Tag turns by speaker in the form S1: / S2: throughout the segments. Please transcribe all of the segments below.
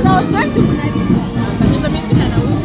S1: because I was going to Munari. But there's a meeting and I was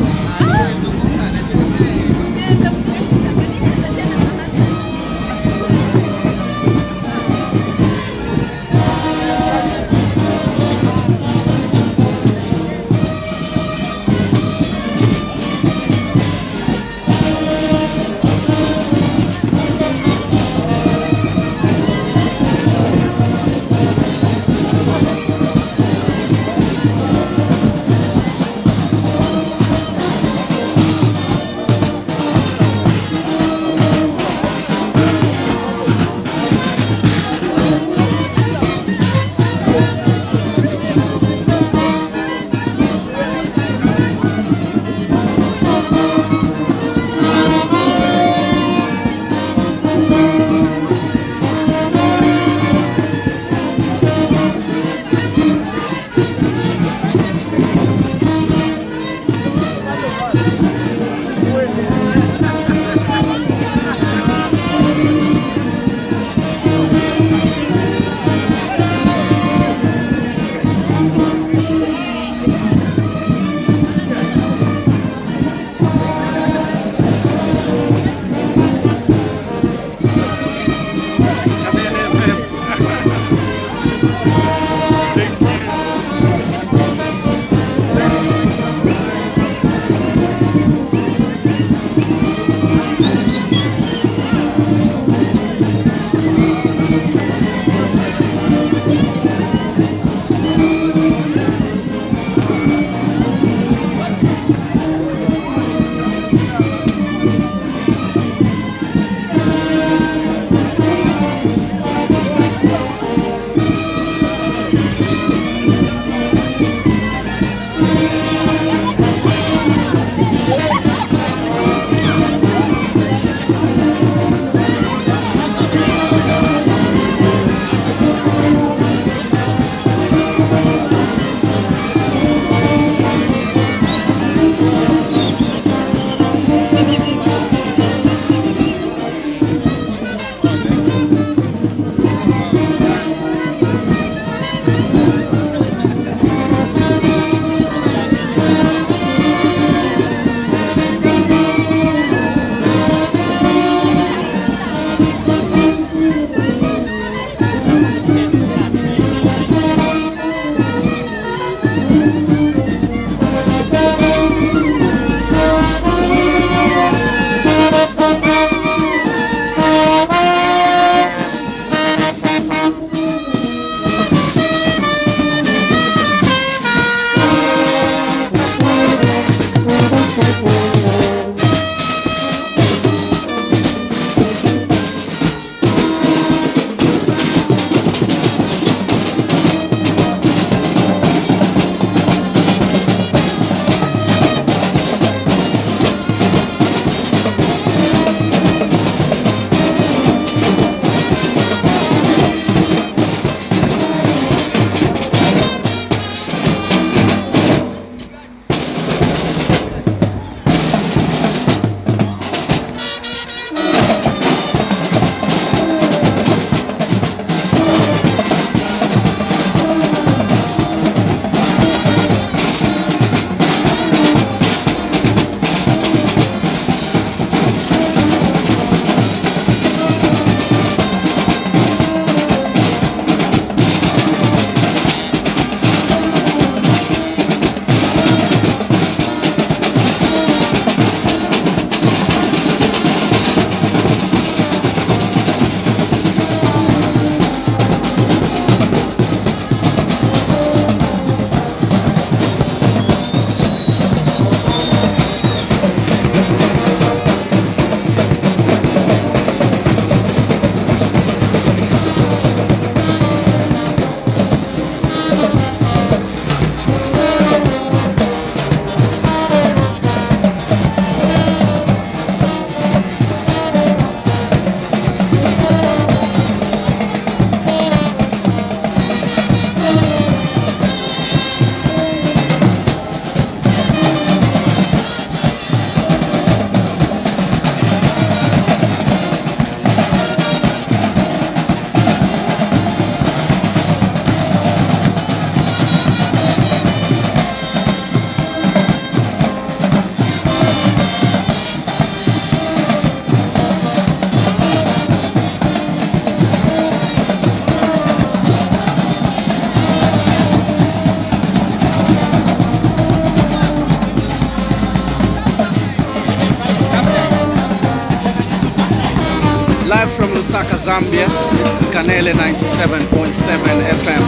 S2: Lusaka, Zambia. This is Kanele 97.7 FM.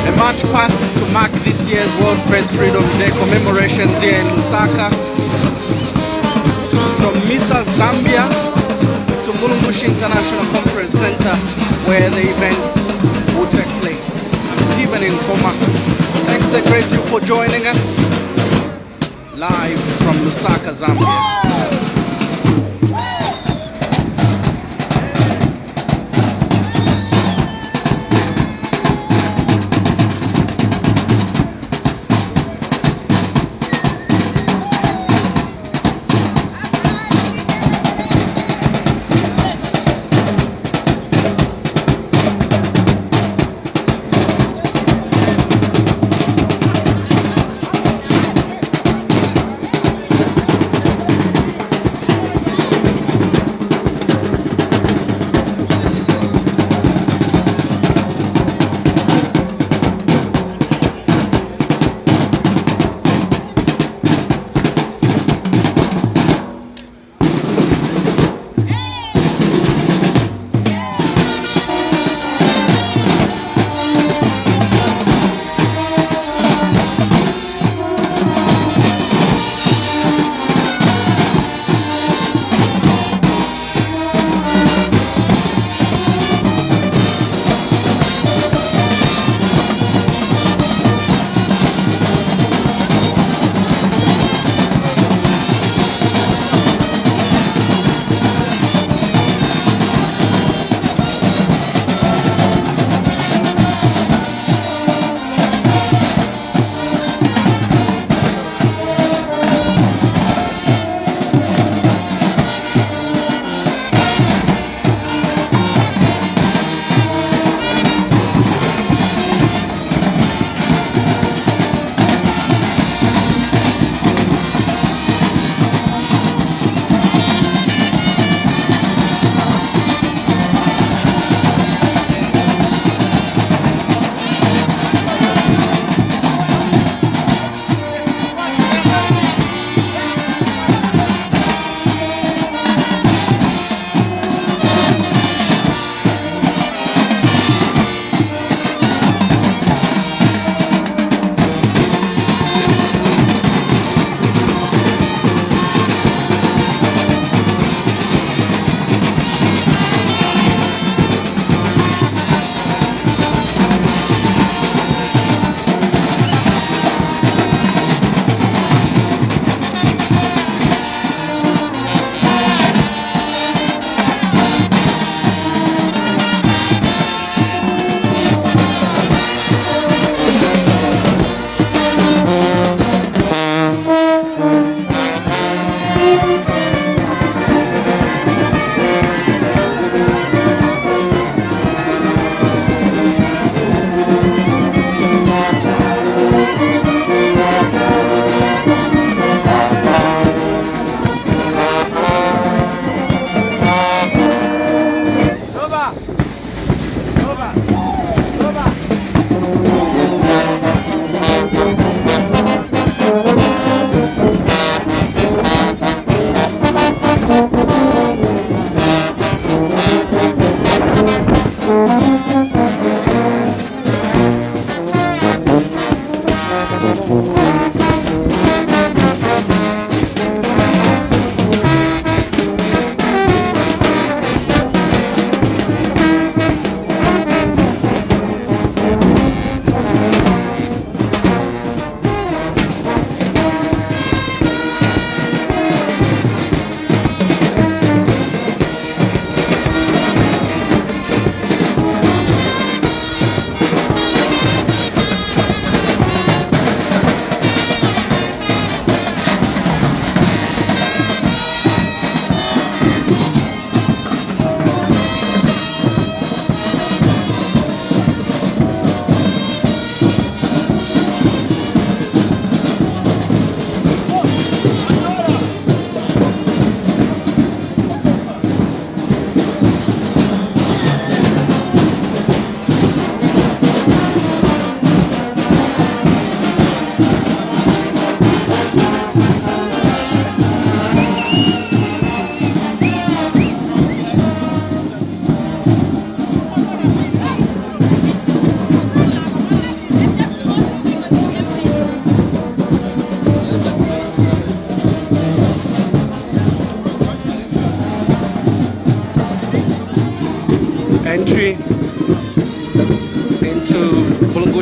S2: A march passes to mark this year's World Press Freedom Day commemorations here in Lusaka. From Misa, Zambia to Mulungushi International Conference Center, where the event will take place. I'm Stephen in Koma. Thanks a great deal for joining us live from Lusaka, Zambia.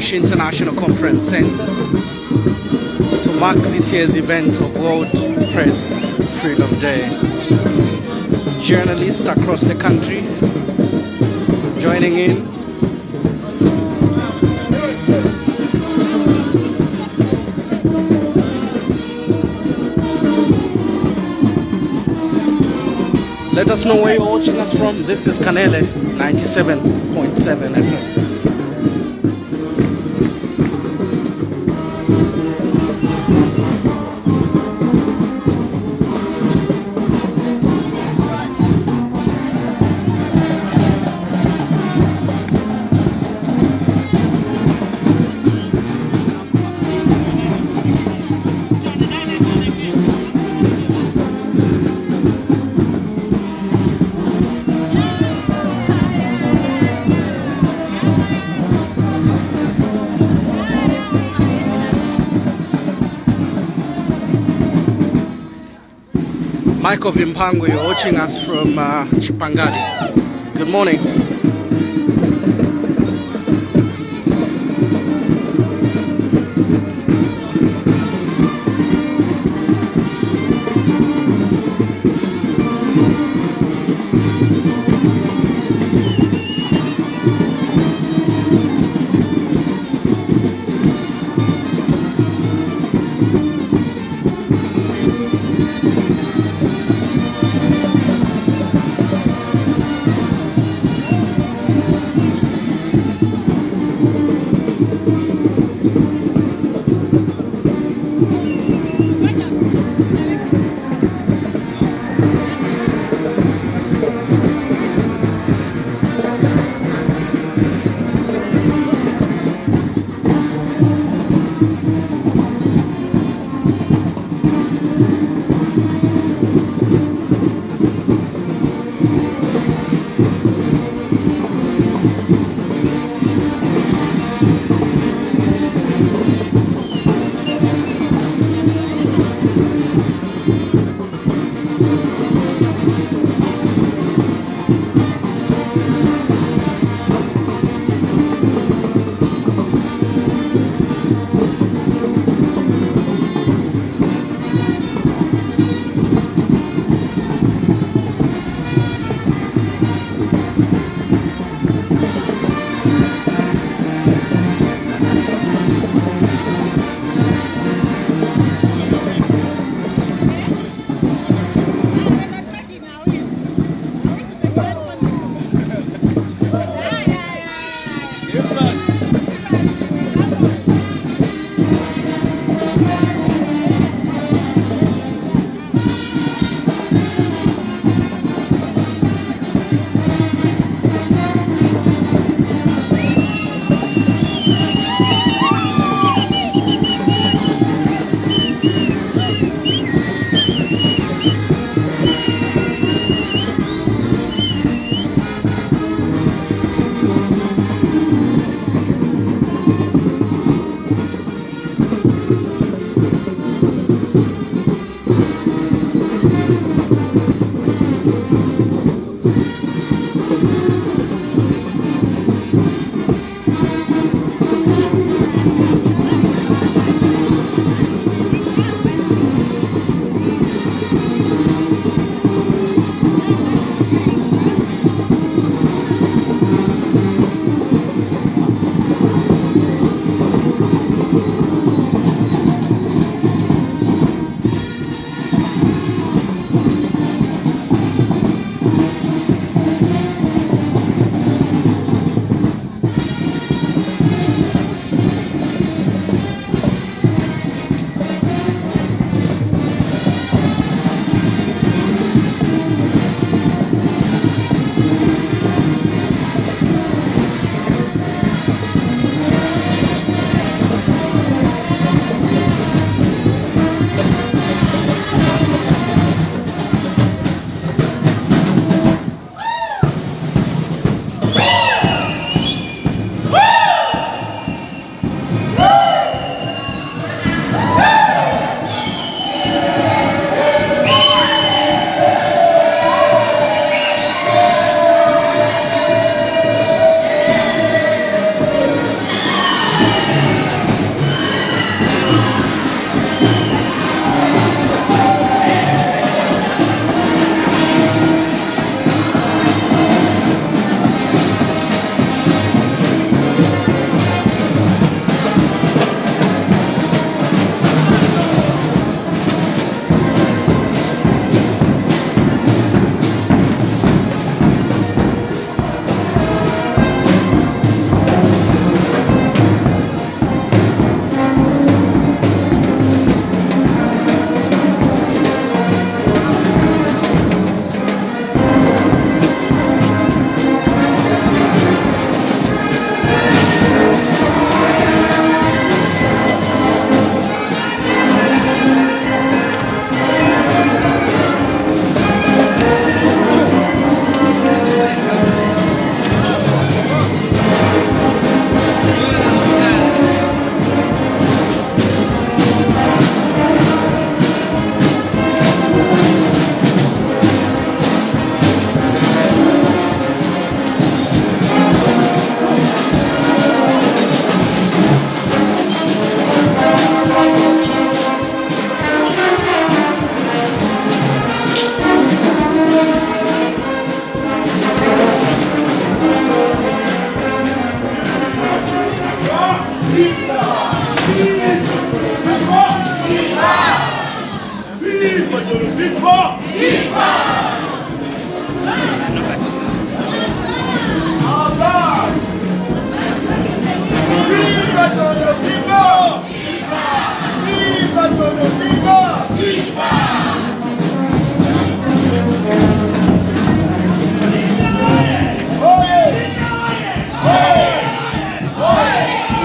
S2: Mulungushi International Conference Center to mark this year's event of World Press Freedom Day. Journalists across the country joining in. Let us know where you're watching us from. This is Kanele 97.7 FM. Michael Vimpango, you're watching us from Chipangali. Good morning.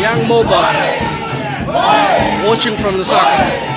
S2: Young mobile watching from Lusaka.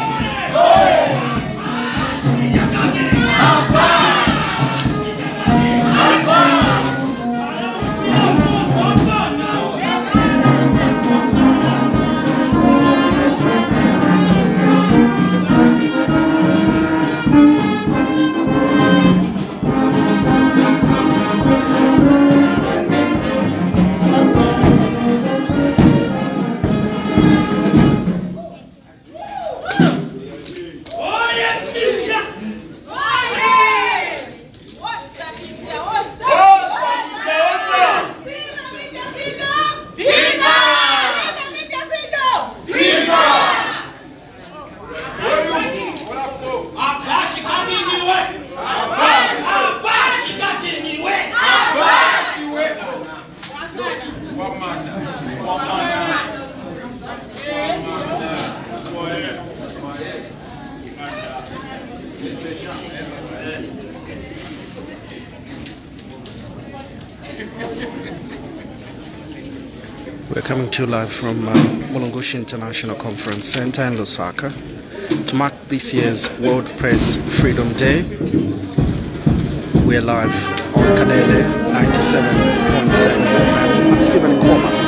S2: We're coming to you live from Mulungushi International Conference Center in Lusaka to mark this year's World Press Freedom Day. We're live on Kadele 97.7 FM. I'm Stephen in Coma.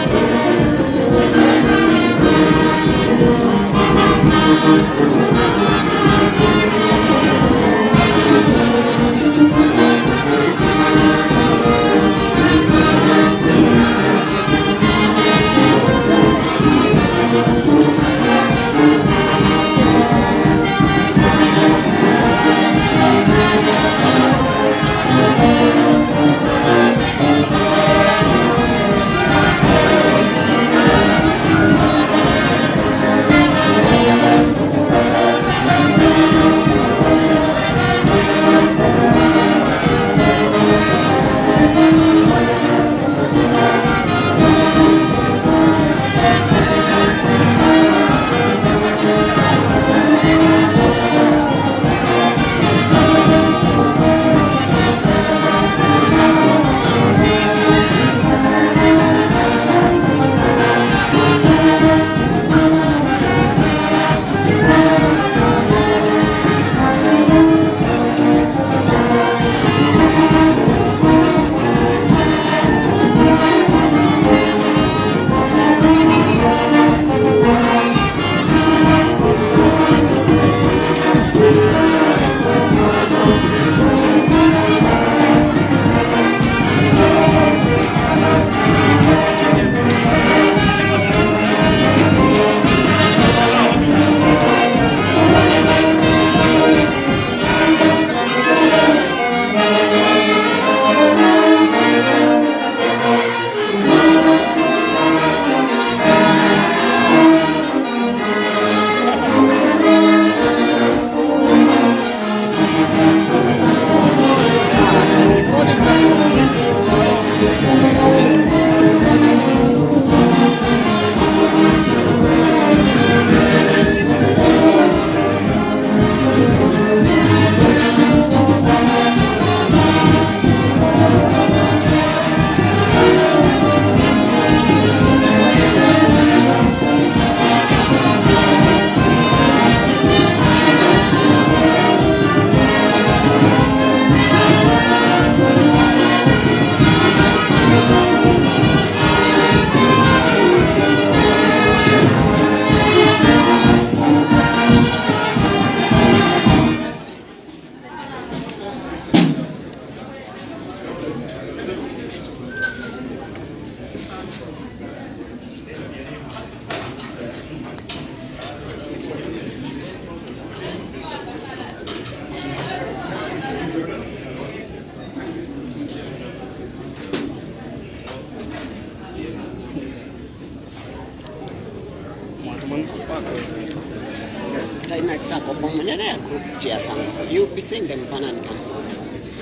S3: Kaina chako pamoja na group chia sana. You be seeing them panan kan.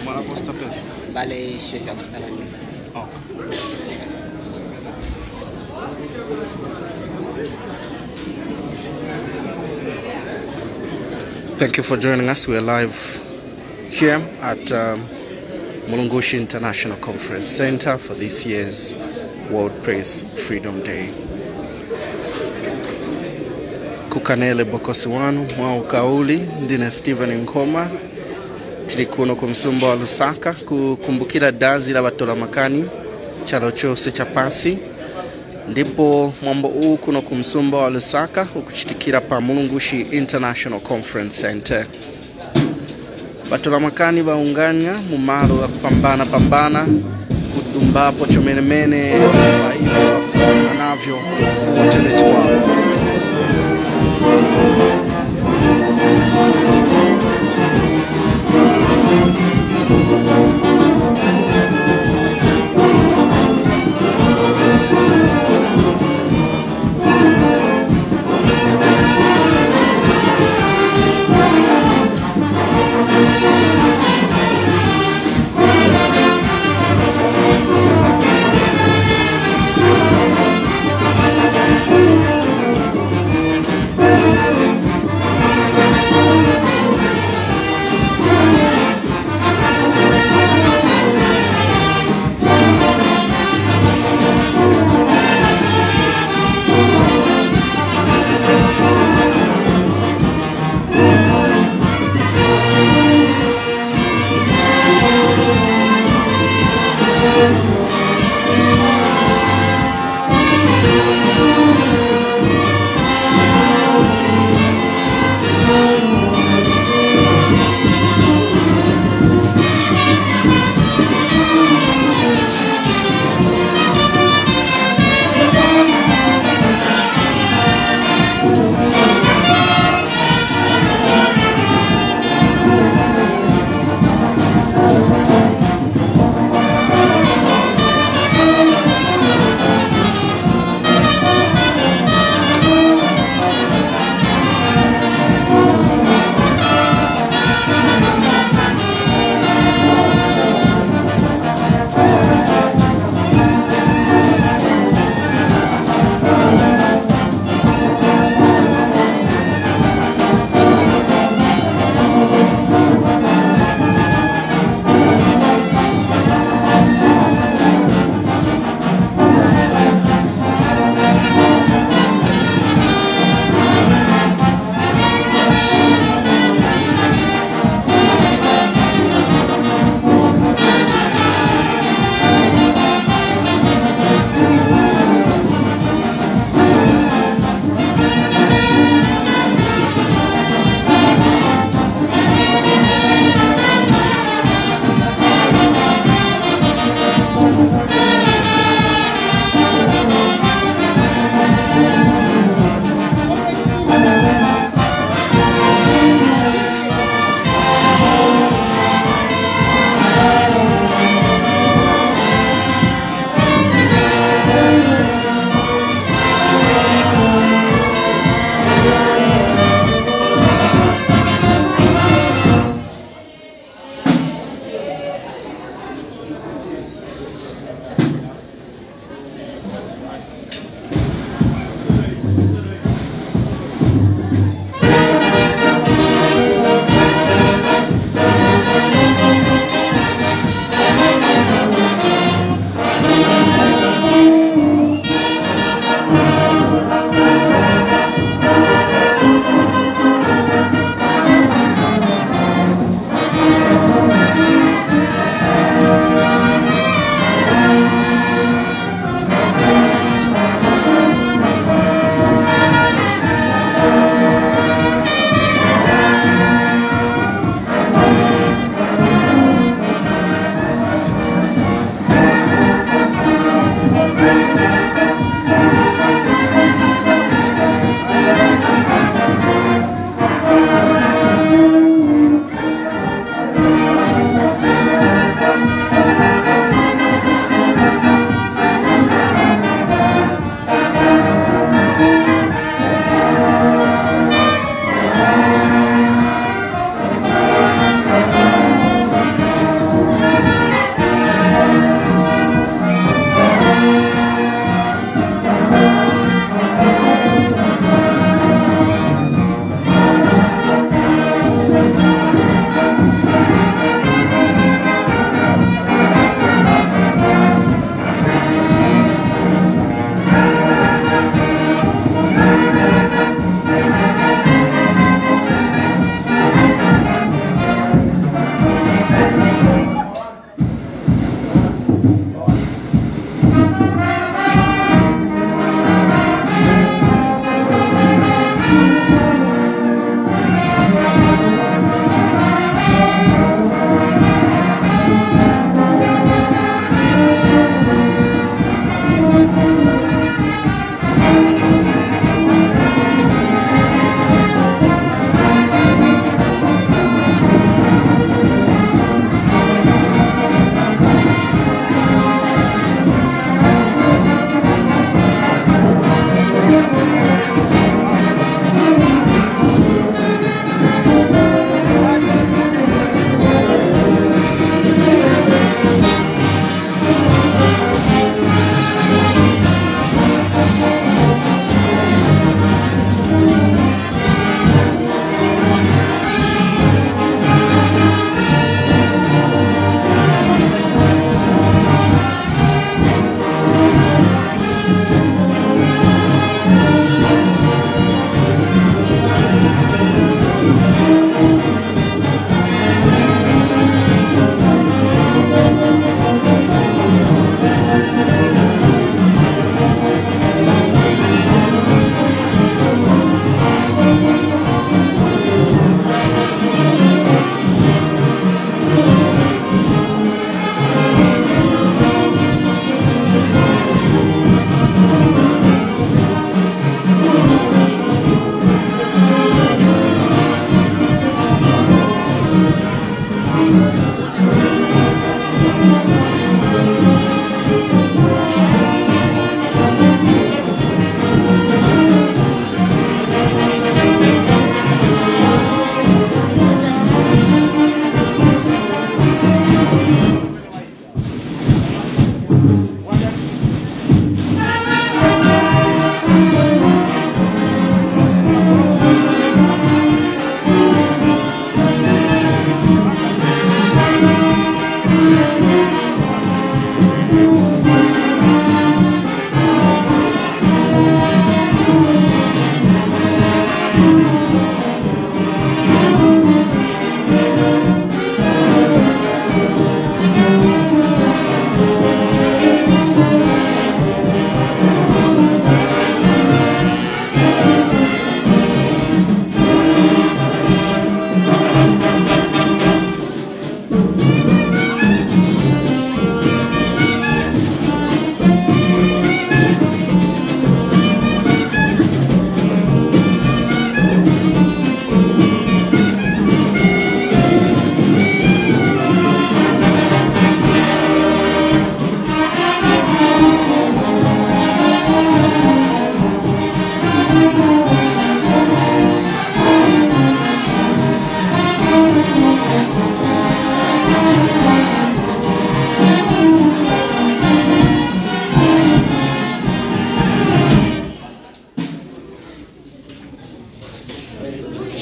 S2: Mara posta pesa.
S3: Bale shehe akustabanisa.
S2: Oh. Thank you for joining us. We are live here at Mulungushi International Conference Center for this year's World Press Freedom Day. Kukanele bokosi wanu mwa ukauli ndine Steven Nkoma tili kuno ku msumba wa Lusaka kukumbukira dazi la batola makani chalo chose cha pasi ndipo mwambo huu kuno ku msumba wa Lusaka ukuchitikira pa Mulungushi International Conference Center. Batola makani baunganya mumalo ya kupambana kudumbapo chomenemene kwa hivyo wakusana navyo uteneti wao.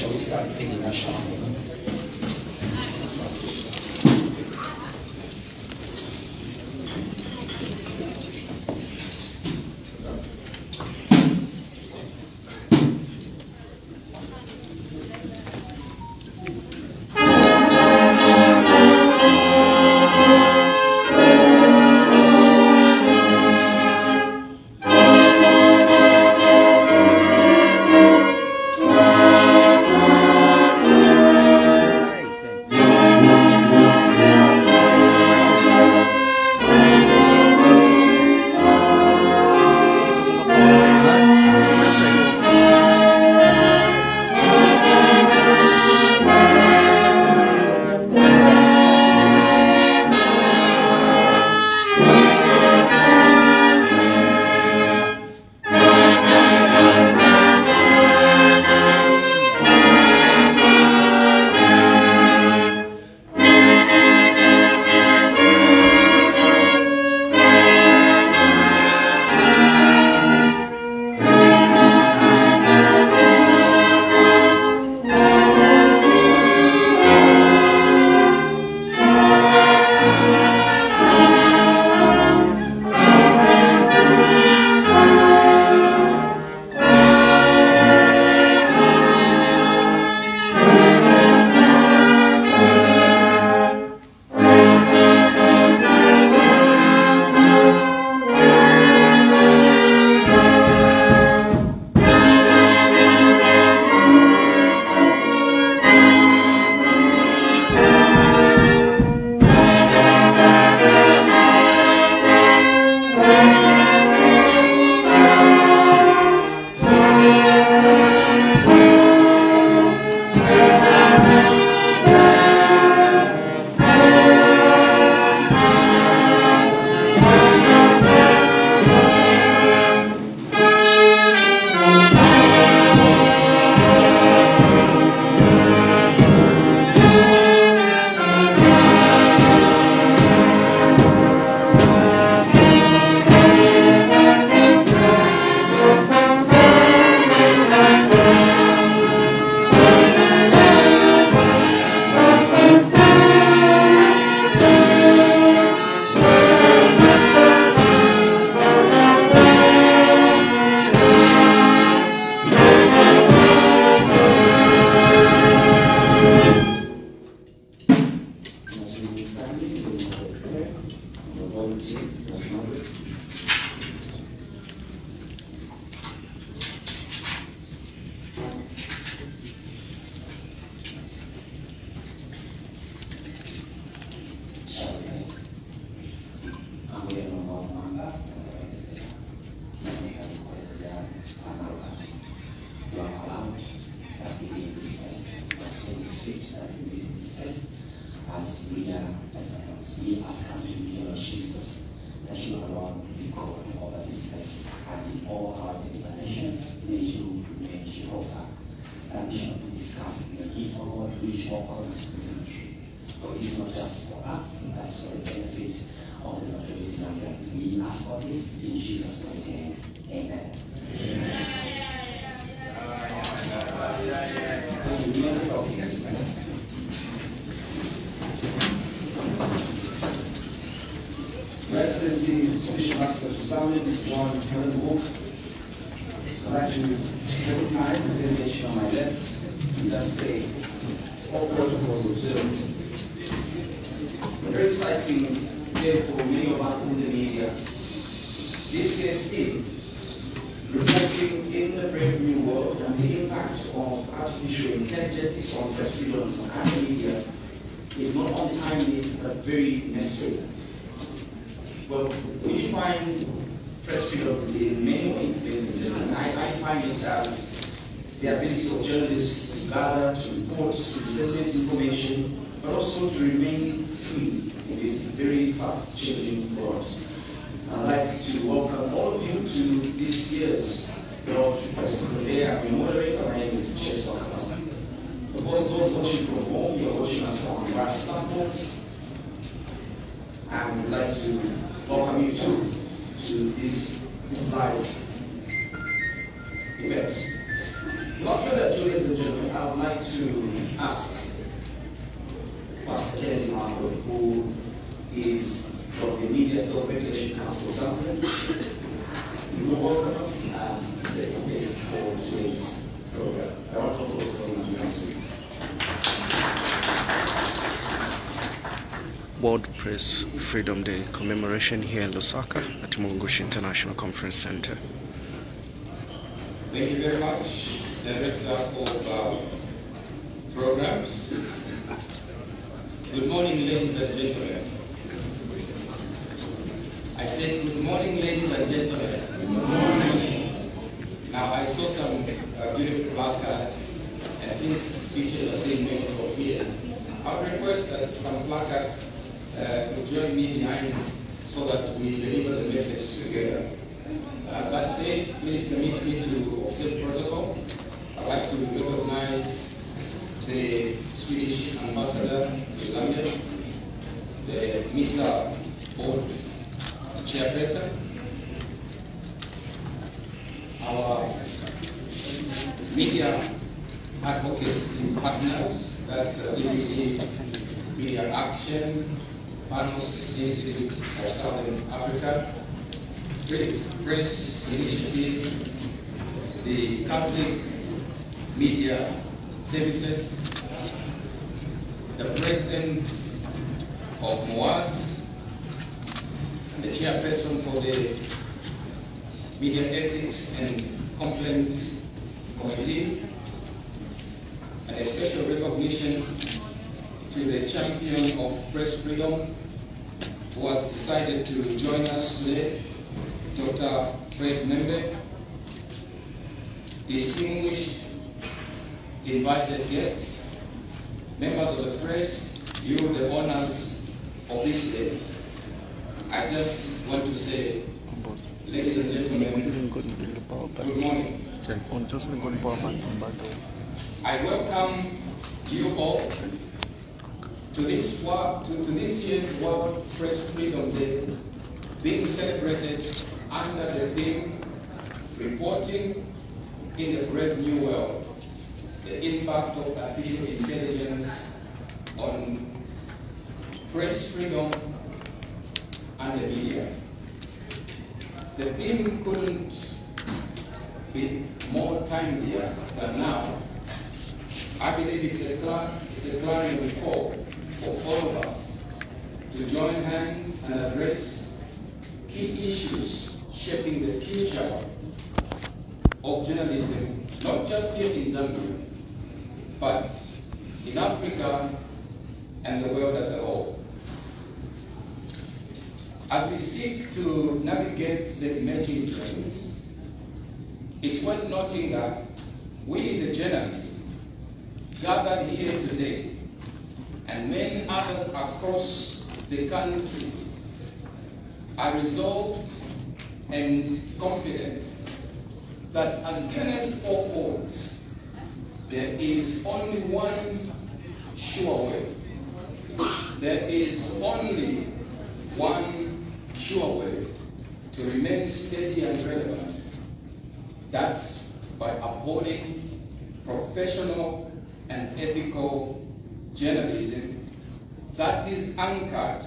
S4: shall we start with the national anthem? As we ask unto you, Lord Jesus, that you alone be God over this place and in all our deliberations, may you remain Jehovah. That we shall be discussed in the of God, reach all corners of this country. For it is not just for us, but for the benefit of the majority Zambians. We ask all this in Jesus' mighty name. Amen. Your Excellency, Special Officer to Zambia, Mr. John Helen Wolf, I'd like to recognize the delegation on my left and just say all protocols observed. Very exciting day for many of us in the media. This year's theme, reporting in the brave new world and the impact of artificial intelligence on press freedoms and media, is not only timely but very necessary. Well, we define press freedoms in many ways, ladies and gentlemen. I find it as the ability of journalists to gather, to report, to disseminate information, but also to remain free in this very fast-changing world. I'd like to welcome all of you to this year's Lord Festival Day. I'm your moderator. My name is Chester. Of course, those watching from home, you're watching us on the various platforms. And we'd like to welcome you to this live event. Without further ado, ladies and gentlemen, I would like to ask Pastor Kennedy Marco, who is from the Media Self-Regulation Council of Zambia. You will welcome us and set the pace for today's program. I want to propose for the council.
S2: World Press Freedom Day commemoration here in Lusaka at Mulungushi International Conference Center.
S5: Thank you very much, Director of Programs. Good morning, ladies and gentlemen. I said good morning, ladies and gentlemen. Good morning. Now, I saw some beautiful placards, and since speeches are being made from here, I would request that some placards could join me behind so that we deliver the message together. That said, please permit me to observe protocol. I'd like to recognize the Swedish ambassador to Zambia, the MISA board chairperson, our media advocacy partners, that's BBC Media Action, Panos Institute of Southern Africa, Free Press Initiative, the Catholic Media Services, the President of MOAS, the Chairperson for the Media Ethics and Complaints Committee, and a special recognition to the champion of press freedom who has decided to join us today, Dr. Fred Membe, distinguished invited guests, members of the press, you the owners of this day. I just want to say, ladies and gentlemen, good morning. I welcome you all to this year's World Press Freedom Day, being celebrated under the theme Reporting in the Brave New World, the impact of artificial intelligence on press freedom and the media. The theme couldn't be more timelier than now. I believe it's a clarion call for all of us to join hands and address key issues shaping the future of journalism, not just here in Zambia, but in Africa and the world as a whole. As we seek to navigate the emerging trends, it's worth noting that we, the journalists, gathered here today, and many others across the country, are resolved and confident that against all odds, there is only one sure way. There is only one sure way to remain steady and relevant. That's by upholding professional and ethical journalism that is anchored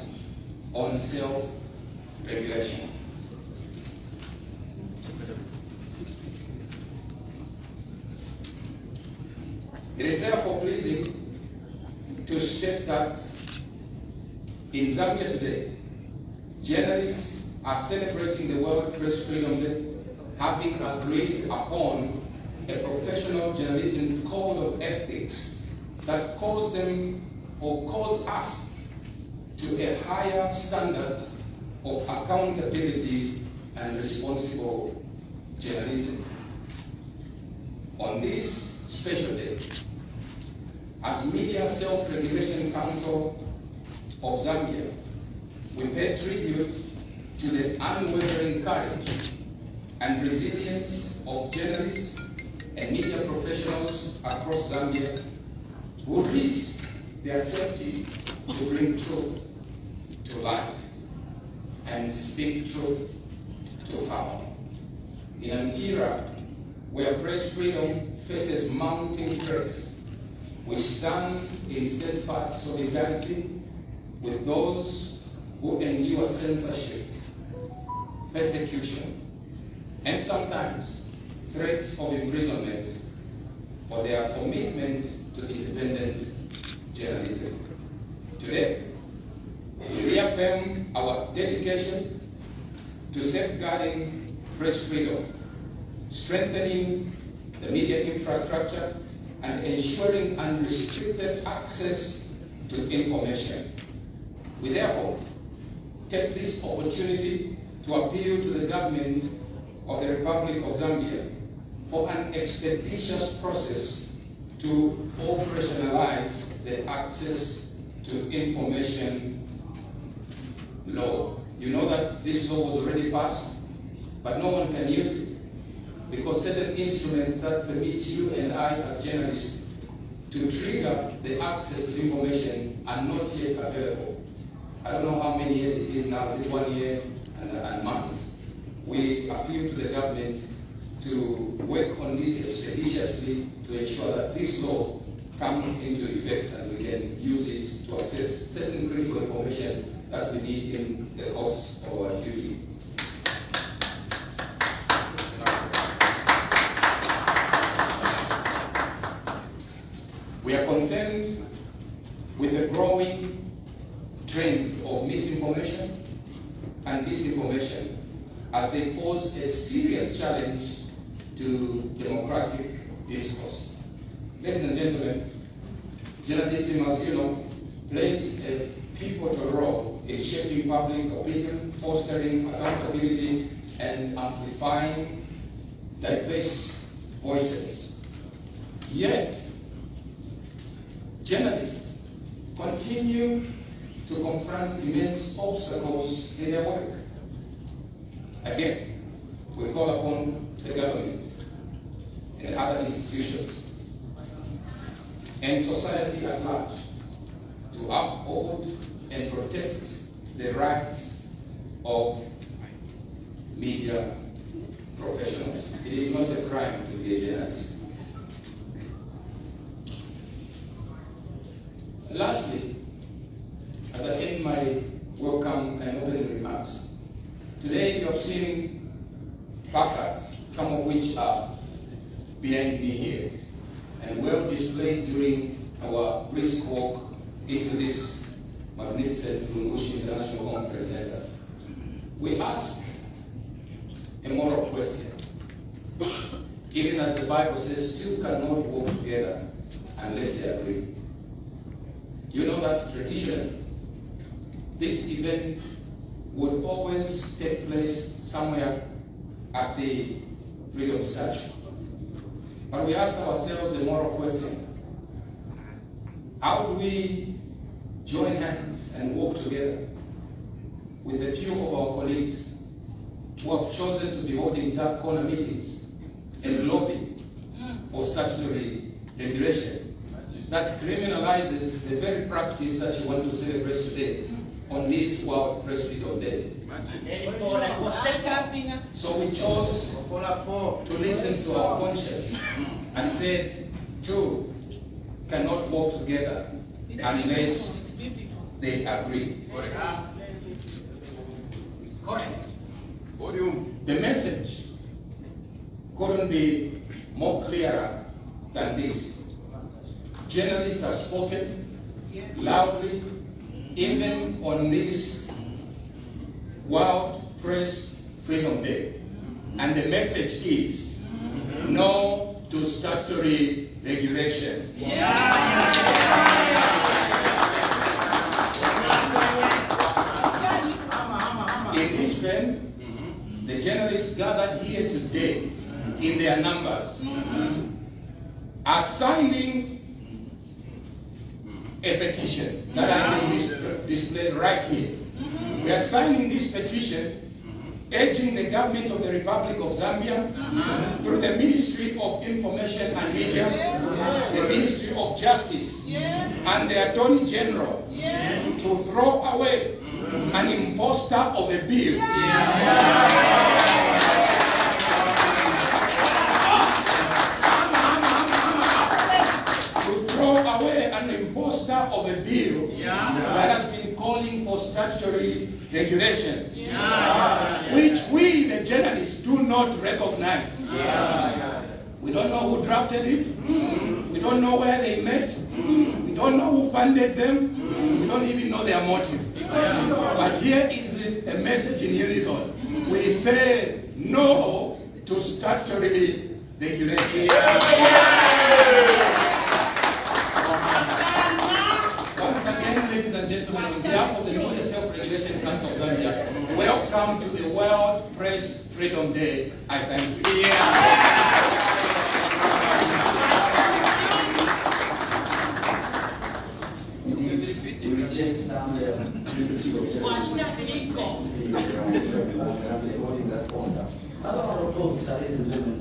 S5: on self-regulation. It is therefore pleasing to state that in Zambia today, journalists are celebrating the World Press Freedom Day, having agreed upon a professional journalism code of ethics that calls us to a higher standard of accountability and responsible journalism. On this special day, as Media Self-Regulation Council of Zambia, we pay tribute to the unwavering courage and resilience of journalists and media professionals across Zambia who risk their safety to bring truth to light and speak truth to power. In an era where press freedom faces mounting threats, we stand in steadfast solidarity with those who endure censorship, persecution, and sometimes threats of imprisonment for their commitment to independent journalism. Today, we reaffirm our dedication to safeguarding press freedom, strengthening the media infrastructure, and ensuring unrestricted access to information. We therefore take this opportunity to appeal to the government of the Republic of Zambia for an expeditious process to operationalize the access to information law. You know that this law was already passed, but no one can use it because certain instruments that permit you and I as journalists to trigger the access to information are not yet available. I don't know how many years it is now, is it 1 year and months? We appeal to the government to work on this expeditiously to ensure that this law comes into effect and we can use it to access certain critical information that we need in the course of our duty. We are concerned with the growing trend of misinformation and disinformation as they pose a serious challenge to democratic discourse. Ladies and gentlemen, journalism, as you know, plays a pivotal role in shaping public opinion, fostering accountability, and amplifying diverse voices. Yet, journalists continue to confront immense obstacles in their work. Again, we call upon the government and other institutions and society at large to uphold and protect the rights of media professionals. It is not a crime to be a journalist. Lastly, as I end my welcome and opening remarks, today you have seen placards, some of which are behind me here, and well displayed during our brisk walk into this magnificent Mulungushi International Conference Center. We ask a moral question. Even as the Bible says, two cannot walk together unless they agree. You know that traditionally, this event would always take place somewhere at the Freedom Statue. But we asked ourselves a moral question. How do we join hands and work together with a few of our colleagues who have chosen to be holding dark corner meetings and lobbying for statutory regulation that criminalizes the very practice that you want to celebrate today on this World Press Freedom Day? So we chose to listen to our conscience and said, two cannot walk together unless they agree. The message couldn't be more clearer than this. Journalists have spoken loudly, even on this World Press Freedom Day. And the message is no to statutory regulation. In this vein, the journalists gathered here today in their numbers are signing a petition that I will display right here. We are signing this petition urging the government of the Republic of Zambia through the Ministry of Information and Media, the Ministry of Justice, and the Attorney General to throw away an imposter of a bill of a bill that has been calling for statutory regulation, which we, the journalists, do not recognize. We don't know who drafted it. We don't know where they met. We don't know who funded them. We don't even know their motive. But here is a message in unison. We say no to statutory regulation. Once again, ladies and gentlemen, on behalf of the Media Self-Regulation Council of Zambia, welcome to the World Press Freedom Day. I thank you.
S4: We reject Zambia policy of holding that poster. I don't want to propose that, ladies and gentlemen,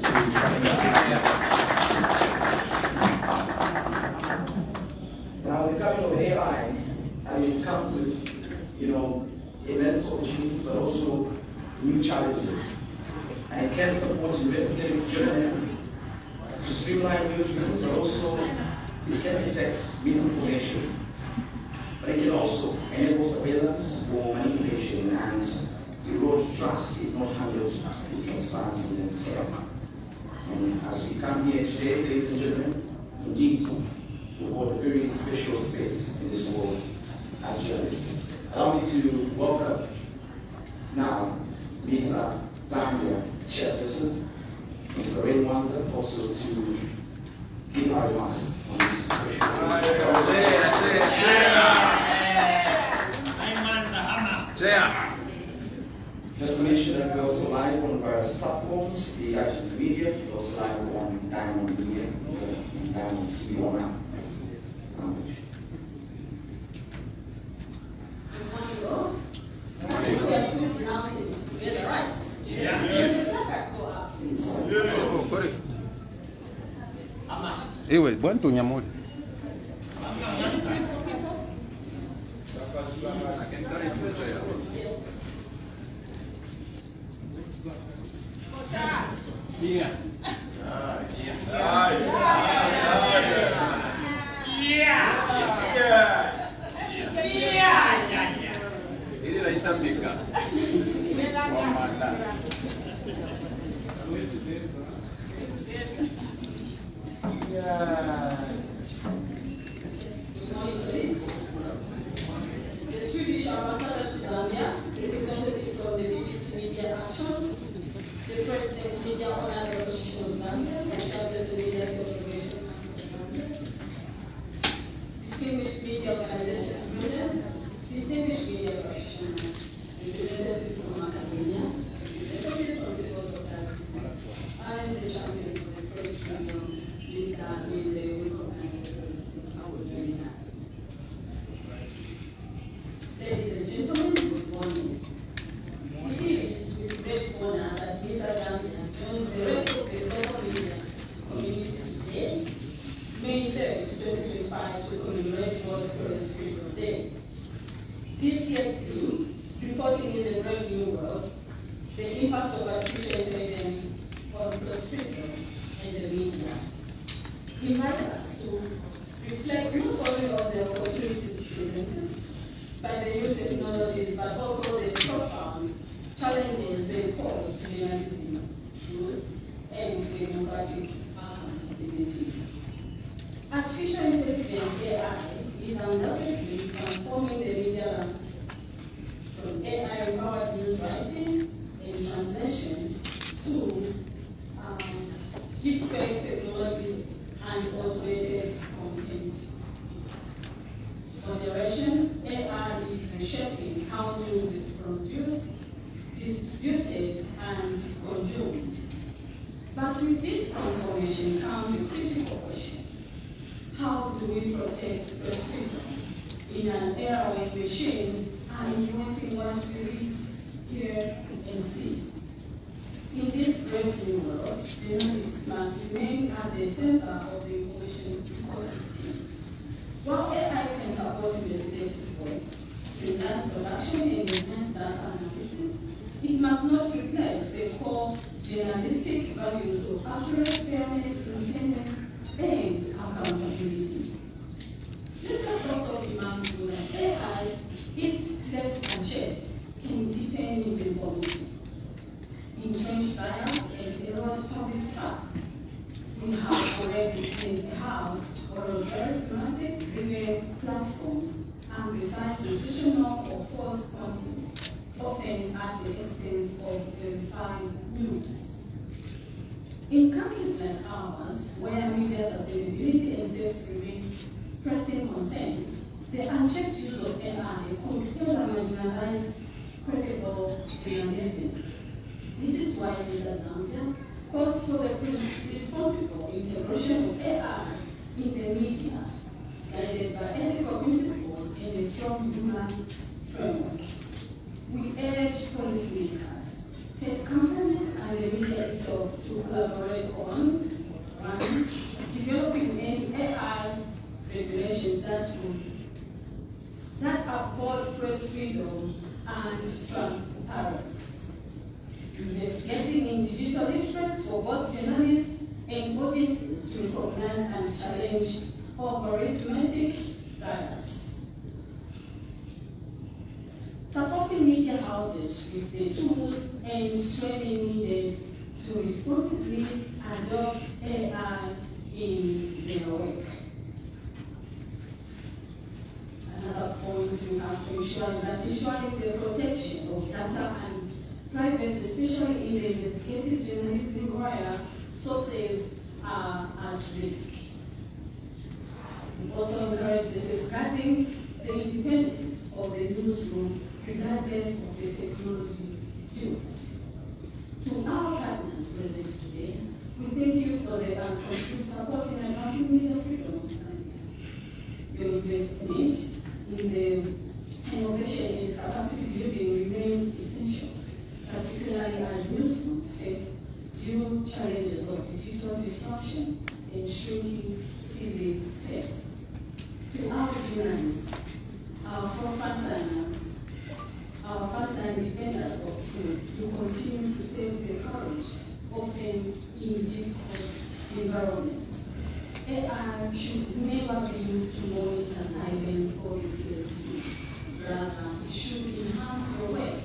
S4: now the coming of AI, I mean, it comes with, immense opportunities, but also new challenges. And it can support investigative journalism to streamline newsrooms, but also it can detect misinformation. But it can also enable surveillance or manipulation and erode trust if not handled with transparency and care. And as we come here today, ladies and gentlemen, indeed, we hold a very special space in this world as journalists. Allow me to welcome now Mr. Zambia Chairperson, Mr. Ray Mwanza, also to give our remarks on this special Just to mention that we're also live on various platforms, the Actions Media, we're also live on Diamond Media, Diamond TV now.
S6: Ewe, bwana tunyamuli. Ini naita mika.
S7: The Swedish ambassador to Zambia, representative from the BBC Media Action, the President Media Owners Association of Zambia, and Chapters and Media Self-Regulation Council of Zambia, distinguished media organizations present, distinguished media practitioners, representative from academia, representative from civil society, and the champion for the press freedom, Mr. Minde, recognized for joining us. Ladies and gentlemen, good morning. It is with great honor that Mr. Zambia joins the rest of the global media community today, May 3rd, 2025, to commemorate World Press Freedom Day. This year's theme, reporting in the brave new world, the impact of artificial intelligence on press freedom and the media, invites us to reflect not only on the opportunities presented by the new technologies, but also the profound challenges they pose to journalism, truth, and democratic accountability. Artificial intelligence, AI, is undoubtedly transforming the media landscape from AI-powered news writing and translation to deepfake technologies and automated content moderation. AI is reshaping how news is produced, distributed, and consumed. But with this transformation comes a critical question. How do we protect press freedom in an era when machines are influencing what we read, hear, and see? In this brave new world, journalists must remain at the center of the information ecosystem. While AI can support investigative work, streamline production, and enhance data analysis, it must not replace the core journalistic values of accurate, fairness, independence, and accountability. Let us also algorithmic-driven platforms amplify sensational or false content, often at the expense of verified news. In countries like ours, where media sustainability and safety remain pressing concern, the unchecked use of AI could further marginalize credible journalism. This is why Mr. Zambia calls for the responsible integration of AI in the media, guided by ethical principles and a strong human framework. We urge policymakers, tech companies, and the media itself to collaborate on one, developing AI regulations that uphold press freedom and transparency. Investigating in digital interests for both journalists and audiences to recognize and challenge algorithmic bias. Supporting media houses with the tools and training needed to responsibly adopt AI in their work. Another point we have to ensure is that ensuring the protection of data and privacy, especially in the investigative journalism where sources are at risk. We also encourage the safeguarding the independence of the newsroom regardless of the technologies used. To our partners present today, we thank you for the continued support in advancing media freedom in Zambia. Your investment in the innovation and capacity building remains essential, particularly as newsrooms face dual challenges of digital disruption and shrinking civic space. To our journalists, our frontline defenders of truth, who continue to save their courage, often in difficult environments. AI should never be used to monitor silence or replace you. Rather, it should enhance your work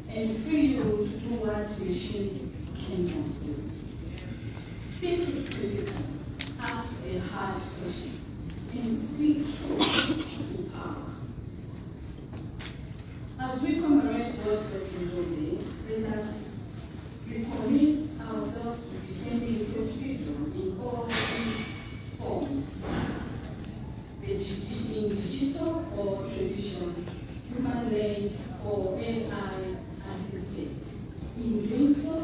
S7: and free you to do what machines cannot do. Think critically, ask the hard questions, and speak truth to power. As we commemorate World Press Freedom Day, let us recommit ourselves to defending press freedom in all its forms, in digital or traditional, human-led or AI-assisted. In doing so,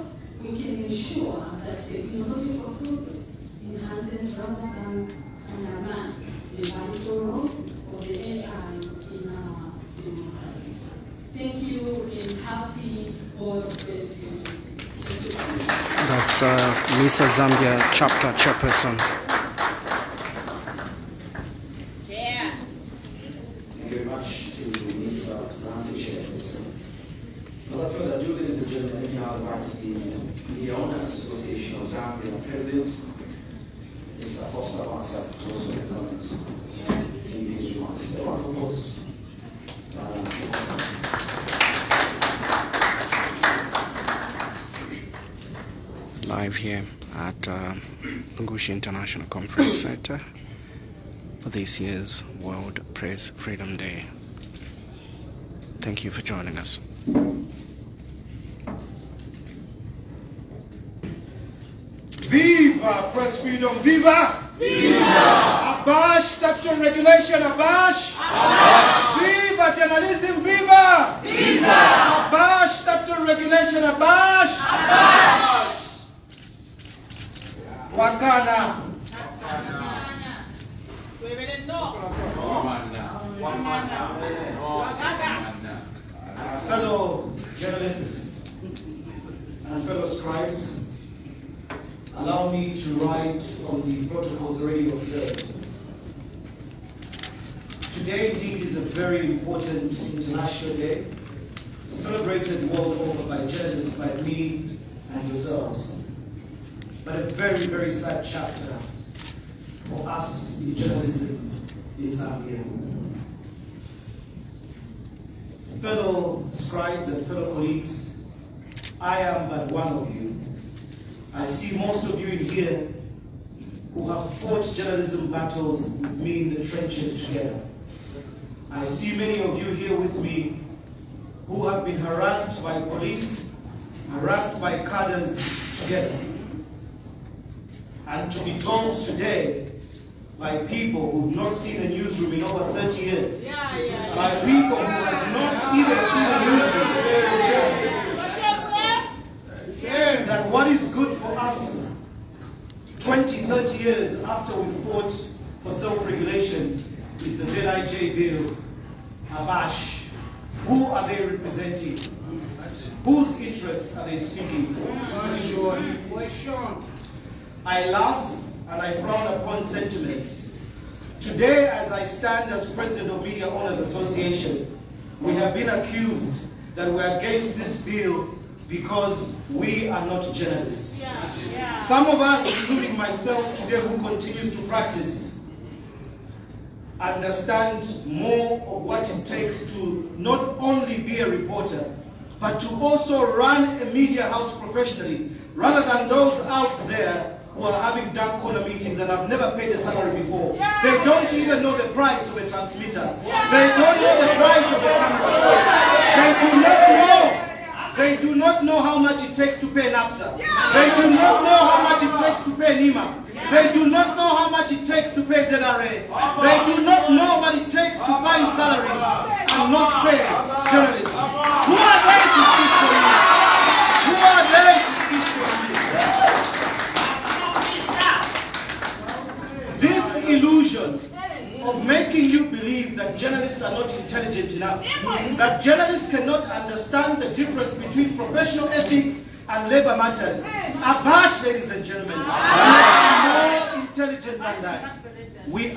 S7: we can ensure that technological progress enhances rather than undermines the vital role of the AI in our democracy. Thank you and happy World Press Freedom Day.
S2: That's Misa Zambia chapter chairperson.
S1: Yeah.
S4: Thank you very much to Misa Zambia chairperson. Without further ado, ladies and gentlemen, let me now invite the Owners Association of Zambia President, Mr. Foster Massa, to also comment. Give his remarks. The one who was
S2: Live here at Mulungushi International Conference Center for this year's World Press Freedom Day. Thank you for joining us.
S8: Viva press freedom, viva! Viva! Abash statutory regulation, abash! Abash! Viva journalism, viva! Viva! Abash statutory regulation, abash! Abash! Wakana. Fellow journalists and fellow scribes, allow me to write on the protocols already observed. Today indeed is a very important international day, celebrated world over by journalists like me and yourselves. But a very, very sad chapter for us in journalism in Zambia. Fellow scribes and fellow colleagues, I am but one of you. I see most of you in here who have fought journalism battles with me in the trenches together. I see many of you here with me who have been harassed by police, harassed by cadres together. And to be told today by people who've not seen a newsroom in over 30 years, by people who have not even seen a newsroom, that what is good for us 20, 30 years after we fought for self-regulation is the ZIJ bill, Abash. Who are they representing? Whose interests are they speaking for? I laugh and I frown upon sentiments. Today, as I stand as President of Media Owners Association, we have been accused that we are against this bill because we are not journalists. Some of us, including myself today, who continues to practice, understand more of what it takes to not only be a reporter, but to also run a media house professionally, rather than those out there who are having dark corner meetings and have never paid a salary before. They don't even know the price of a transmitter. They don't know the price of a camera. They do not know how much it takes to pay NAPSA. They do not know how much it takes to pay NIMA. They do not know how much it takes to pay ZRA. They do not know what it takes to find salaries and not pay journalists. Who are they to speak for you? Who are they to speak for you? This illusion of making you believe that journalists are not intelligent enough, that journalists cannot understand the difference between professional ethics and labor matters. Abash, ladies and gentlemen, we are more intelligent than that. We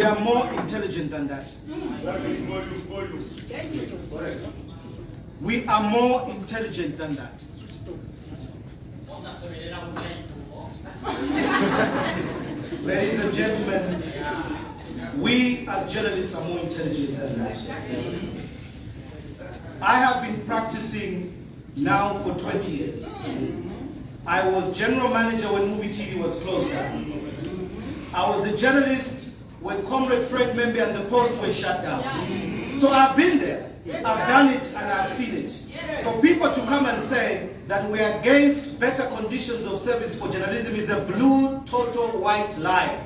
S8: are more intelligent than that. We are more intelligent than that. Ladies and gentlemen, we as journalists are more intelligent than that. I have been practicing now for 20 years. I was general manager when Movie TV was closed down. I was a journalist when Comrade Fred Membe and the Post were shut down. So I've been there, I've done it, and I've seen it. For people to come and say that we are against better conditions of service for journalism is a blue, total white lie.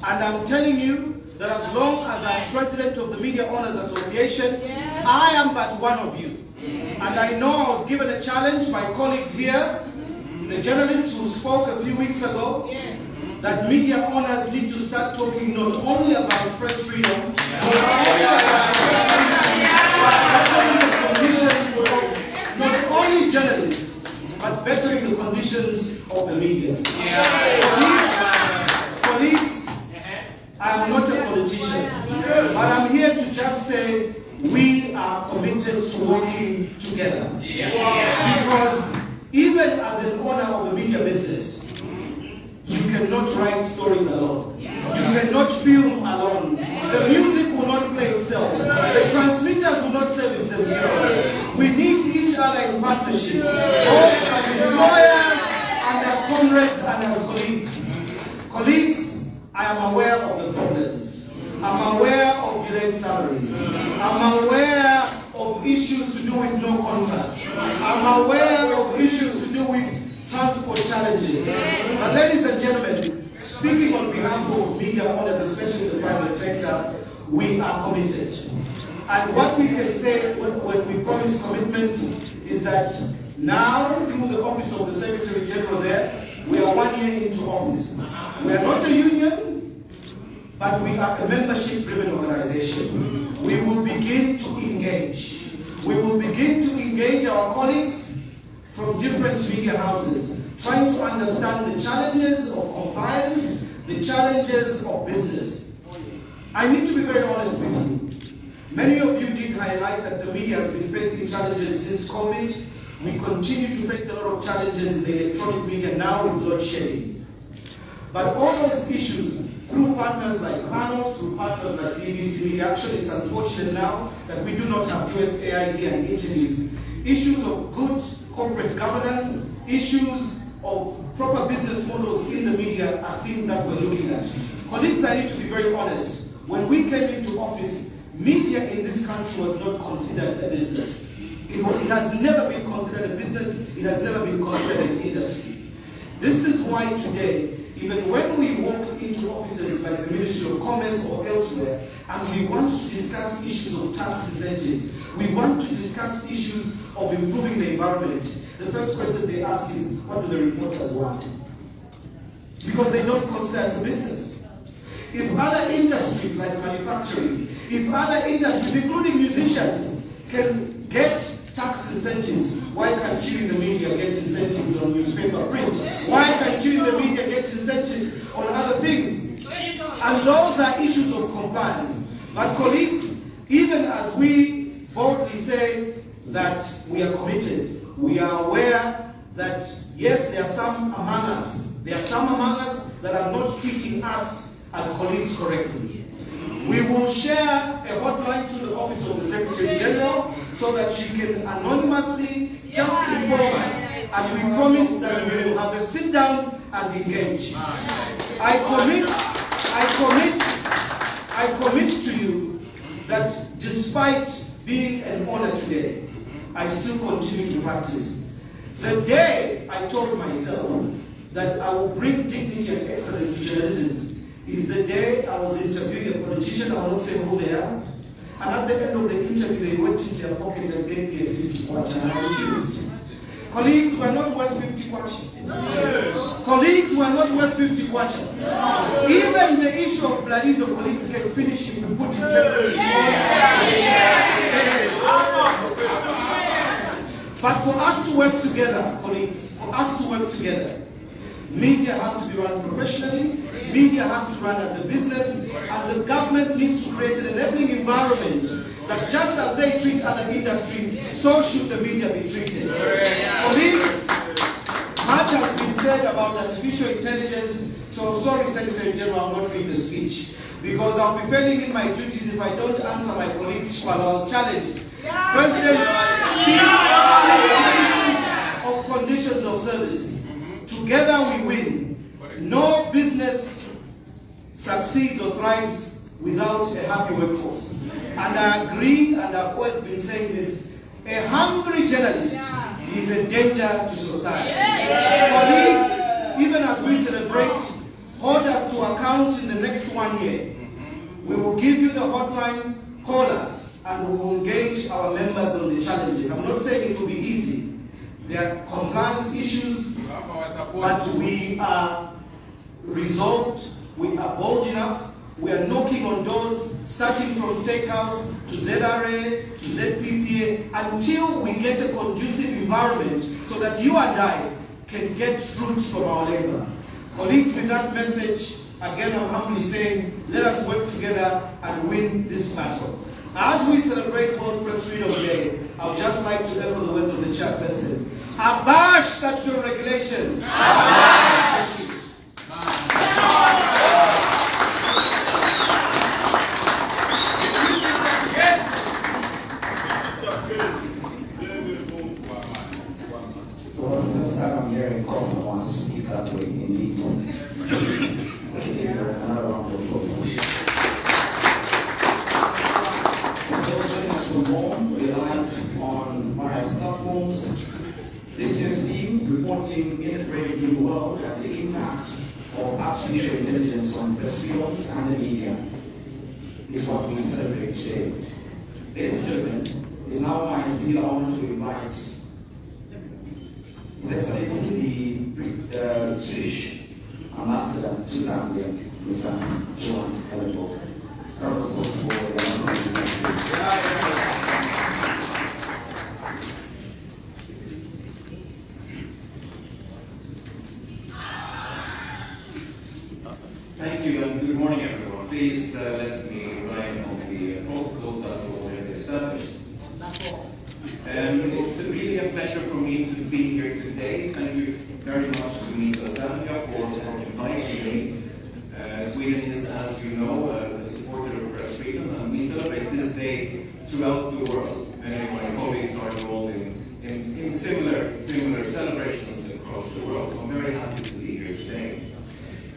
S8: And I'm telling you that as long as I'm president of the Media Owners Association, I am but one of you. And I know I was given a challenge by colleagues here, the journalists who spoke a few weeks ago, that media owners need to start talking not only about press freedom, but not only journalists, but bettering the conditions of the media. Colleagues, I am not a politician, but I'm here to just say we are committed to working together. Because even as an owner of a media business, you cannot write stories alone. You cannot film alone. The music will not play itself. The transmitters will not service themselves. We need each other in partnership, both as employers and as comrades and as colleagues. Colleagues, I am aware of the problems. I'm aware of delayed salaries. I'm aware of issues to do with no contracts. I'm aware of issues to do with transport challenges. But ladies and gentlemen, speaking on behalf of media owners, especially the private sector, we are committed. And what we can say when we promise commitment is that now, through the office of the Secretary General there, we are 1 year into office. We are not a union, but we are a membership-driven organization. We will begin to engage. We will begin to engage our colleagues from different media houses, trying to understand the challenges of compliance, the challenges of business. I need to be very honest with you. Many of you did highlight that the media has been facing challenges since COVID. We continue to face a lot of challenges in the electronic media now with load shedding. But all those issues, through partners like Panos, through partners like ABC Media, actually it's unfortunate now that we do not have USAID and interviews. Issues of good corporate governance, issues of proper business models in the media are things that we're looking at. Colleagues, I need to be very honest. When we came into office, media in this country was not considered a business. It has never been considered a business. It has never been considered an industry. This is why today, even when we walk into offices like the Ministry of Commerce or elsewhere, and we want to discuss issues of tax incentives, we want to discuss issues of improving the environment, the first question they ask is, what do the reporters want? Because they don't consider it a business. If other industries like manufacturing, if other industries, including musicians, can get tax incentives, why can't you in the media get incentives on newspaper print? Why can't you in the media get incentives on other things? And those are issues of compliance. But colleagues, even as we boldly say that we are committed, we are aware that yes, there are some among us that are not treating us as colleagues correctly. We will share a hotline through the Office of the Secretary General so that she can anonymously just inform us, and we promise that we will have a sit down and engage. I commit to you that despite being an honor today, I still continue to practice. The day I told myself that I will bring dignity and excellence to journalism is the day I was interviewing a politician. I will not say who they are. And at the end of the interview, they went into their pocket and gave me a 50 kwacha, and I refused. Colleagues were not worth 50 kwacha. No. Colleagues were not worth 50 kwacha. No. Even the issue of Bladizo colleagues can finish if we put in jeopardy. But for us to work together, colleagues, for us to work together, media has to be run professionally, media has to run as a business, and the government needs to create an enabling environment that just as they treat other industries, so should the media be treated. Colleagues, much has been said about artificial intelligence, so sorry Secretary General, I'll not read the speech, because I'll be failing in my duties if I don't answer my colleagues while I was challenged. President, speak of conditions of service. Together we win. No business succeeds or thrives without a happy workforce. And I agree, and I've always been saying this, a hungry journalist is a danger to society. Colleagues, even as we celebrate, hold us to account in the next 1 year. We will give you the hotline, call us, and we will engage our members on the challenges. I'm not saying it will be easy. There are compliance issues, but we are resolved, we are bold enough, we are knocking on doors, starting from State House to ZRA to ZPPA, until we get a conducive environment so that you and I can get fruit from our labor. Colleagues, with that message, again I'm humbly saying, let us work together and win this battle. As we celebrate World Press Freedom Day, I would just like to echo the words of the chairperson. Abash statutory regulation. Abash.
S4: Well, the first time I'm hearing Cosmo wants to speak that way, indeed. Okay, another round of applause. We're live on various platforms. This is team reporting integrated new world and the impact of artificial intelligence on press freedoms and the media is what we celebrate today. Ladies and gentlemen, it is now my sincere honor to invite His Excellency the Swedish Ambassador to Zambia, Mr. John Hellenborg.
S9: Thank you and good morning everyone. Please let me remind on the protocols that were already established. It's really a pleasure for me to be here today. Thank you very much to Mr. Zambia for inviting me. Sweden is, as you know, a supporter of press freedom, and we celebrate this day throughout the world. Many of my colleagues are involved in similar celebrations across across the world. So I'm very happy to be here today.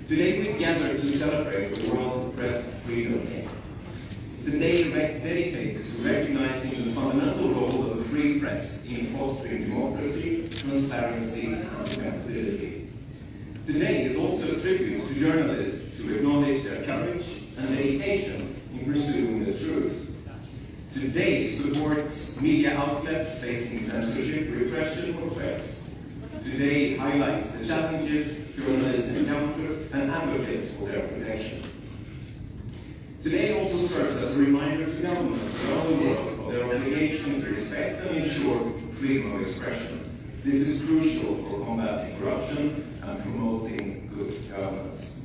S9: Today we gather to celebrate the World Press Freedom Day. It's a day dedicated to recognizing the fundamental role of a free press in fostering democracy, transparency, and accountability. Today is also a tribute to journalists who acknowledge their courage and dedication in pursuing the truth. Today supports media outlets facing censorship, repression, or threats. Today highlights the challenges journalists encounter and advocates for their protection. Today also serves as a reminder to governments around the world of their obligation to respect and ensure freedom of expression. This is crucial for combating corruption and promoting good governance.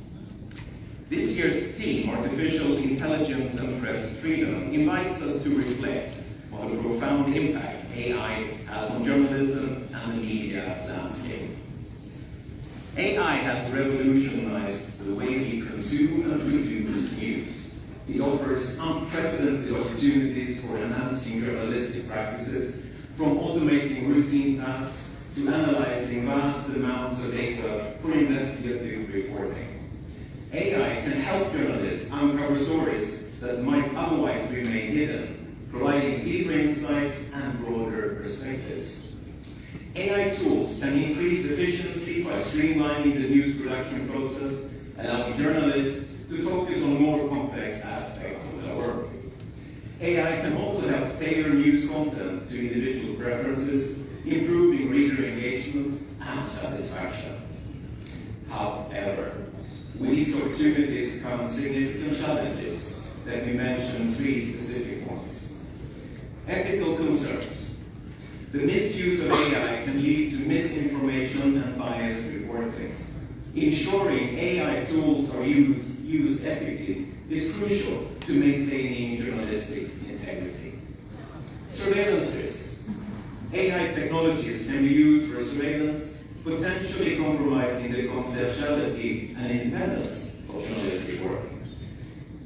S9: This year's theme, Artificial Intelligence and Press Freedom, invites us to reflect on the profound impact AI has on journalism and the media landscape. AI has revolutionized the way we consume and produce news. It offers unprecedented opportunities for enhancing journalistic practices, from automating routine tasks to analyzing vast amounts of data for investigative reporting. AI can help journalists uncover stories that might otherwise remain hidden, providing deeper insights and broader perspectives. AI tools can increase efficiency by streamlining the news production process, allowing journalists to focus on more complex aspects of their work. AI can also help tailor news content to individual preferences, improving reader engagement and satisfaction. However, with these opportunities come significant challenges. Let me mention three specific ones. Ethical concerns. The misuse of AI can lead to misinformation and biased reporting. Ensuring AI tools are used ethically is crucial to maintaining journalistic integrity. Surveillance risks. AI technologies can be used for surveillance, potentially compromising the confidentiality and independence of journalistic work.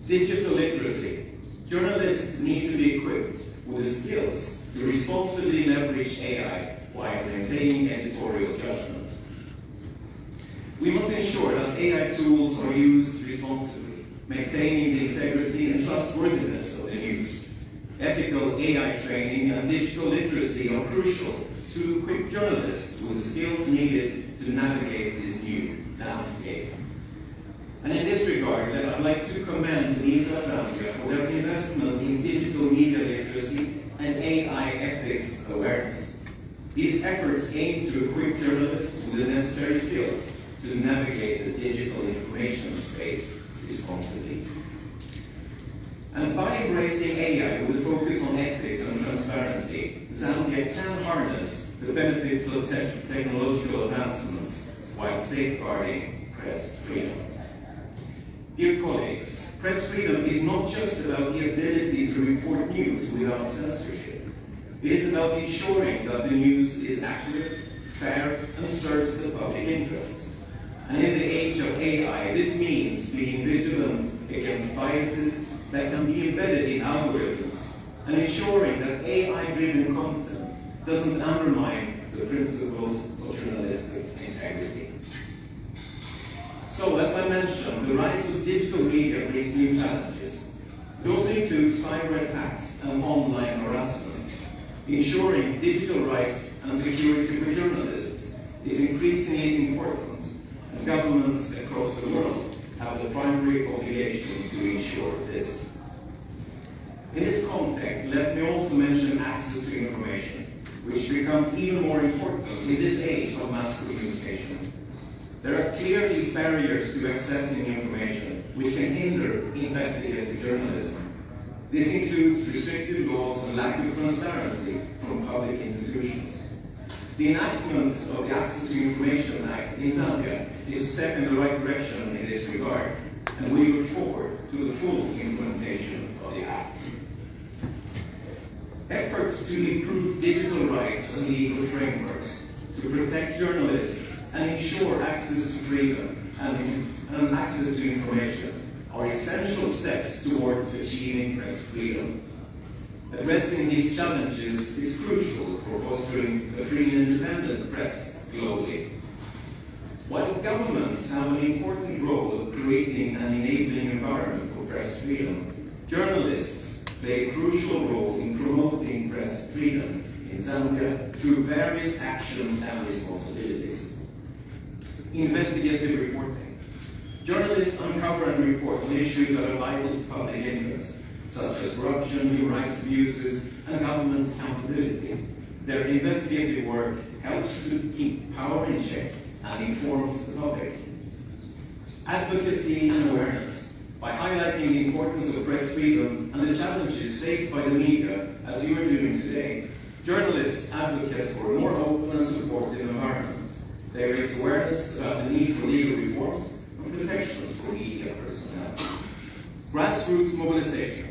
S9: Digital literacy. Journalists need to be equipped with the skills to responsibly leverage AI while maintaining editorial judgment. We must ensure that AI tools are used responsibly, maintaining the integrity and trustworthiness of the news. Ethical AI training and digital literacy are crucial to equip journalists with the skills needed to navigate this new landscape. And in this regard, I'd like to commend MISA Zambia for their investment in digital media literacy and AI ethics awareness. These efforts aim to equip journalists with the necessary skills to navigate the digital information space responsibly. And by embracing AI with a focus on ethics and transparency, Zambia can harness the benefits of technological advancements while safeguarding press freedom. Dear colleagues, press freedom is not just about the ability to report news without censorship. It is about ensuring that the news is accurate, fair, and serves the public interest. And in the age of AI, this means being vigilant against biases that can be embedded in algorithms, and ensuring that AI-driven content doesn't undermine the principles of journalistic integrity. So, as I mentioned, the rise of digital media brings new challenges. It also includes cyber attacks and online harassment. Ensuring digital rights and security for journalists is increasingly important, and governments across the world have the primary obligation to ensure this. In this context, let me also mention access to information, which becomes even more important in this age of mass communication. There are clearly barriers to accessing information which can hinder investigative journalism. This includes restrictive laws and lack of transparency from public institutions. The enactment of the Access to Information Act in Zambia is a step in the right direction in this regard, and we look forward to the full implementation of the Act. Efforts to improve digital rights and legal frameworks to protect journalists and ensure access to freedom and access to information are essential steps towards achieving press freedom. Addressing these challenges is crucial for fostering a free and independent press globally. While governments have an important role of creating an enabling environment for press freedom, journalists play a crucial role in promoting press freedom in Zambia through various actions and responsibilities. Investigative reporting. Journalists uncover and report on issues that are vital to public interest, such as corruption, human rights abuses, and government accountability. Their investigative work helps to keep power in check and informs the public. Advocacy and awareness. By highlighting the importance of press freedom and the challenges faced by the media, as you are doing today, journalists advocate for a more open and supportive environment. They raise awareness about the need for legal reforms and protections for media personnel. Grassroots mobilization.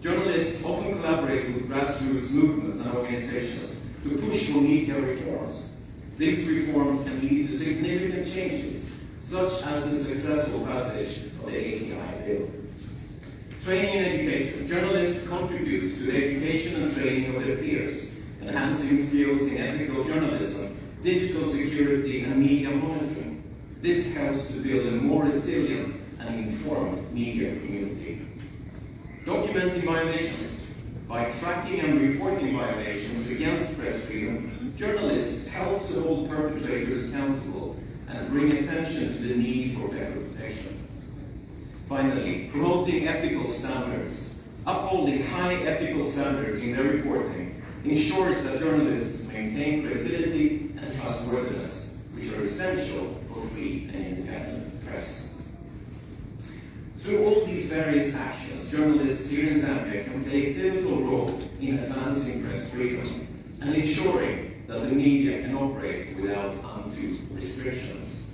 S9: Journalists often collaborate with grassroots movements and organizations to push for media reforms. These reforms can lead to significant changes, such as the successful passage of the ATI bill. Training and education. Journalists contribute to the education and training of their peers, enhancing skills in ethical journalism, digital security, and media monitoring. This helps to build a more resilient and informed media community. Documenting violations. By tracking and reporting violations against press freedom, journalists help to hold perpetrators accountable and bring attention to the need for better protection. Finally, promoting ethical standards. Upholding high ethical standards in their reporting ensures that journalists maintain credibility and trustworthiness, which are essential for free and independent press. Through all these various actions, journalists here in Zambia can play a pivotal role in advancing press freedom and ensuring that the media can operate without undue restrictions.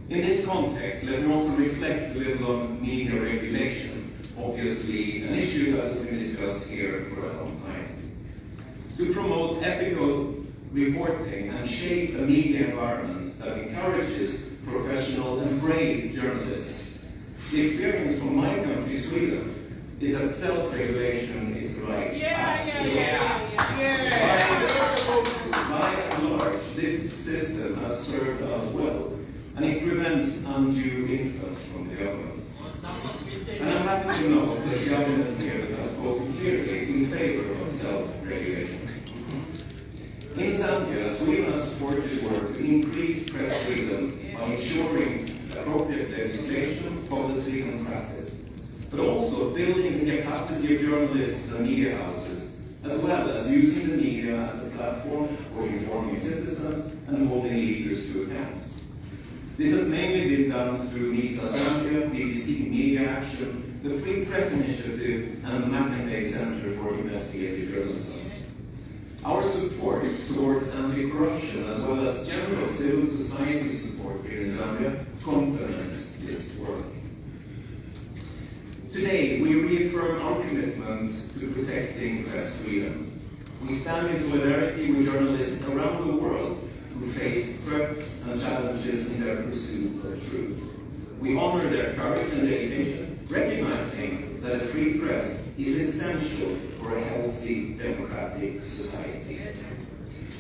S9: In this context, let me also reflect a little on media regulation, obviously an issue that has been discussed here for a long time. To promote ethical reporting and shape a media environment that encourages professional and brave journalists, the experience from my country, Sweden, is that self-regulation is the right path. By and large, this system has served us well, and it prevents undue influence from the government. And I'm happy to know that the government here has spoken clearly in favor of self-regulation. In Zambia, Sweden has supported work to increase press freedom by ensuring appropriate legislation, policy, and practice, but also building the capacity of journalists and media houses, as well as using the media as a platform for informing citizens and holding leaders to account. This has mainly been done through NISA Zambia, BBC Media Action, the Free Press Initiative, and the Mapping Day Center for Investigative Journalism. Our support towards anti-corruption, as well as general civil society support here in Zambia, complements this work. Today, we reaffirm our commitment to protecting press freedom. We stand in solidarity with journalists around the world who face threats and challenges in their pursuit of truth. We honor their courage and dedication, recognizing that a free press is essential for a healthy democratic society.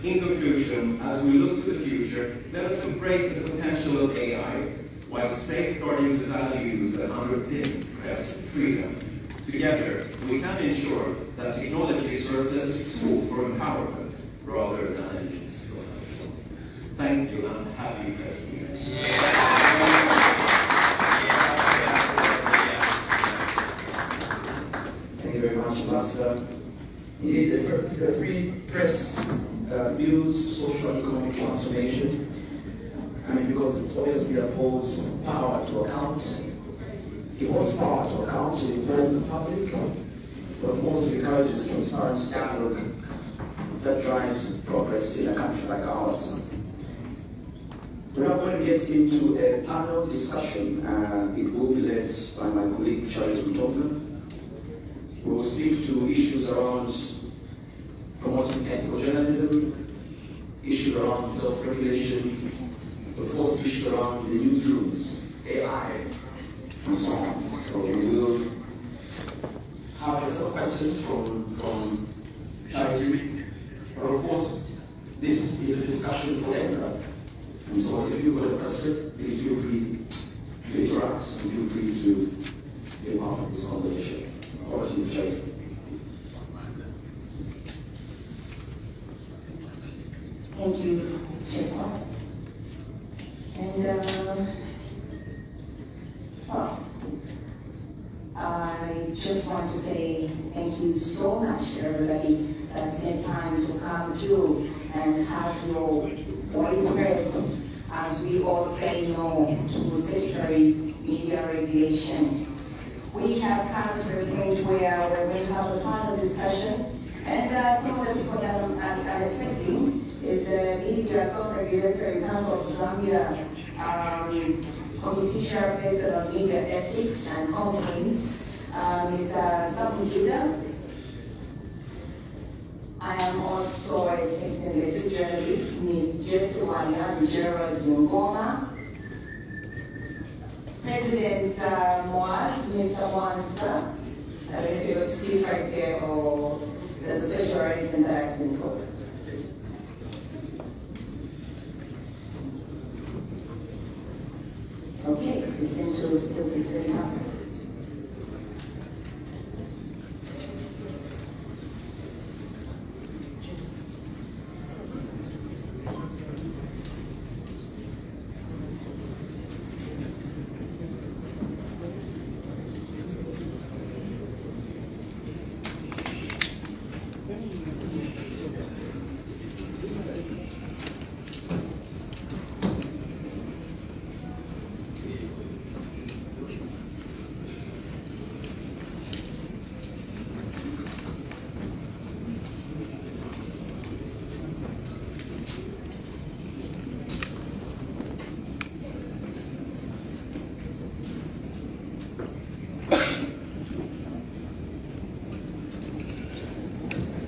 S9: In conclusion, as we look to the future, let us embrace the potential of AI while safeguarding the values that underpin press freedom. Together, we can ensure that technology serves as a tool for empowerment rather than a means to punishment. Thank you, and happy press freedom.
S8: Thank you very much, Ambassador. Indeed, the free press builds social and economic transformation. I mean, because it obviously upholds power to account. It holds power to account to inform the public, but of course it encourages transparent dialogue that drives progress in a country like ours. We're now going to get into a panel discussion. It will be led by my colleague Charles Mutonga. We will speak to issues around promoting ethical journalism, issues around self-regulation, of course issues around the newsrooms, AI, and so on. So we will have a set of questions from Charles. But of course, this is a discussion for everyone.
S4: And so if you've got a question, please feel free to interact and feel free to be a part of this conversation. Over to you, Chair.
S10: Thank you, Chair. And I just want to say thank you so much to everybody that spent time to come through and have your voice heard as we all say no to statutory media regulation. We have come to a point where we're going to have a panel discussion, and some of the people that I'm expecting is the Media Self-Regulatory Council of Zambia Committee Chairperson of Media Ethics and Complaints, Mr. Samu Judah. I am also expecting the two journalists, Ms. Jessie Wanya and Gerald Ngoma. President Moaz, Mr. Mwanza. I don't know if you're still right there or there's a special arrangement that has been put. Okay, the central still is very happy.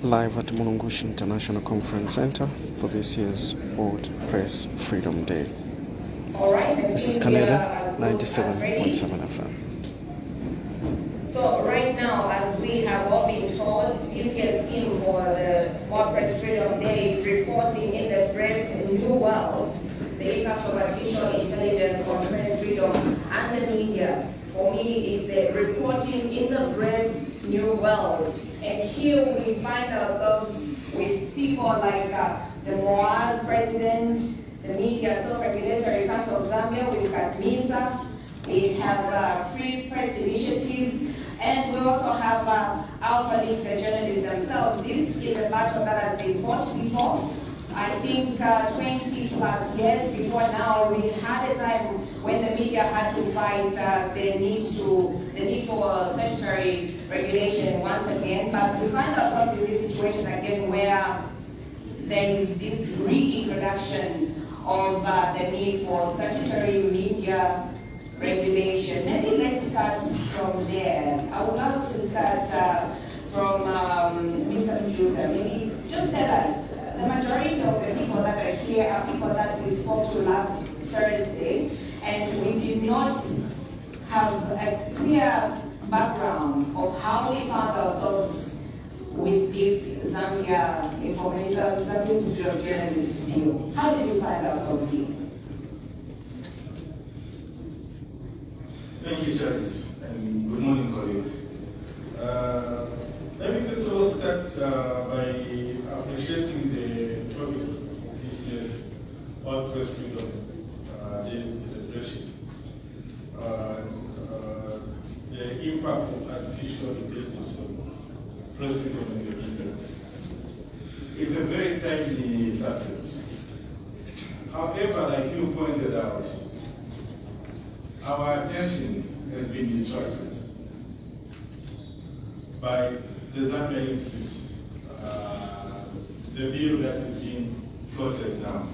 S2: Live at Mulungushi International Conference Center for this year's World Press Freedom Day. This is Canada 97.7 FM.
S10: So right now, as we have all been told, this year's theme for the World Press Freedom Day is reporting in the brave new world, the impact of artificial intelligence on press freedom and the media. For me, it's the reporting in the brave new world. And here we find ourselves with people like the Moaz president, the Media Self-Regulatory Council of Zambia, we've got MISA, we have Free Press Initiative, and we also have our colleagues, the journalists themselves. This is a battle that has been fought before. I think 20 plus years before now, we had a time when the media had to fight the need for statutory regulation once again. But we find ourselves in this situation again where there is this reintroduction of the need for statutory media regulation. Maybe let's start from there. I would love to start from Mr. Judah. Maybe just tell us. The majority of the people that are here are people that we spoke to last Thursday, and we did not have a clear background of how we found ourselves with this Zambia Institute of Journalists view. How did we find ourselves here?
S11: Thank you, Charles, and good morning, colleagues. Let me first of all start by appreciating the progress of this year's World Press Freedom Day celebration. The impact of artificial intelligence on press freedom in the media. It's a very timely subject. However, like you pointed out, our attention has been detracted by the Zambia Institute, the bill that is being floated now.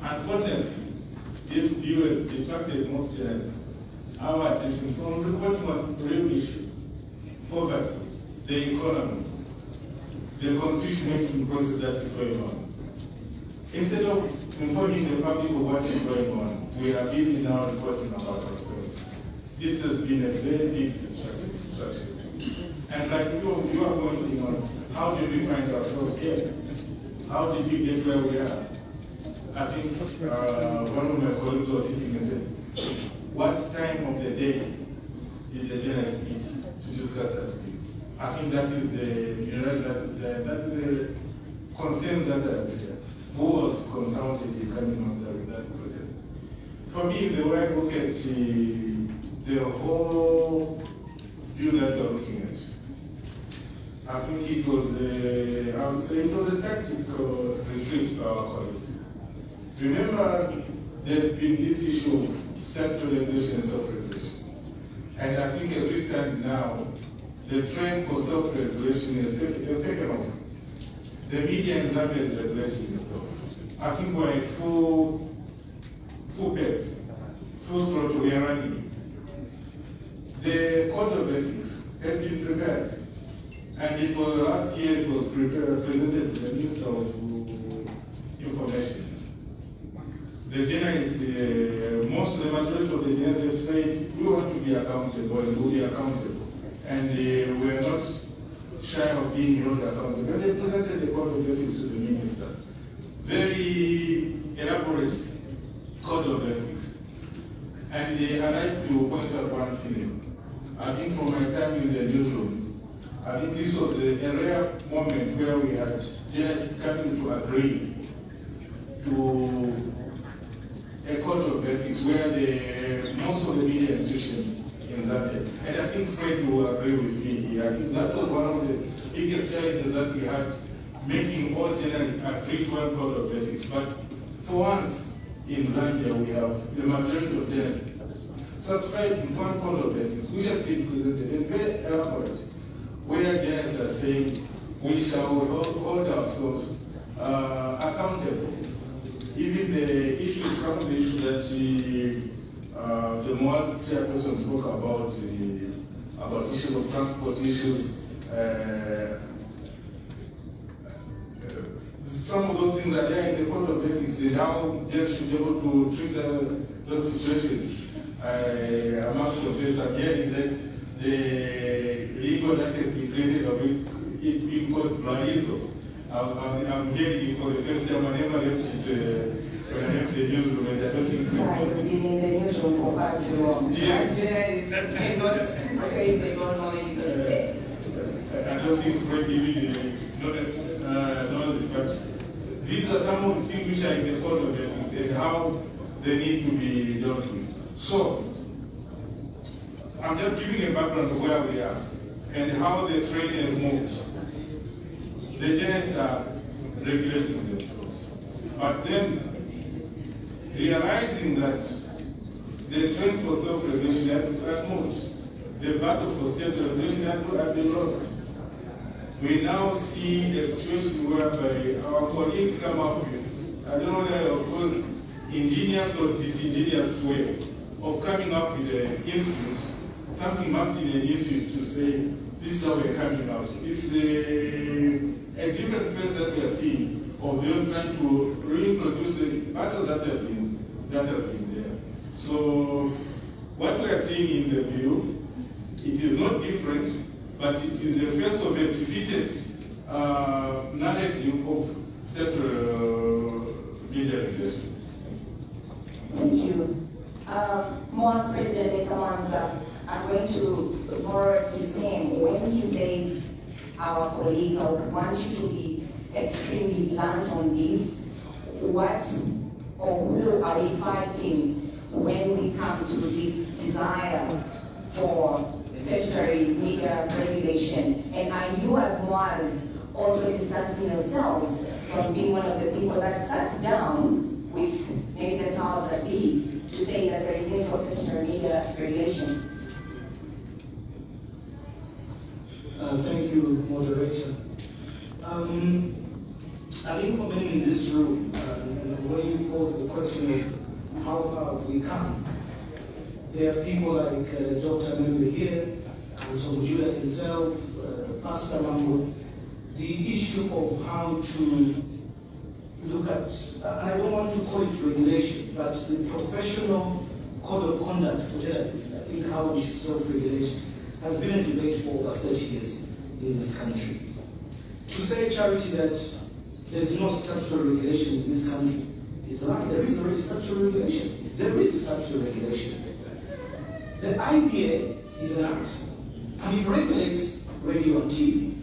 S11: Unfortunately, this bill has detracted most journalists our attention from reporting on real issues: poverty, the economy, the constitution-making process that is going on. Instead of informing the public of what is going on, we are busy now reporting about ourselves. This has been a very big distraction. And like you are pointing on, how did we find ourselves here? How did we get where we are? I think one of my colleagues was sitting and said, what time of the day did the journalists meet to discuss that? I think that is the concern that who was consulted in coming up with that project. For me, the way I look at the whole view that you're looking at, I think it was I would say it was a tactical retreat to our colleagues. Remember, there's been this issue of statutory regulation and self-regulation. And I think at this time now, the trend for self-regulation is taken off. The media in Zambia is regulating itself. I think we're in full pace, full throttle, we are running. The code of ethics has been prepared. And it was last year it was presented to the Minister of Information. The journalists, most of the majority of the journalists have said, we want to be accountable and we'll be accountable. And we're not shy of being held accountable. And they presented the code of ethics to the Minister. Very elaborate code of ethics. And I'd like to point out one thing. I think from my time in the newsroom, I think this was a rare moment where we had journalists coming to agree to a code of ethics where most of the media institutions in Zambia, and I think Fred will agree with me here, I think that was one of the biggest challenges that we had, making all journalists agree to one code of ethics. But for once in Zambia, we have the majority of journalists subscribing to one code of ethics, which has been presented and very elaborate, where journalists are saying we shall hold ourselves accountable. Even the issues, some of the issues that the MOAS chairperson spoke about issues of transport issues, some of those things are there in the code of ethics and how judges should be able to treat those situations. I must confess, I'm hearing that the legal that has been created of it being called Blarizo. I'm hearing it for the first time. I never left it when I left the newsroom, and I don't think so.
S10: I've been in the newsroom for far too long.
S11: Yes.
S10: Journalists cannot say they don't know it.
S11: I don't think Fred even knows it, but these are some of the things which are in the code of ethics and how they need to be dealt with. So, I'm just giving a background of where we are and how the trend has moved. The journalists are regulating themselves. But then, realizing that the trend for self-regulation has moved, the battle for state-regulation has been lost. We now see a situation whereby our colleagues come up with, I don't know whether it was ingenious or disingenuous way of coming up with an institute, something massive in an institute to say, this is how we're coming out. It's a different phase that we are seeing of them trying to reintroduce the battles that have been there. So what we are seeing in the view, it is not different, but it is the face of a defeated narrative of state media regulation.
S10: Thank you. MOAS President Mr. Mansa, I'm going to borrow his name. When he says our colleagues, I want you to be extremely blunt on this. What or who are we fighting when we come to this desire for statutory media regulation? And are you as MOAS also distancing yourselves from being one of the people that sat down with maybe the powers that be to say that there is need for statutory media regulation?
S8: Thank you, moderator. I think for many in this room, when you pose the question of how far have we come, there are people like Dr. Membe here, Councilor Judah himself, Pastor Mambo. The issue of how to look at, I don't want to call it regulation, but the professional code of conduct for journalists, I think how we should self-regulate, has been a debate for over 30 years in this country. To say, Charity, that there's no statutory regulation in this country is a lie. There is already statutory regulation. There is statutory regulation. The IBA is an act, and it regulates radio and TV.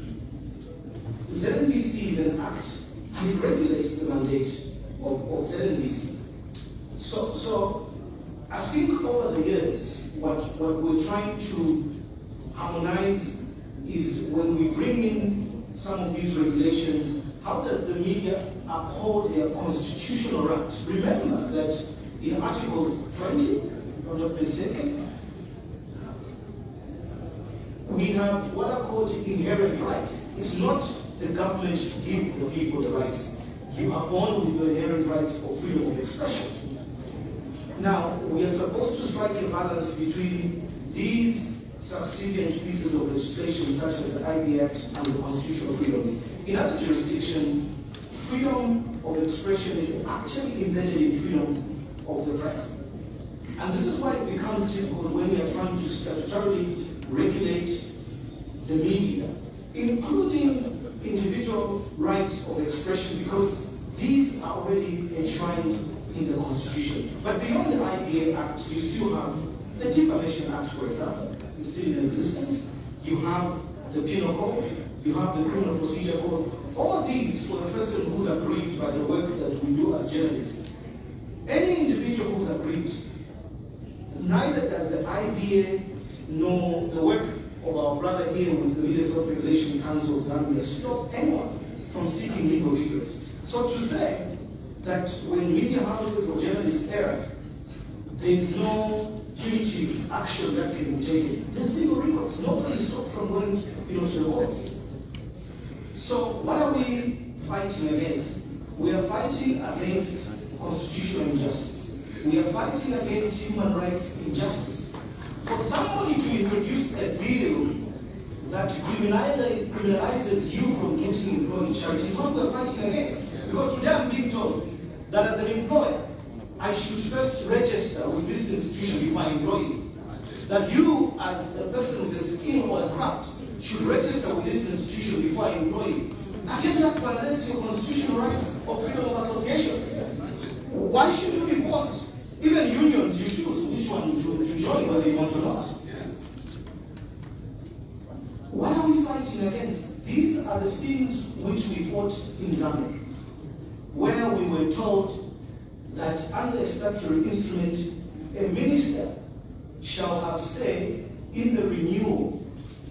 S8: The ZNBC is an act, and it regulates the mandate of ZNBC. So I think over the years, what we're trying to harmonize is when we bring in some of these regulations, how does the media uphold their constitutional rights? Remember that in Articles 20, if I'm not mistaken, we have what are called inherent rights. It's not the government to give the people the rights. You are born with the inherent rights of freedom of expression. Now, we are supposed to strike a balance between these subservient pieces of legislation, such as the IB Act and the constitutional freedoms. In other jurisdictions, freedom of expression is actually embedded in freedom of the press. And this is why it becomes difficult when we are trying to statutorily regulate the media, including individual rights of expression, because these are already enshrined in the Constitution. But beyond the IBA Act, you still have the Defamation Act, for example, is still in existence. You have the Penal Code, you have the Criminal Procedure Code. All these for the person who's aggrieved by the work that we do as journalists. Any individual who's aggrieved, neither does the IBA nor the work of our brother here with the Media Self-Regulation Council of Zambia stop anyone from seeking legal redress. So to say that when media houses or journalists err, there is no punitive action that can be taken. There's legal recourse. Nobody is stopped from going to the courts. So what are we fighting against? We are fighting against constitutional injustice. We are fighting against human rights injustice. For somebody to introduce a bill that criminalizes you from getting employed in charity is what we're fighting against. Because today I'm being told that as an employer, I should first register with this institution before I employ you. That you, as a person with a skill or a craft, should register with this institution before I employ you. Again, that violates your constitutional rights of freedom of association. Why should you be forced? Even unions, you choose which one to join, whether you want or not. What are we fighting against? These are the things which we fought in Zambia, where we were told that under a statutory instrument, a minister shall have say in the renewal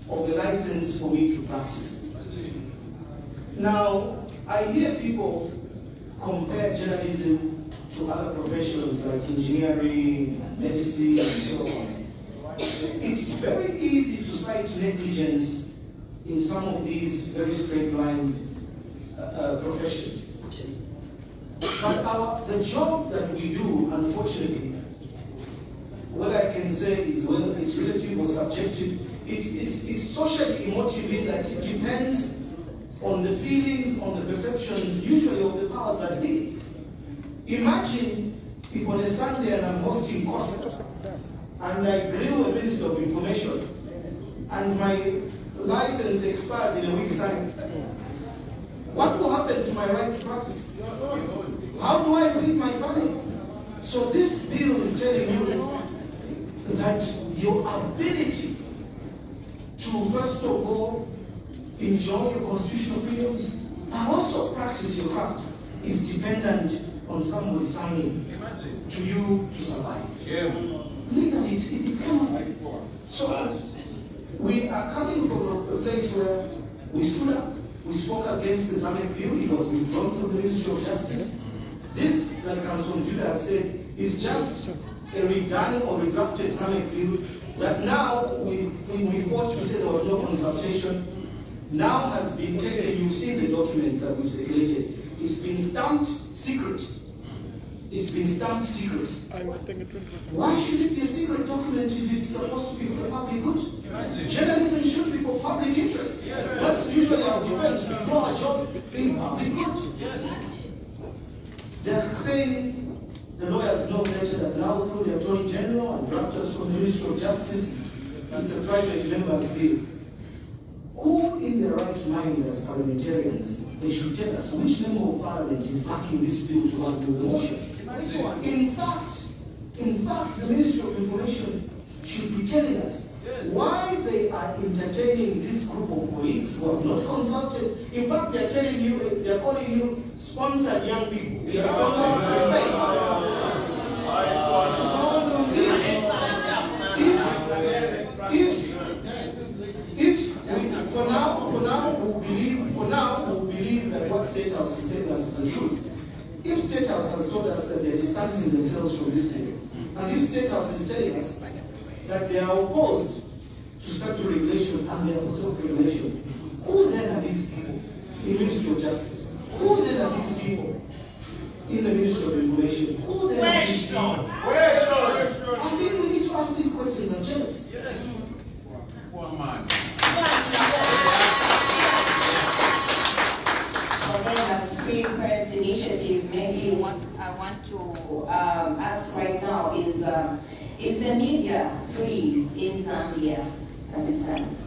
S8: of the license for me to practice. Now, I hear people compare journalism to other professions like engineering, medicine, and so on. It's very easy to cite negligence in some of these very straight-line professions. But the job that we do, unfortunately, what I can say is whether it's relative or subjective, it's socially emotive in that it depends on the feelings, on the perceptions, usually of the powers that be. Imagine if on a Sunday and I'm hosting COSA, and I grill a Minister of Information, and my license expires in a week's time. What will happen to my right to practice? How do I feed my family? So this bill is telling you that your ability to, first of all, enjoy your constitutional freedoms and also practice your craft is dependent on somebody signing to you to survive. Legally, it cannot. So we are coming from a place where we stood up, we spoke against the Zambian bill, it was withdrawn from the Ministry of Justice. This that comes from Judah said is just a redone or redrafted Zambian bill that now we fought to say there was no consultation, now has been taken. You've seen the document that we circulated. It's been stamped secret. It's been stamped secret. Why should it be a secret document if it's supposed to be for the public good? Journalism should be for public interest. That's usually our defense. We do our job in public good. They're saying, the lawyers know better, that now through the Attorney General and drafters from the Ministry of Justice, it's a private member's bill. Who in their right mind as parliamentarians, they should tell us which member of parliament is backing this bill to have the motion? In fact, the Ministry of Information should be telling us why they are entertaining this group of colleagues who have not consulted. In fact, they are telling you, they are calling you sponsored young people. They are sponsored. For now, we believe that what State House is telling us is the truth. If State House has told us that they're distancing themselves from this thing, and if State House is telling us that they are opposed to statutory regulation and they are for self-regulation, who then are these people in the Ministry of Justice? Who then are these people in the Ministry of Information? Who then are these people? I think we need to ask these questions and jealous.
S10: Free Press Initiative, maybe what I want to ask right now is the media free in Zambia as it stands?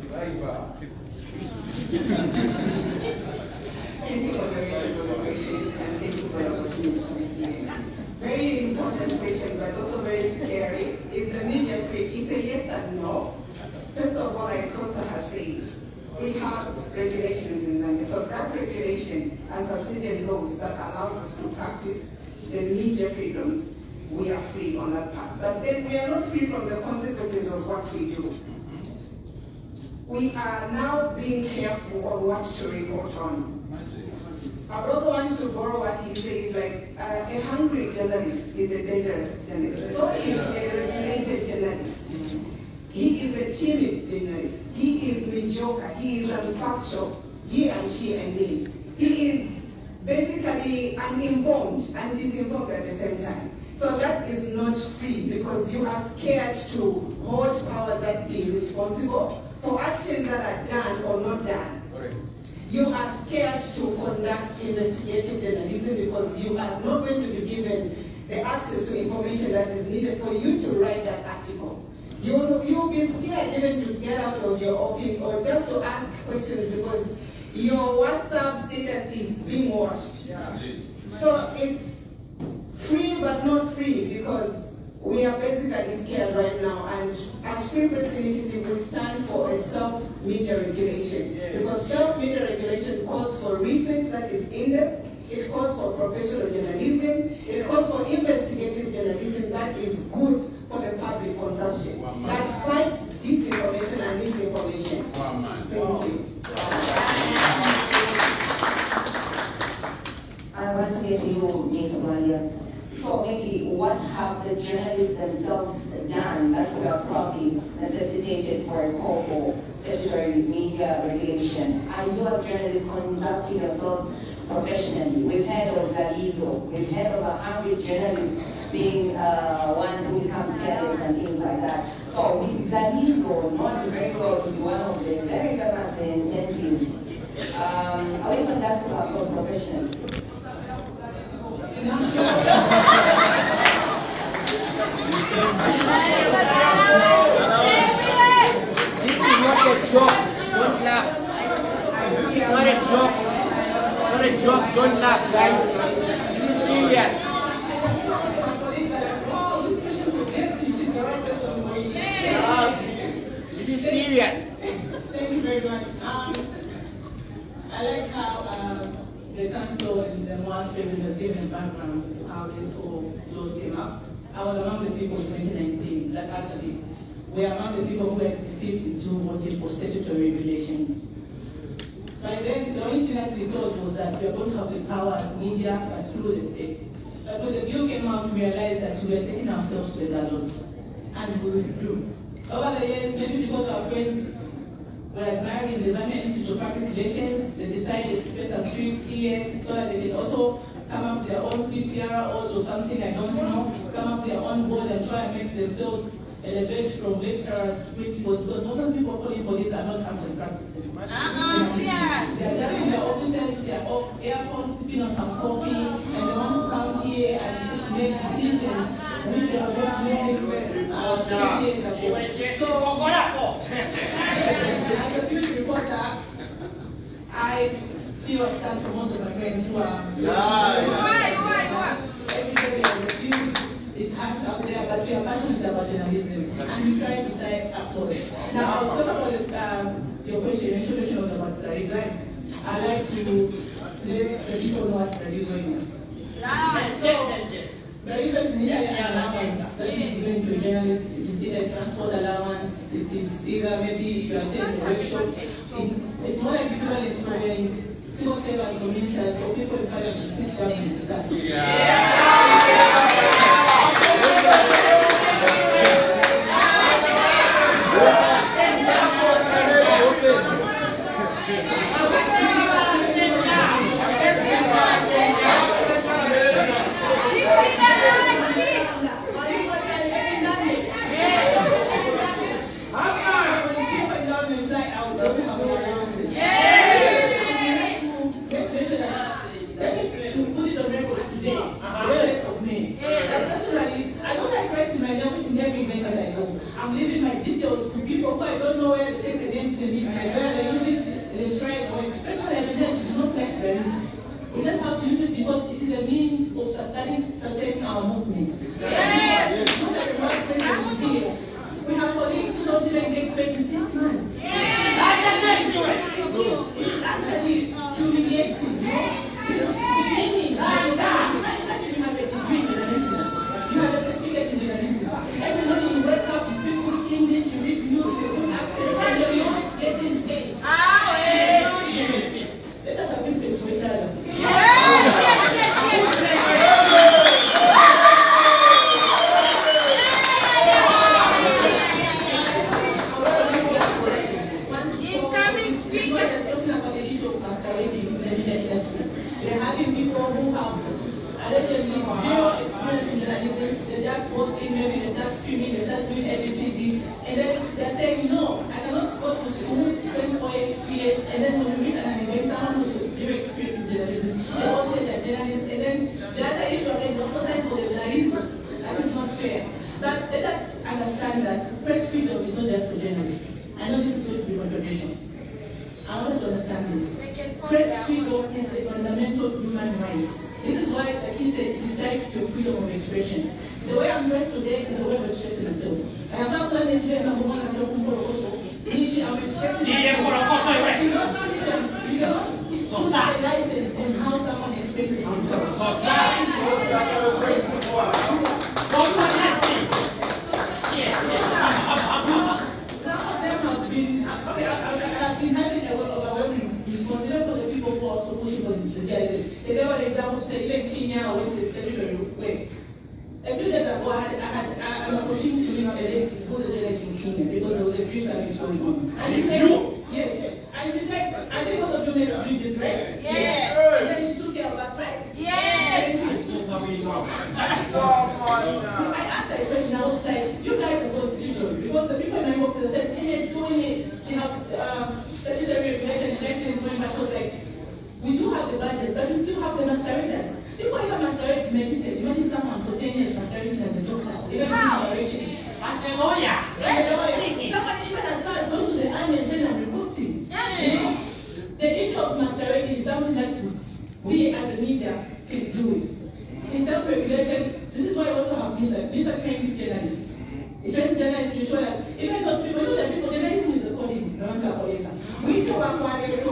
S12: Thank you for very good question, and thank you for the opportunity to be here. Very important question, but also very scary. Is the media free? It's a yes and no. First of all, like Costa has said, we have regulations in Zambia. So that regulation and subsidiary laws that allows us to practice the media freedoms, we are free on that part. But then we are not free from the consequences of what we do. We are now being careful on what to report on. I would also want to borrow what he says, like a hungry journalist is a dangerous journalist. So is a regulated journalist. He is a timid journalist. He is mediocre. He is unfactual. He and she and me. He is basically uninformed and disinformed at the same time. So that is not free because you are scared to hold powers that be responsible for actions that are done or not done. You are scared to conduct investigative journalism because you are not going to be given the access to information that is needed for you to write that article. You'll be scared even to get out of your office or just to ask questions because your WhatsApp status is being watched. So it's free but not free because we are basically scared right now, and as Free Press Initiative we stand for a self-media regulation because self-media regulation calls for research that is in-depth, it calls for professional journalism, it calls for investigative journalism that is good for the public consumption, that fights disinformation and misinformation. Thank you.
S10: I want to get to you, Ms. Malia. So maybe what have the journalists themselves done that would have probably necessitated for a call for statutory media regulation? Are you as journalists conducting yourselves professionally? We've heard of Galizo. We've heard of 100 journalists being one who becomes careless and things like that. So with Galizo not very well to be one of the very famous incentives, are we conducting ourselves professionally?
S13: This is not a joke. Don't laugh. It's not a joke. It's not a joke. Don't laugh, guys. This is serious. This is serious.
S7: Thank you very much. I like how the council and the MOAS president has given background how this whole laws came up. I was among the people in 2019 that actually were among the people who were deceived into voting for statutory regulations. By then, the only thing that we thought was that we are going to have the power as media, but through the state. But when the bill came out, we realized that we were taking ourselves to the gallows, and we withdrew. Over the years, maybe because our friends were admiring the Zambian Institute of Public Relations, they decided to put some trees here so that they can also come up with their own PPROs or something, I don't know, come up with their own board and try and make themselves elevate from lecturers to principals, because most of the people calling for this are not terms and practices. They are just in their offices, they are off airports, sipping on some coffee, and they want to come here and make decisions which they are just using 20 years ago. So, as a field reporter, I feel I stand for most of my friends who are everybody as a but we are passionate about journalism, and we try to stay afloat. Now, I'll talk about your question. Your introduction was about the design. I'd like to let the people know what the reason is. So, the reason is initially an allowance that is given to a journalist. It is either transport allowance, it is either maybe if you attend a workshop. It's more like equivalent to when civil servants or ministers or people in parliament sit down and discuss. I'm leaving my details to people who I don't know where to take the names they need, where they use it, they try it away. Especially as we do not like values. We just have to use it because it is a means of sustaining our movements. Yes. We have colleagues who don't even get paid in 6 months. It is actually humiliating, you know? It is demeaning. Imagine you have a degree in journalism. You have a certificate in journalism. Every morning you wake up, you speak good English, you read news, you good accent, and you're always getting paid. Let us have respect for each other. They're having people who have allegedly zero experience in journalism. They just walk in, maybe they start screaming, they start doing ABCD, and then they're saying, no, I cannot go to school, spend 4 years, 3 years, and then when we reach an event, someone who's got zero experience in journalism, they all say they're journalists, and then the other issue again, the society for the journalism, that is not fair. But let us understand that press freedom is not just for journalists. I know this is going to be controversial. I want us to understand this. Press freedom is a fundamental human right. This is why, like he said, it is tied to freedom of expression. The way I'm dressed today is a way of expressing myself. I have not planned it here, number one, I'm expressing myself. You cannot put a license on how someone expresses himself. Some of them have been, I've been having a overwhelming response, even for the people who are also pushing for the journalism. They gave an example to say, even Kenya or West is everywhere. A few days ago, I'm opportunity to meet a lady who's a journalist from Kenya because there was a brief summit going on. And she said, yes. And she said, I think most of you made treat it right. Yes. And then she took care of us right. Yes. I asked her a question, I was like, you guys are constitutional because the people in my box said, Kenya is doing it. They have statutory regulation and everything is going back. I was like, we do have the budgets, but we still have the masqueraders. People even masquerade medicine. Imagine someone for 10 years masquerading as a doctor, even commemorations. And a lawyer. Somebody even as far as going to the army and saying I'm recruiting. You know? The issue of masquerading is something that we as a media can deal with. In self-regulation, this is why we also have visa trains journalists. It trains journalists to ensure that even those people, you know that people, journalism is a calling, no longer a police. We do have one so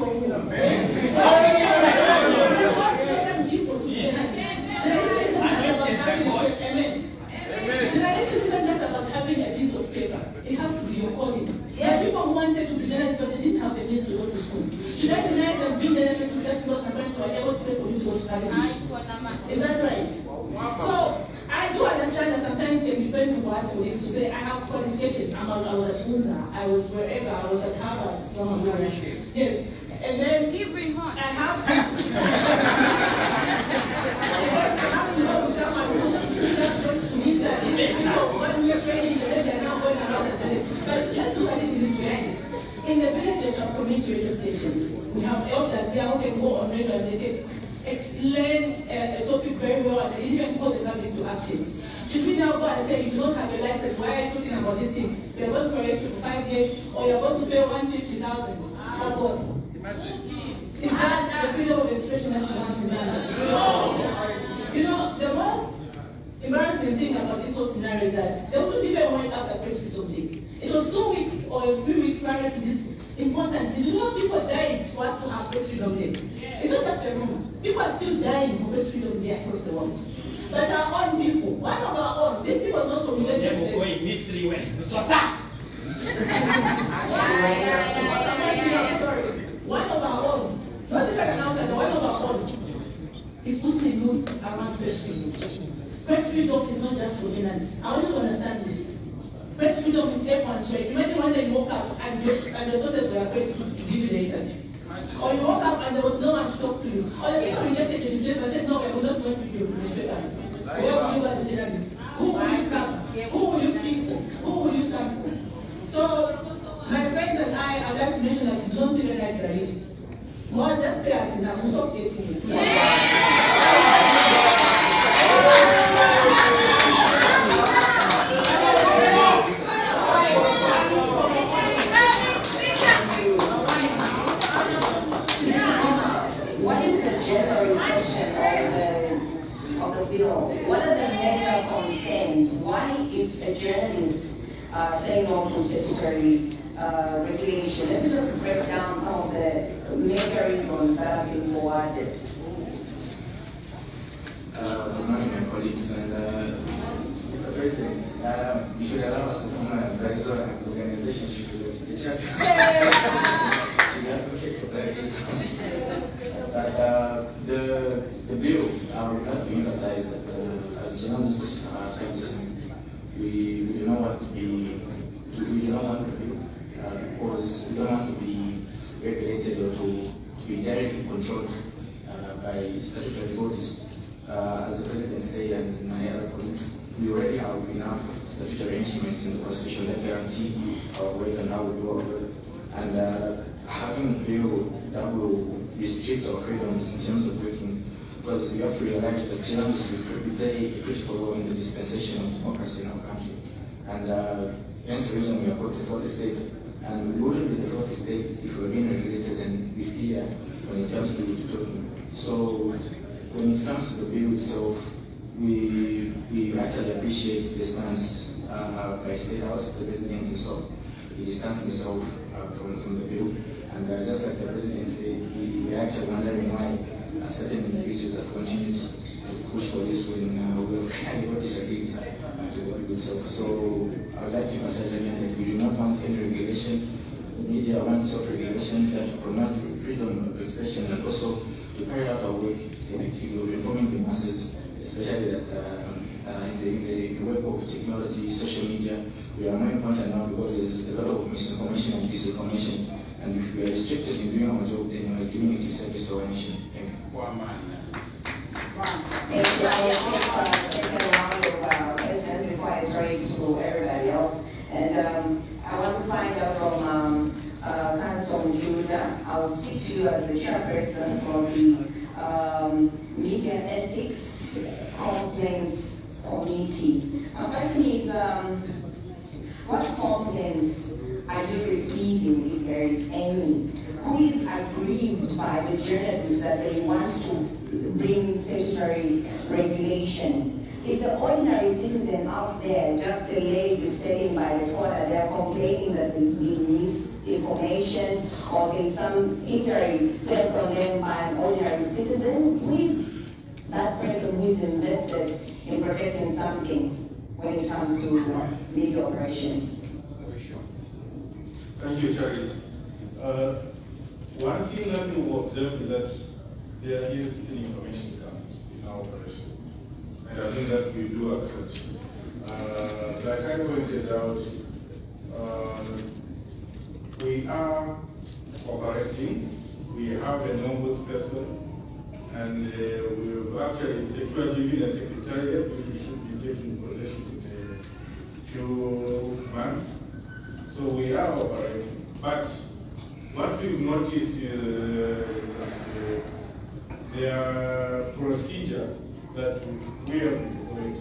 S7: journalism isn't just about having a piece of paper. It has to be your calling. There are people who wanted to be journalists, so they didn't have the means to go to school. Should I deny them being journalists just because my parents were able to pay for you to go to college? Is that right? So, I do understand that sometimes it can be painful for us to say, I have qualifications. I was at UNZA, I was wherever, I was at Harvard, some of them. Yes. And then I have to go with someone who just goes to meet that. When we are training, and then they're now going around and saying, but let's look at it in this way. In the villages of community radio stations, we have elders there who can go on radio and they can explain a topic very well and they even call the public to actions. Should we now go and say, if you don't have a license, why are you talking about these things? You're going to arrest you for 5 years or you're going to pay 150,000 for both. Is that the freedom of expression that you want in Ghana? No. You know, the most embarrassing thing about this whole scenario is that they wouldn't even went after Press Freedom Day. It was 2 weeks or 3 weeks prior to this important. Did you know people died for us to have Press Freedom Day? Yeah. It's not just a rumor. People are still dying for Press Freedom Day across the world. But our own people, one of our own, this thing was not related to mystery when Lusaka. Sorry. One of our own, not even an outsider, one of our own is putting a noose around Press Freedom. Press freedom is not just for journalists. I want you to understand this. Press freedom is everyone's right. Imagine one day you woke up and your sources were afraid to give you the interview. Or you woke up and there was no one to talk to you. Or you even rejected the newspaper and said, no, we will not want to be newspapers. Where will you as a journalist? Who will you come? Who will you speak for? Who will you stand for? So, my friends and I would like to mention that we don't even like journalism. More just pay us enough. We'll stop getting it.
S10: What is the general section of the bill? What are the major concerns? Why is a journalist saying no to statutory regulation? Let me just break down some of the major reasons that have been forwarded.
S14: Good morning, my colleagues, and Mr. President, you should allow us to form an advisor and organization with the champions. To advocate for that reason. But the bill, I would like to emphasize that as journalists are practicing, we do not want to be, because we don't want to be regulated or to be directly controlled by statutory bodies. As the President said and my other colleagues, we already have enough statutory instruments in the Constitution that guarantee our work and how we do our work. And having a bill that will restrict our freedoms in terms of working, because we have to realize that journalists will play a critical role in the dispensation of democracy in our country. And hence the reason we are called the fourth estate. And we wouldn't be the fourth estate if we were being regulated and with fear when it comes to talking. So when it comes to the bill itself, we actually appreciate the stance by State House, the President himself. He distanced himself from the bill. And just like the President said, we're actually wondering why certain individuals have continued to push for this when we have kind of disagreed to the bill itself. So I would like to emphasize again that we do not want any regulation. The media wants self-regulation that promotes freedom of expression and also to carry out our work effectively of informing the masses, especially that in the web of technology, social media, we are more important now because there's a lot of misinformation and disinformation. And if we are restricted in doing our job, then we are doing a disservice to our nation. Thank you.
S10: Thank you. I will take a second round of questions before I throw it to everybody else. And I want to find out from Council Judah. I'll speak to you as the chairperson for the Media Ethics Complaints Committee. My question is, what complaints are you receiving, if there is any? Who is aggrieved by the journalists that they want to bring statutory regulation? Is the ordinary citizen out there, just a lady sitting by the corner, they're complaining that there's been misinformation or there's some injury placed on them by an ordinary citizen? Who is that person who is invested in protecting something when it comes to media operations?
S11: Thank you, Charity. One thing that we observe is that there is an information gap in our operations. And I think that we do accept. Like I pointed out, we are operating. We have an ombudsperson, and we've actually given a secretariat which we should be taking possession in a few months. So we are operating. But what we've noticed is that there are procedures that we have employed.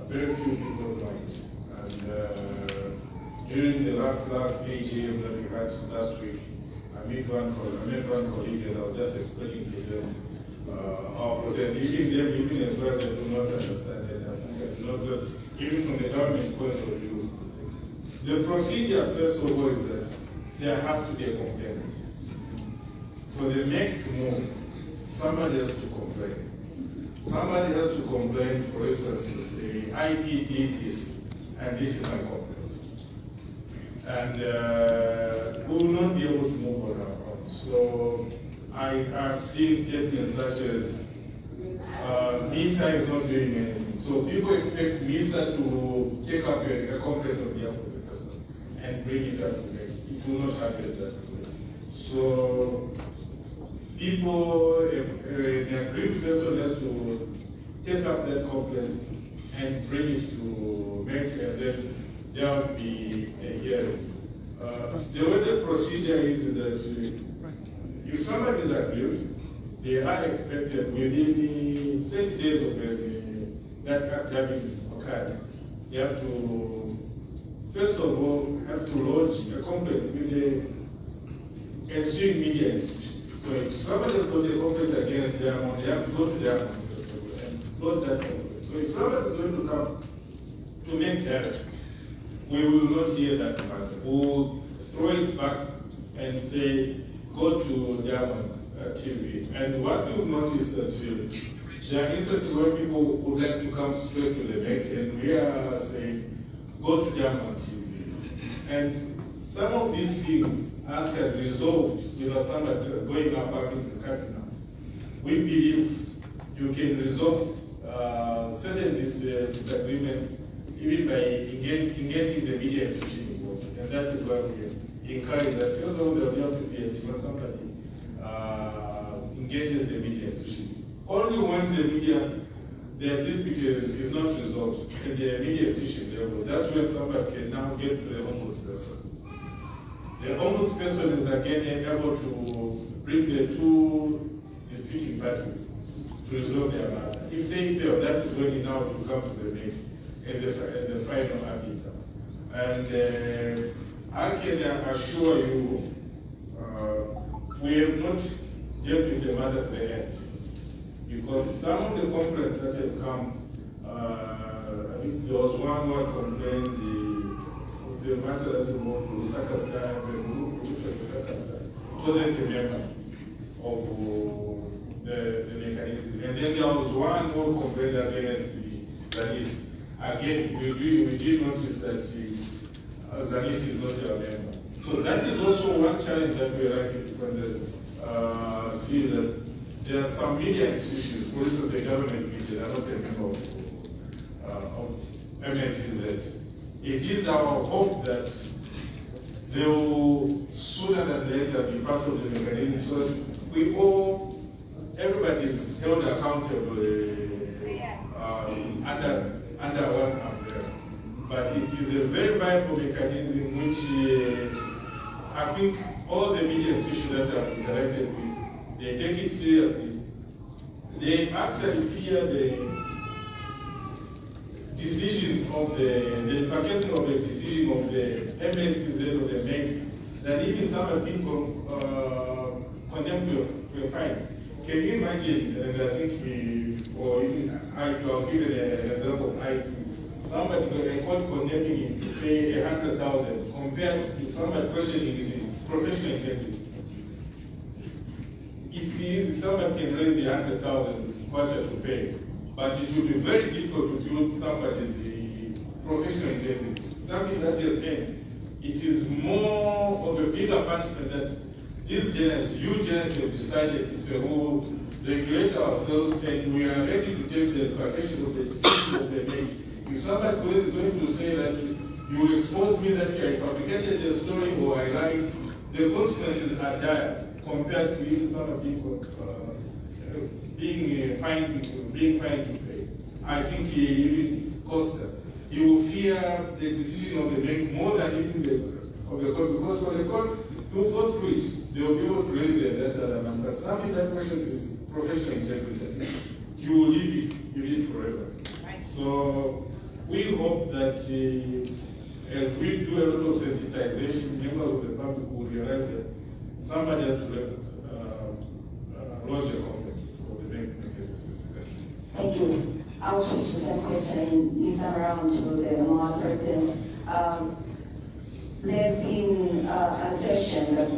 S11: Very few people know it. And during the last AGM that we had last week, I met one colleague and I was just explaining to them our procedure, even them using as well, they do not understand it. not good, even from the government point of view. The procedure, first of all, is that there has to be a complaint. For the make to move, somebody has to complain. Somebody has to complain, for instance, to say, IP did this, and this is my complaint. And we will not be able to move on our own. So I've seen statements such as, MISA is not doing anything. So people expect MISA to take up a complaint on behalf of the person and bring it up to them. It will not happen that way. So people, an aggrieved person has to take up that complaint and bring it to make, and then there will be a hearing. The way the procedure is that if somebody is aggrieved, they are expected within 30 days of that act having occurred. They have to, first of all, have to lodge a complaint with the ensuing media institution. So if somebody has got a complaint against them, they have to go to their and lodge that complaint. So if somebody is going to come to make that, we will not hear that matter. We will throw it back and say, go to Diamond TV. And what we've noticed that there are instances where people would like to come straight to the neck, and we are saying, go to Diamond TV. And some of these things are actually resolved without somebody going up back into the cabinet. We believe you can resolve certain disagreements even by engaging the media institution involved. And that is why we encourage that. First of all, there will have to be when somebody engages the media institution. Only when the media, their dispute is not resolved at the media institution level, that's when somebody can now get to the ombudsperson. The ombudsperson is again able to bring the two disputing parties to resolve their matter. If they fail, that's when you now to come to the media as the final arbiter. And I can assure you, we have not dealt with the matter to the end. Because some of the complaints that have come, I think there was one complaint, the matter that involved Lusaka Sky, the group Lusaka Sky, wasn't a member of the mechanism. And then there was one more complaint against Zanis. Again, we did notice that Zanis is not a member. So that is also one challenge that we are likely to see, that there are some media institutions, for instance, the government media, that are not a member of MSCZ. It is our hope that they will sooner than later be part of the mechanism, so that we all, everybody is held accountable under one umbrella. But it is a very viable mechanism which I think all the media institutions that I've interacted with, they take it seriously. They actually fear the decision of the implication of the decision of the MSCZ or the MEC, that even some have been condemned to a fine. Can you imagine, and I think or even I'll give you an example of IP. Somebody got a court condemning him to pay 100,000 compared to somebody questioning his professional integrity. It's easy, somebody can raise the 100,000 kwacha to pay, but it will be very difficult to build somebody's professional integrity. Something that just end. It is more of a bigger punishment that these journalists, you journalists have decided to say, oh, regulate ourselves and we are ready to take the implications of the decision of the make. If somebody is going to say that you expose me that I fabricated a story or I lied, the consequences are dire compared to even some of people being fined to pay. I think even Costa, you will fear the decision of the bank more than even of the court, because for the court to go through it, they will be able to raise their data number. But something that questions is professional integrity. You will leave it forever. So we hope that as we do a lot of sensitization, members of the public will realize that somebody has to lodge a complaint for the bank.
S15: Thank you.
S10: I'll switch the same question this time around to the MOA's president. There's been an assertion that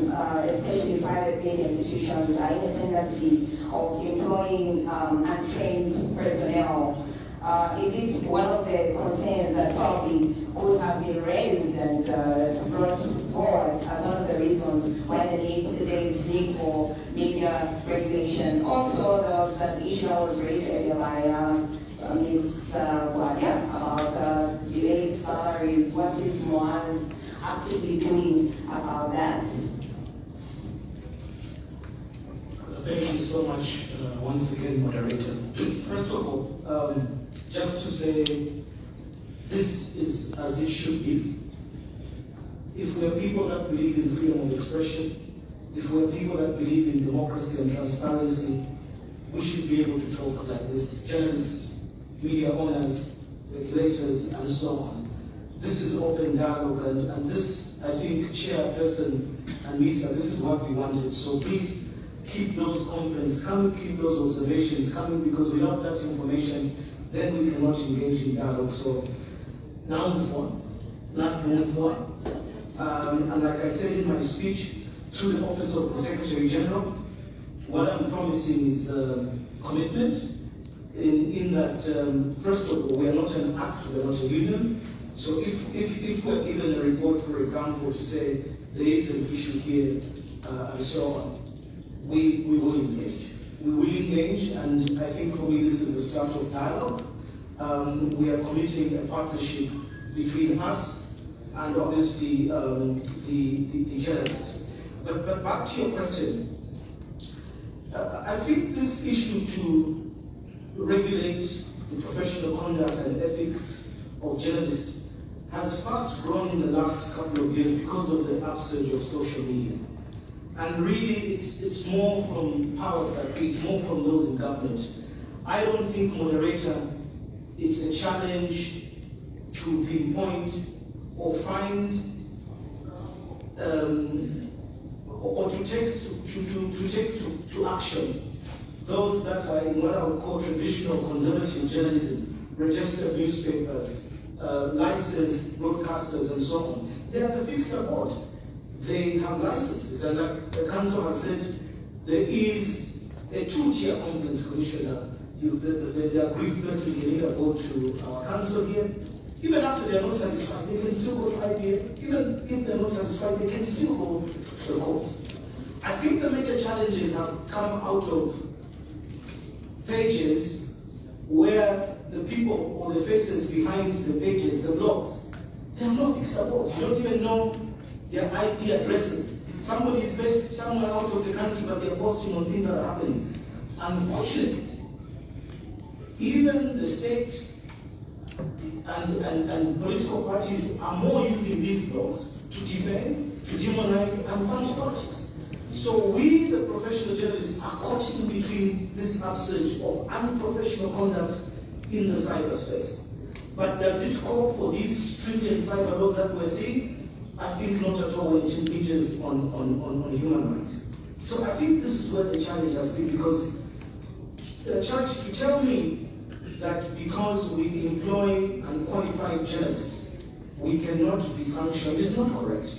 S10: especially private media institutions are in a tendency of employing untrained personnel. Is it one of the concerns that probably could have been raised and brought forward as one of the reasons why there is need for media regulation? Also, there was an issue I was raised earlier by Ms. Guardia about delayed salaries. What is MOA's actively doing about that?
S8: Thank you so much once again, moderator. First of all, just to say this is as it should be. If we're people that believe in freedom of expression, if we're people that believe in democracy and transparency, we should be able to talk like this. Journalists, media owners, regulators, and so on. This is open dialogue, and this, I think, Chairperson and Misa, this is what we wanted. So please keep those complaints coming, keep those observations coming, because without that information, then we cannot engage in dialogue. So now move on, not move on. And like I said in my speech, through the Office of the Secretary General, what I'm promising is commitment in that, first of all, we are not an act, we are not a union. So if we're given a report, for example, to say there is an issue here and so on, we will engage. We will engage, and I think for me this is the start of dialogue. We are committing a partnership between us and obviously the journalists. But back to your question, I think this issue to regulate the professional conduct and ethics of journalists has fast grown in the last couple of years because of the upsurge of social media. And really, it's more from powers that be, it's more from those in government. I don't think, moderator, it's a challenge to pinpoint or find or to take to action those that are in what I would call traditional conservative journalism, registered newspapers, licensed broadcasters, and so on. They have a fixed board. They have licenses, and like the council has said, there is a two-tier complaints commissioner. The aggrieved person can either go to our council here. Even after they are not satisfied, they can still go to IPA. Even if they're not satisfied, they can still go to the courts. I think the major challenges have come out of pages where the people or the faces behind the pages, the blogs, they have no fixed boards. You don't even know their IP addresses. Somebody is based somewhere out of the country, but they're posting on things that are happening. Unfortunately, even the state and political parties are more using these blogs to defend, to demonize, and fund politics. So we, the professional journalists, are caught in between this upsurge of unprofessional conduct in the cyberspace. But does it call for these stringent cyber laws that we're seeing? I think not at all when it impinges on human rights. So I think this is where the challenge has been, because the challenge to tell me that because we employ unqualified journalists, we cannot be sanctioned is not correct.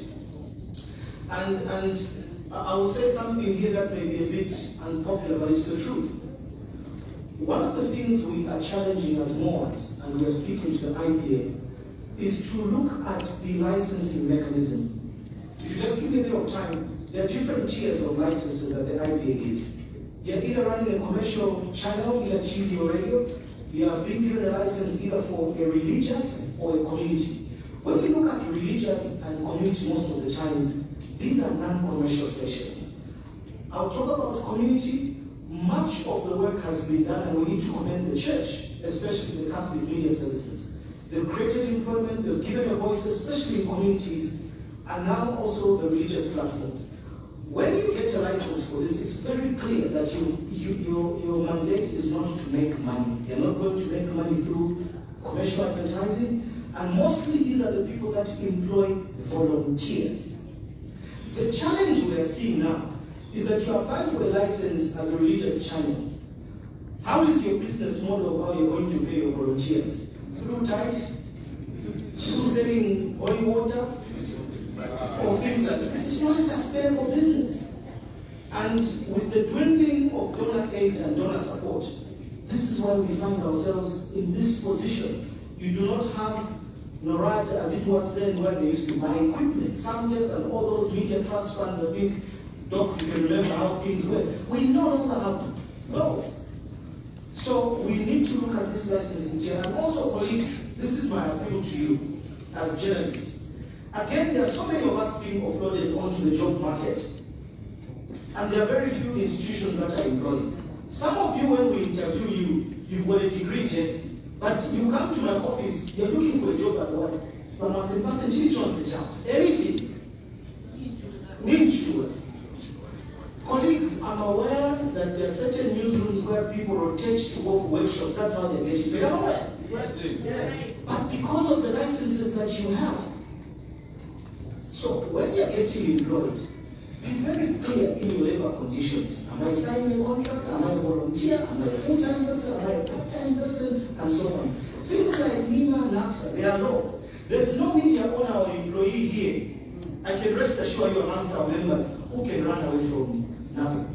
S8: And I will say something here that may be a bit unpopular, but it's the truth. One of the things we are challenging as MOAs, and we're speaking to the IPA, is to look at the licensing mechanism. If you just give me a bit of time, there are different tiers of licenses that the IPA gives. You're either running a commercial channel, either TV or radio. You are being given a license either for a religious or a community. When we look at religious and community most of the times, these are non-commercial stations. I'll talk about community. Much of the work has been done, and we need to commend the church, especially the Catholic Media Services. They've created employment, they've given a voice, especially in communities, and now also the religious platforms. When you get a license for this, it's very clear that your mandate is not to make money. You're not going to make money through commercial advertising, and mostly these are the people that employ volunteers. The challenge we are seeing now is that you apply for a license as a religious channel. How is your business model of how you're going to pay your volunteers? Through tithe? Through selling holy water? Or things like that? It's not a sustainable business. And with the dwindling of donor aid and donor support, this is why we find ourselves in this position. You do not have NORAD as it was then, where they used to buy equipment. SAMDEF and all those media trust funds, I think, Doc, you can remember how things were. We no longer have those. So we need to look at this licensing chair. And also, colleagues, this is my appeal to you as journalists. Again, there are so many of us being offloaded onto the job market, and there are very few institutions that are employing. Some of you, when we interview you, you've got a degree, Jesse, but you come to my office, you're looking for a job as what? Anything. Colleagues, I'm aware that there are certain newsrooms where people rotate to go for workshops. That's how they get you. I'm aware. Yeah. But because of the licenses that you have, so when you're getting employed, be very clear in your labor conditions. Am I signing a contract? Am I a volunteer? Am I a full-time person? Am I a part-time person? And so on. Things like NEMA and NAPSA, they are low. There's no media owner or employee here. I can rest assure you amongst our members who can run away from NAPSA.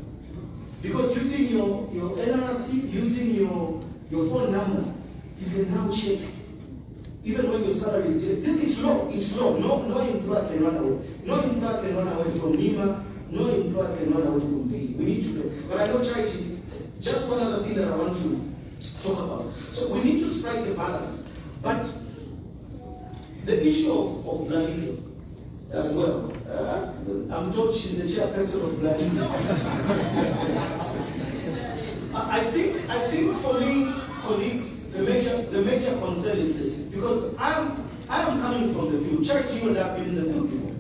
S8: Because using your NRC, using your phone number, you can now check. Even when your salary is checked, it's low. No employer can run away. No employer can run away from NEMA. No employer can run away from pay. We need to pay. But I know charity. Just one other thing that I want to talk about. So we need to strike a balance. But the issue of Blalizo as well. I'm told she's the chairperson of Blalizo. I think for me, colleagues, the major concern is this, because I am coming from the field. Charity, you and I have been in the field before.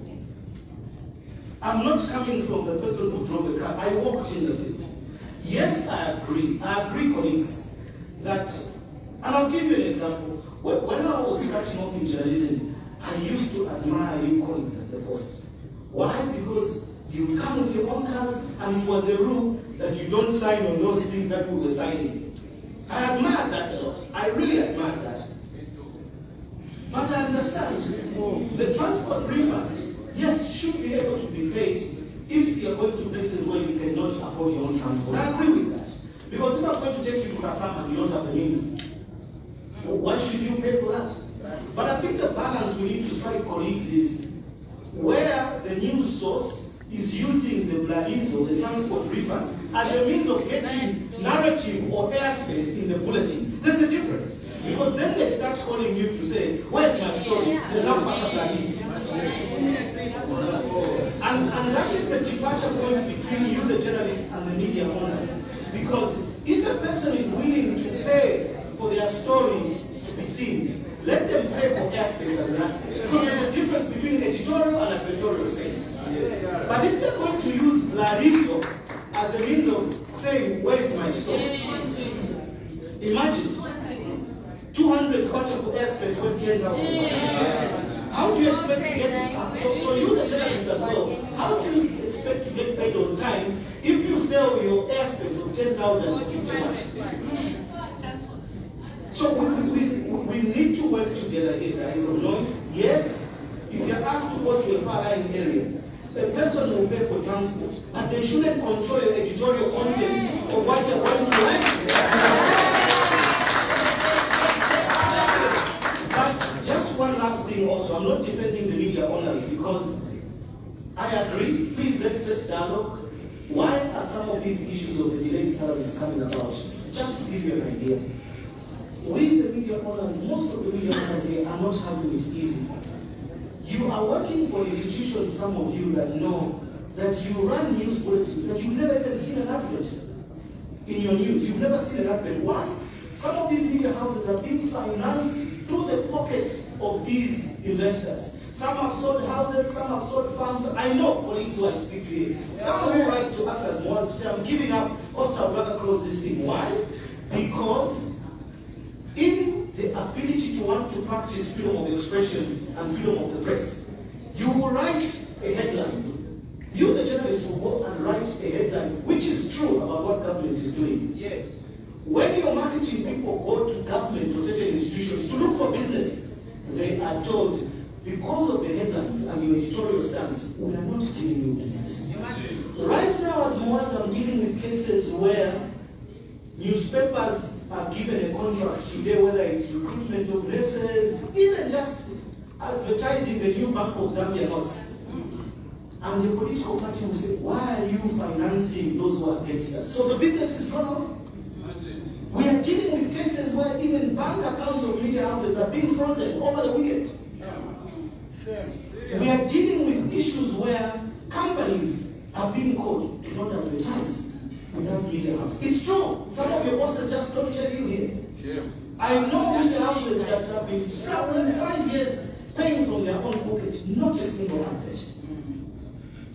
S8: I'm not coming from the person who drove a car. I walked in the field. Yes, I agree, colleagues, that, and I'll give you an example. When I was starting off in journalism, I used to admire you colleagues at the Post. Why? Because you would come with your own cars, and it was a rule that you don't sign on those things that we were signing. I admired that a lot. I really admired that. But I understand the transport refund, yes, should be able to be paid if you're going to places where you cannot afford your own transport. I agree with that. Because if I'm going to take you to Kasama and you don't have the means, why should you pay for that? But I think the balance we need to strike, colleagues, is where the news source is using the Blalizo, the transport refund, as a means of getting narrative or airspace in the bulletin. There's a difference. Because then they start calling you to say, where's my story? There's no Pastor Blalizo. And that is the departure point between you, the journalists, and the media owners. Because if a person is willing to pay for their story to be seen, let them pay for airspace as an advocate. Because there's a difference between editorial and advertorial space. But if they're going to use Blalizo as a means of saying, where is my story? Imagine 200 kwacha for airspace worth 10,000. How do you expect to get so you the journalists as well, how do you expect to get paid on time if you sell your airspace of 10,000 for 50 much? So we need to work together here, guys. So yes, if you're asked to go to a far-lying area, a person will pay for transport, but they shouldn't control your editorial content of what you're going to write. But just one last thing also, I'm not defending the media owners because I agree, please let's dialogue. Why are some of these issues of the delayed salaries coming about? Just to give you an idea. We, the media owners, most of the media owners here are not having it easy. You are working for institutions, some of you that know that you run news bulletins, that you've never even seen an advert in your news. You've never seen an advert. Why? Some of these media houses are being financed through the pockets of these investors. Some have sold houses, some have sold farms. I know colleagues who I speak to here. Some who write to us as well to say, I'm giving up, Costa, I'd rather close this thing. Why? Because in the ability to want to practice freedom of expression and freedom of the press, you will write a headline. You, the journalist, will go and write a headline which is true about what government is doing. Yes. When your marketing people go to government or certain institutions to look for business, they are told, because of the headlines and your editorial stance, we are not giving you business. Right now, as Moaz, I'm dealing with cases where newspapers are given a contract today, whether it's recruitment of nurses, even just advertising the new Bank of Zambia notes. And the political party will say, why are you financing those who are against us? So the business is run on. We are dealing with cases where even bank accounts of media houses are being frozen over the weekend. We are dealing with issues where companies are being called to not advertise without media house. It's true. Some of your bosses just don't tell you here. I know media houses that have been struggling 5 years paying from their own pocket, not a single advert.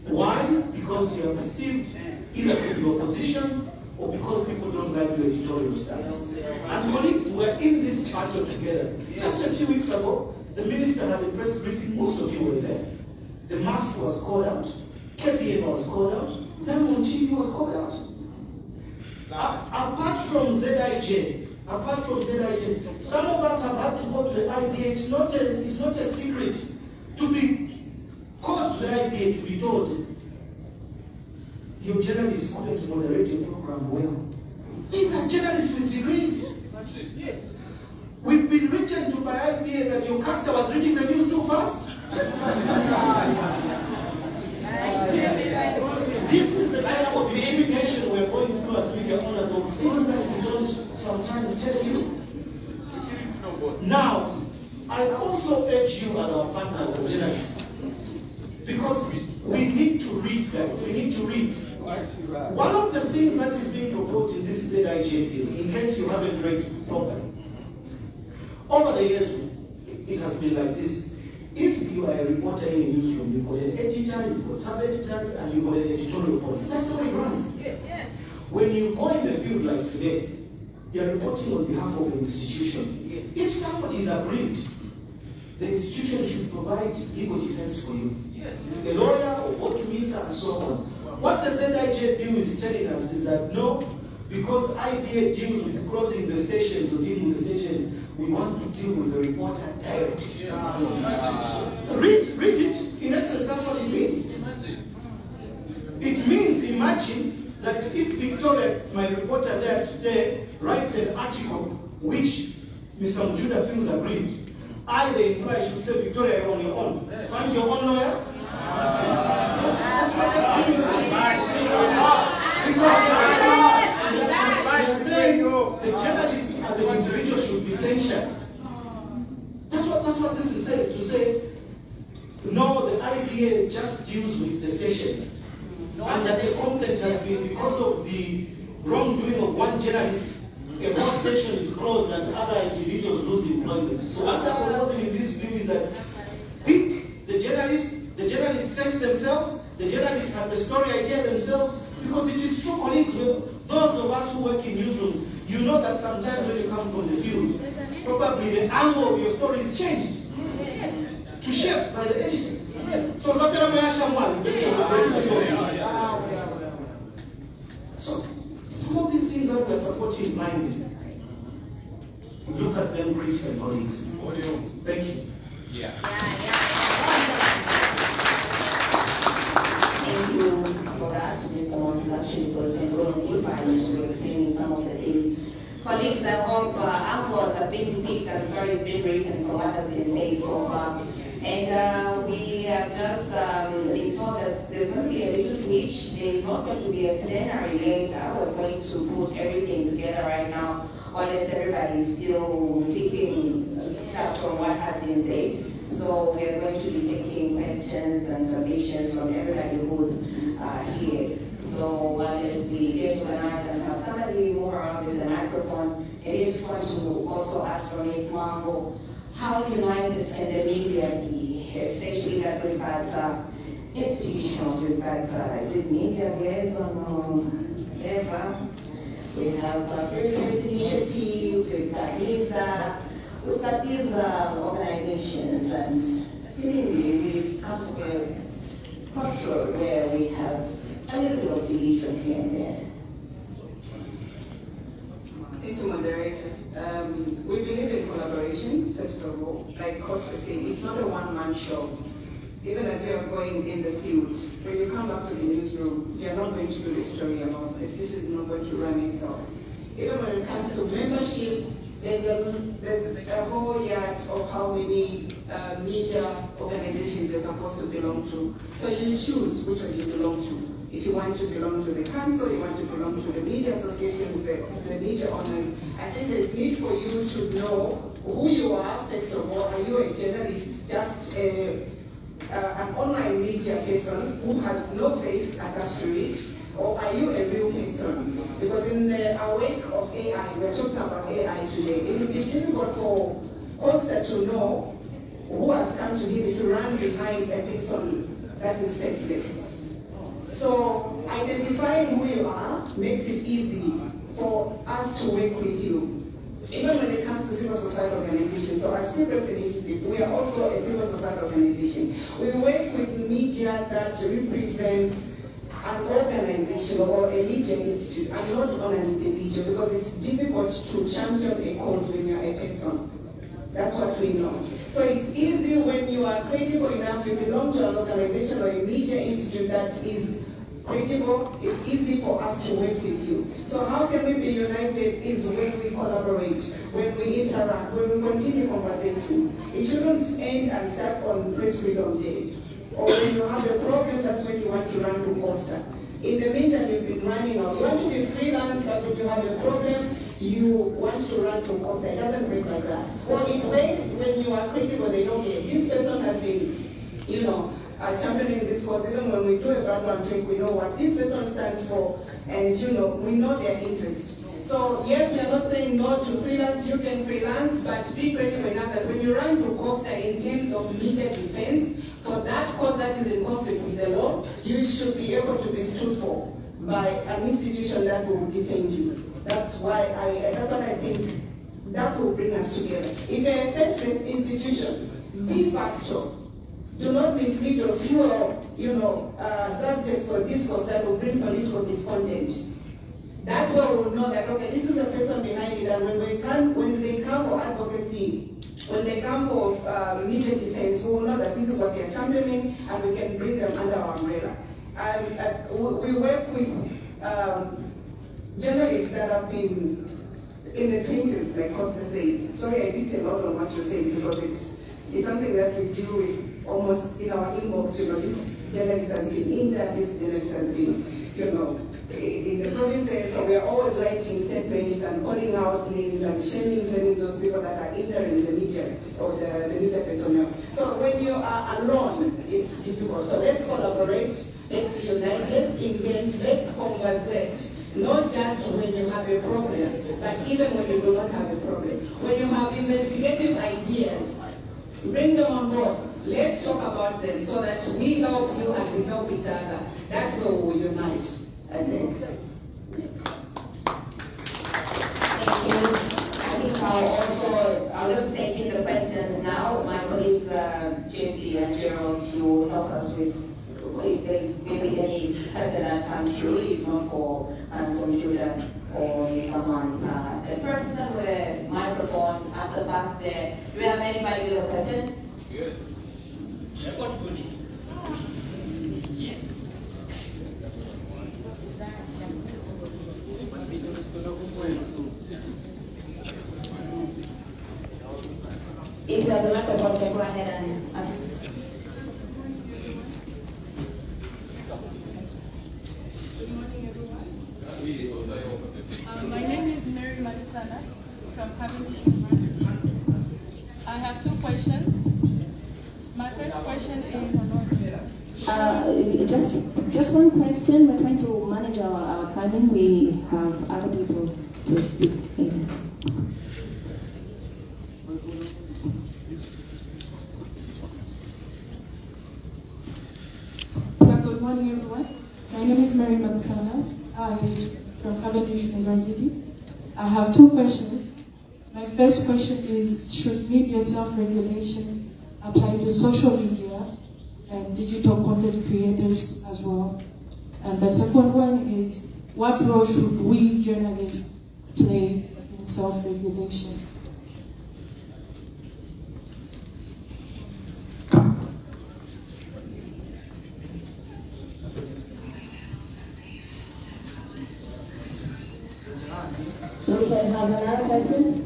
S8: Why? Because you are perceived either to be opposition or because people don't like your editorial stance. And colleagues were in this battle together. Just a few weeks ago, the minister had a press briefing, most of you were there. The mask was called out, KPN was called out, Diamond TV was called out. Apart from ZIJ, some of us have had to go to the IBA. It's not a secret to be called to the IBA to be told, your journalists couldn't moderate your program well. These are journalists with degrees. Yes. We've been written to by IBA that your caster was reading the news too fast. This is the type of intimidation we're going through as media owners of things that we don't sometimes tell you. Now, I also urge you as our partners, as journalists, because we need to read, guys. We need to read. One of the things that is being proposed in this ZIJ bill, in case you haven't read properly, over the years, it has been like this. If you are a reporter in a newsroom, you've got an editor, you've got sub-editors, and you've got an editorial policy. That's the way it runs. When you go in the field like today, you're reporting on behalf of an institution. If somebody is aggrieved, the institution should provide legal defense for you. A lawyer or what to Misa and so on. What the ZIJ bill is telling us is that no, because IBA deals with closing the stations or dealing with the stations, we want to deal with the reporter directly. Read it. In essence, that's what it means. It means, imagine that if Victoria, my reporter there today, writes an article which Mr. Mujuda feels aggrieved, I, the employer, should say, Victoria, you're on your own. Find your own lawyer. That's what that means. Because saying the journalist as an individual should be censured. That's what this is saying. To say, no, the IBA just deals with the stations. And that the complaint has been because of the wrongdoing of one journalist, a whole station is closed and other individuals lose employment. So what they're proposing in this bill is that pick the journalists set themselves, the journalists have the story idea themselves, because it is true, colleagues, those of us who work in newsrooms, you know that sometimes when you come from the field, probably the angle of your story is changed to shape by the editor. So some of these things that we're supporting blindly, look at them critically, colleagues. Thank you.
S10: Thank you for that, Mr. Mons, actually, for going deeper and explaining some of the things. Colleagues, I hope articles have been picked and stories been written from what has been said so far. And we have just been told that there's going to be a little twitch. There's not going to be a plenary later. We're going to put everything together right now, unless everybody is still picking stuff from what has been said. So we're going to be taking questions and submissions from everybody who's here. So let's be here tonight and have somebody move around with the microphone. And I just want to also ask from Ms. Mango, how united can the media be, especially that we've got institutions, we've got, is it media liaison, whatever. We have Freedom's Initiative, we've got LISA, we've got these organizations, and seemingly we've come to a crossroad where we have a little bit of division here and there.
S12: Thank you, moderator. We believe in collaboration, first of all. Like Costa said, it's not a one-man show. Even as you are going in the field, when you come back to the newsroom, you are not going to do the story about this. This is not going to run itself. Even when it comes to membership, there's a whole yard of how many media organizations you're supposed to belong to. So you choose which one you belong to. If you want to belong to the council, you want to belong to the media associations, the media owners, I think there's need for you to know who you are, first of all. Are you a journalist, just an online media person who has no face attached to it, or are you a real person? Because in the wake of AI, we're talking about AI today, it will be difficult for Costa to know who has come to him if you run behind a person that is faceless. So identifying who you are makes it easy for us to work with you. Even when it comes to civil society organizations, so as People's Initiative, we are also a civil society organization. We work with media that represents an organization or a media institute and not on an individual, because it's difficult to champion a cause when you're a person. That's what we know. So it's easy when you are credible enough, you belong to an organization or a media institute that is credible, it's easy for us to work with you. So how can we be united is when we collaborate, when we interact, when we continue conversation. It shouldn't end and start on Press Freedom Day. Or when you have a problem, that's when you want to run to Costa. In the meantime, you've been running on. You want to be freelance, but when you have a problem, you want to run to Costa. It doesn't work like that. Or it works when you are critical, they don't get. This person has been, championing this cause. Even when we do a background check, we know what this person stands for, and we know their interest. So yes, we are not saying no to freelance, you can freelance, but be credible enough that when you run to Costa in terms of media defense, for that cause that is in conflict with the law, you should be able to be stood for by an institution that will defend you. That's why that's what I think that will bring us together. If you're a faceless institution, be factual. Do not mislead or fuel, subjects or discourse that will bring political discontent. That way we'll know that, okay, this is the person behind it, and when they come for advocacy, when they come for media defense, we will know that this is what they're championing, and we can bring them under our umbrella. We work with journalists that have been in the trenches, like Costa said. Sorry, I did a lot on what you said, because it's something that we deal with almost in our inbox. This journalist has been injured, this journalist has been, in the provinces, so we are always writing statements and calling out names and shaming those people that are injured in the media or the media personnel. So when you are alone, it's difficult. So let's collaborate, let's unite, let's engage, let's conversate. Not just when you have a problem, but even when you do not have a problem. When you have investigative ideas, bring them on board. Let's talk about them so that we help you and we help each other. That's where we will unite, I think.
S10: Thank you. I think I'll just take in the questions now. My colleagues, Jesse and Gerald, you will help us with if there's maybe any question that comes through, if not for some Judah or someone's. The person with a microphone at the back there, do we have anybody with a question?
S5: Yes.
S10: If you have the microphone, can go ahead and ask.
S1: Good morning, everyone. My name is Mary Madisana from Cavendish University. I have two questions. My first question is
S15: just one question. We're trying to manage our timing. We have other people to speak later.
S16: Good morning, everyone. My name is Mary Madisana. I'm from Cavendish University. I have two questions. My first question is, should media self-regulation apply to social media and digital content creators as well? And the second one is, what role should we journalists play in and self-regulation.
S15: We can have another question.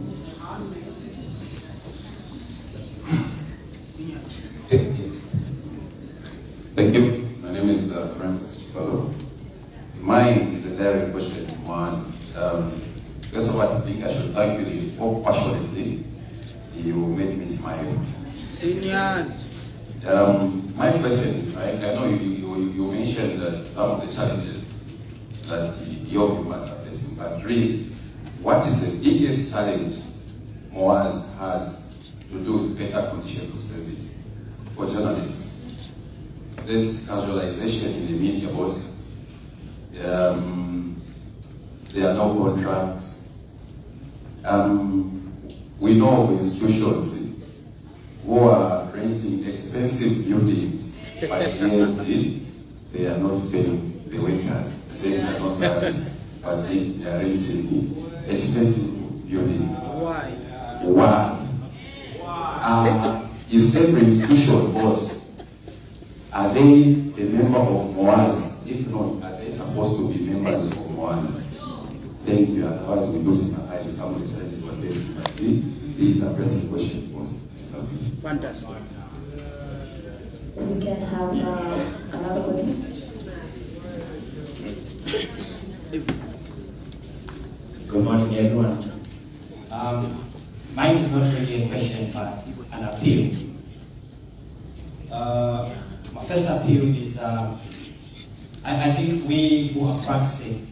S17: Yes. Thank you. My name is Francis Fellow. Mine is a direct question. First of all, I think I should thank you. You spoke passionately. You made me smile.
S2: Seniors.
S17: My question is, right, I know you mentioned that some of the challenges that your viewers are facing, but really, what is the biggest challenge MOAS has to do with better conditions of service for journalists? This casualization in the media was, there are no contracts. We know institutions who are renting expensive buildings, but yet they are not paying the workers, saying they are not service, but they are renting expensive buildings.
S2: Why?
S17: Why? Is every institution boss? Are they a member of MOAS? If not, are they supposed to be members of MOAS? Thank you. Otherwise, we lose my eye to some of the challenges we're facing. But this is a pressing question, boss.
S2: Fantastic.
S15: We can have another question.
S18: Good morning, everyone. Mine is not really a question, but an appeal. My first appeal is, I think we who are practicing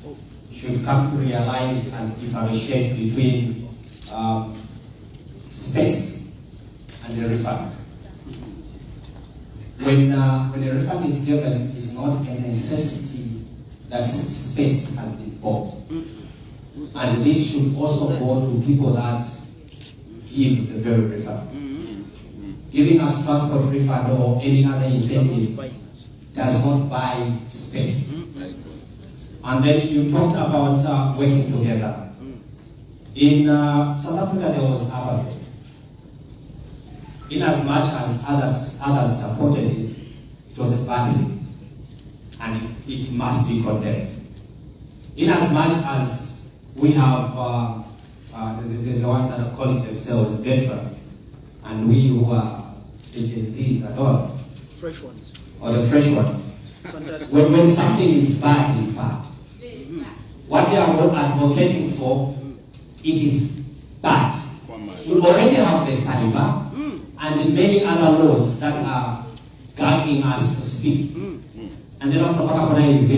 S18: should come to realize and differentiate between space and a refund. When a refund is given, it's not a necessity that space has been bought. And this should also go to people that give the very refund. Giving us transport refund or any other incentives does not buy space. And then you talked about working together. In South Africa, there was apathy. In as much as others supported it, it was a bad thing, and it must be condemned. In as much as we have the ones that are calling themselves veterans, and we who are the Gen Zs at all,
S2: Fresh ones.
S18: or the fresh ones, when something is bad, it's bad. What they are advocating for, it is bad. We already have the cyber and many other laws that are guiding us to speak. And then after it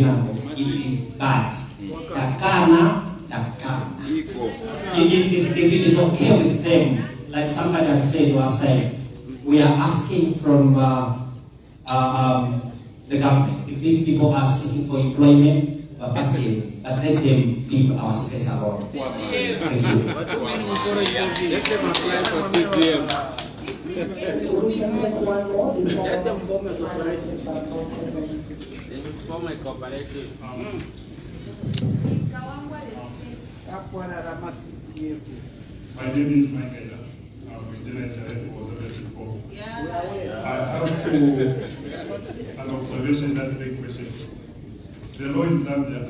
S18: is bad. Takana. If it is okay with them, like somebody had said last time, we are asking from the government, if these people are seeking for employment, we're passive, but let them leave our space alone. Thank you.
S2: Let them apply for CTF. Let them form a cooperative. Form a cooperative.
S11: My name is Michael. I'm a journalist for before. I have an observation that make question. The law in Zambia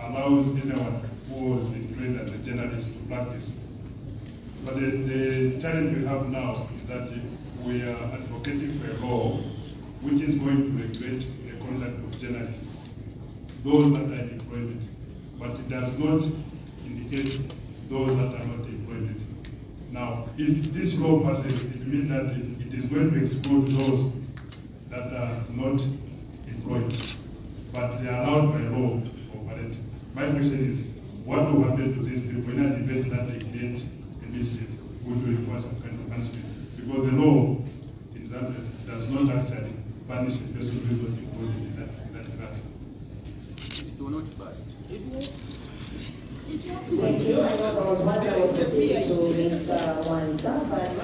S11: allows anyone who has been trained as a journalist to practice. But the challenge we have now is that we are advocating for a law which is going to regulate the conduct of journalists, those that are in employment, but it does not indicate those that are not employed. Now, if this law passes, it means that it is going to exclude those that are not employed, but they are allowed by law to operate. My question is, what will happen to these people in an event that they get a mischief, which will require some kind of punishment? Because the law in that does not actually punish the person who is not employed in that class.
S2: It will not pass.
S15: Thank you. I know there was one that was specific to Mr. Wanza, but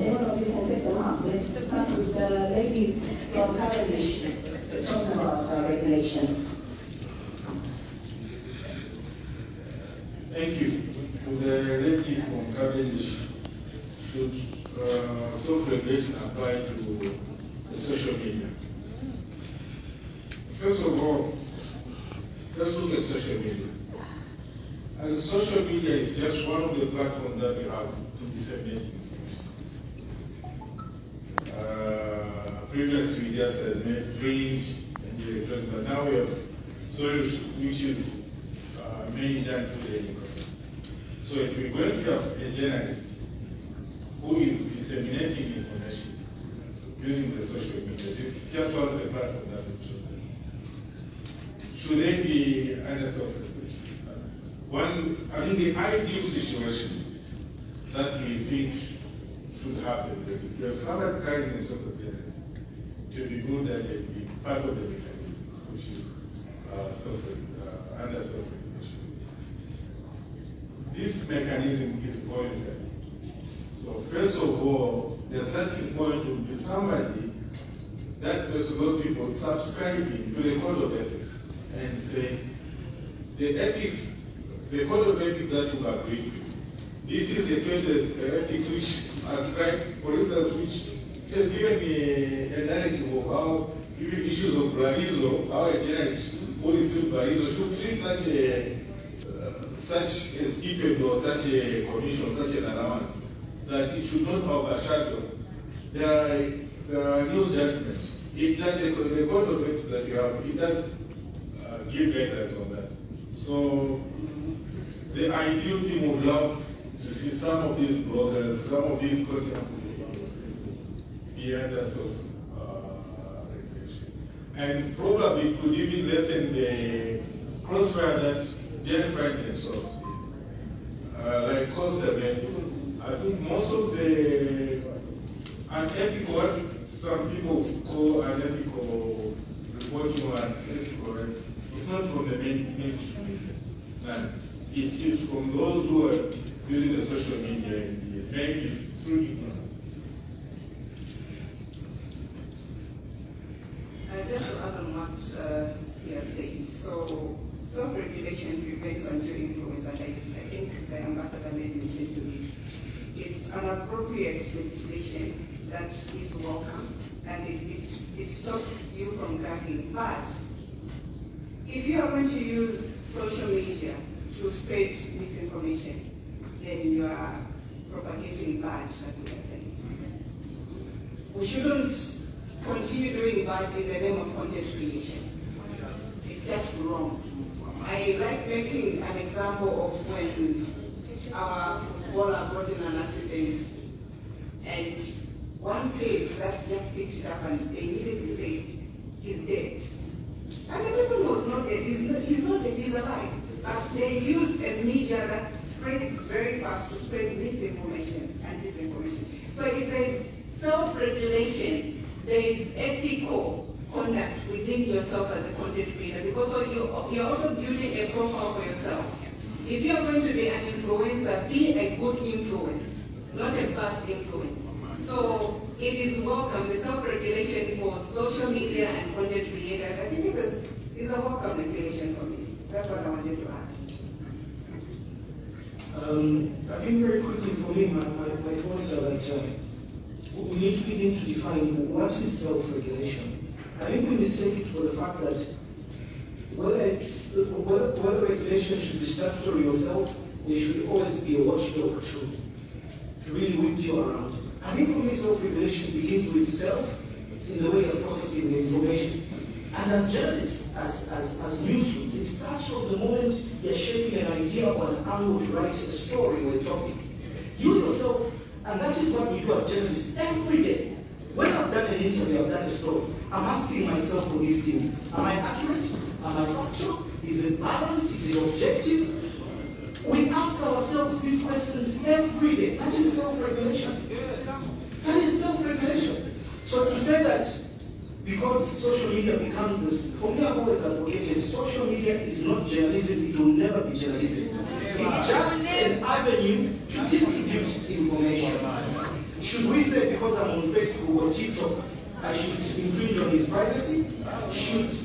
S15: any one of you can take them up. Let's start with the lady from Cavendish talking about regulation.
S19: Thank you.
S11: self-regulation apply to the social media? First of all, let's look at social media. And social media is just one of the platforms that we have to disseminate information. Previously, we just had dreams and directions, but now we have solutions which is mainly done through the internet. So if we're going to have a journalist who is disseminating information using the social media, this is just one of the platforms that we've chosen. Should they be under self-regulation? I think the ideal situation that we think should happen is if you have somebody carrying the sort of journalist, it would be good that they be part of the mechanism, which is under self-regulation. This mechanism is voluntary. So first of all, the starting point would be somebody that those people subscribing to the code of ethics and say the code of ethics that you've agreed to. This is the code of ethics which ascribe, for instance, which has given me a narrative of how even issues of Brazil, how a journalist who receives Brazil should treat such a stipend or such a commission, such an allowance, that it should not overshadow the news judgment. The code of ethics that you have, it does give guidelines on that. So the ideal thing would love to see some of these bloggers, some of these content be under regulation. And probably it could even lessen the crossfire that they find themselves in. Like Costa, I think most of the unethical, what some people call unethical reporting or unethical, right? It's not from the mainstream media. It is from those who are using the social media and maybe through ignorance.
S12: Just to add on what he has said, so self-regulation prevents undue influence, and I think the ambassador made mention to this. It's an appropriate legislation that is welcome, and it stops you from gagging. But if you are going to use social media to spread misinformation, then you are propagating bad, like we are saying. We shouldn't continue doing bad in the name of content creation. It's just wrong. I like making an example of when our footballer got in an accident and one page that just picked it up and they immediately said, he's dead. And the person was not dead, he's not dead, he's alive. But they used a media that spreads very fast to spread misinformation and disinformation. So if there's self-regulation, there is ethical conduct within yourself as a content creator, because you're also building a profile for yourself. If you're going to be an influencer, be a good influence, not a bad influence. So it is welcome, the self-regulation for social media and content creators. I think it's a welcome regulation for me. That's what I wanted to add.
S8: I think very quickly for me, my thoughts are that we need to begin to define what is self-regulation. I think we mistake it for the fact that whether regulation should be statutory or self, there should always be a watchdog to really whip you around. I think for me, self-regulation begins with self in the way of processing the information. And as journalists, as newsrooms, it starts from the moment you're shaping an idea or an angle to write a story or a topic. You yourself, and that is what we do as journalists every day. When I've done an interview, I've done a story, I'm asking myself for these things. Am I accurate? Am I factual? Is it balanced? Is it objective? We ask ourselves these questions every day. That is self-regulation. That is self-regulation. So to say that because social media becomes this, for me I've always advocated social media is not journalism, it will never be journalism. It's just an avenue to distribute information. Should we say because I'm on Facebook or TikTok, I should infringe on his privacy?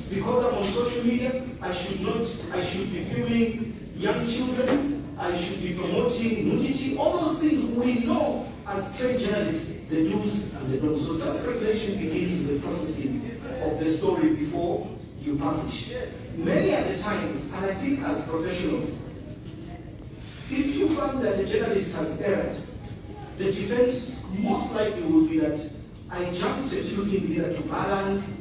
S8: Because I'm on social media, I should be filming young children, I should be promoting nudity, all those things we know as trained journalists. the do's and the don'ts. So self-regulation begins with the processing of the story before you publish. Many of the times, and I think as professionals, if you find that the journalist has erred, the defense most likely will be that I jumped a few things here to balance,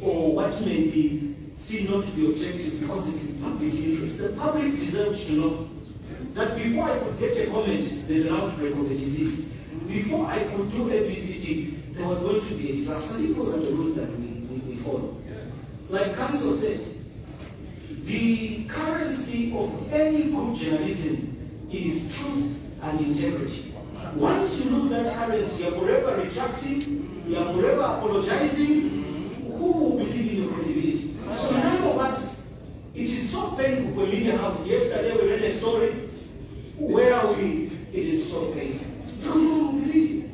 S8: or what may be seen not to be objective because it's in public interest. The public deserves to know that before I could get a comment, there's an outbreak of a disease. Before I could do ABCD, there was going to be a disaster. I think those are the rules that we follow. Like Council said, the currency of any good journalism is truth and integrity. Once you lose that currency, you're forever retracting, you're forever apologizing. Who will believe in your credibility? So none of us, it is so painful for media house. Yesterday we read a story where it is so painful. No one will believe you.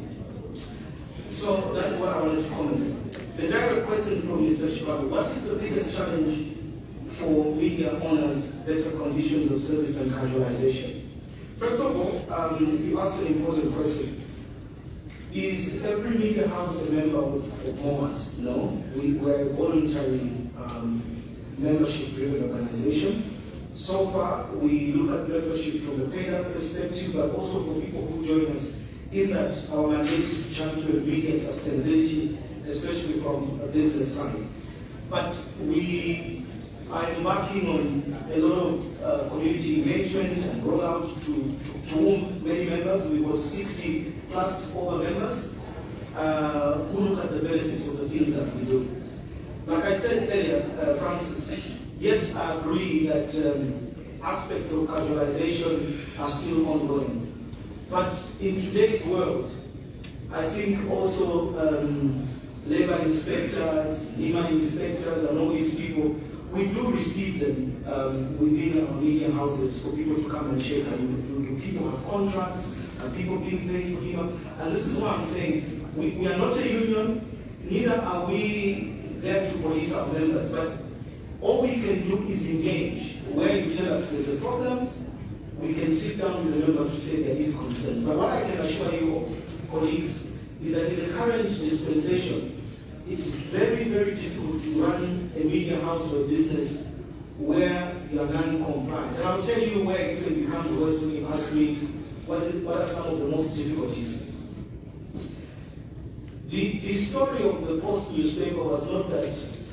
S8: So that's what I wanted to comment. The direct question from Mr. Chicago, what is the biggest challenge for media owners, better conditions of service and casualization? First of all, you asked an important question. Is every media house a member of MOMAS? No. We're a voluntary membership-driven organization. So far, we look at membership from a paid-up perspective, but also for people who join us, in that our mandate is to champion media sustainability, especially from a business side. But we are embarking on a lot of community engagement and rollout to many members. We've got 60 plus over members who look at the benefits of the things that we do. Like I said earlier, Francis, yes, I agree that aspects of casualization are still ongoing. But in today's world, I think also labor inspectors, NEMA inspectors, and all these people, we do receive them within our media houses for people to come and check. Do people have contracts? Are people being paid for NEMA? And this is what I'm saying. We are not a union, neither are we there to police our members, but all we can do is engage. Where you tell us there's a problem, we can sit down with the members to say there is concerns. But what I can assure you, colleagues, is that in the current dispensation, it's very, very difficult to run a media house or a business where you are non-compliant. And I'll tell you where it even becomes worse when you ask me what are some of the most difficulties. The story of the Post newspaper was not that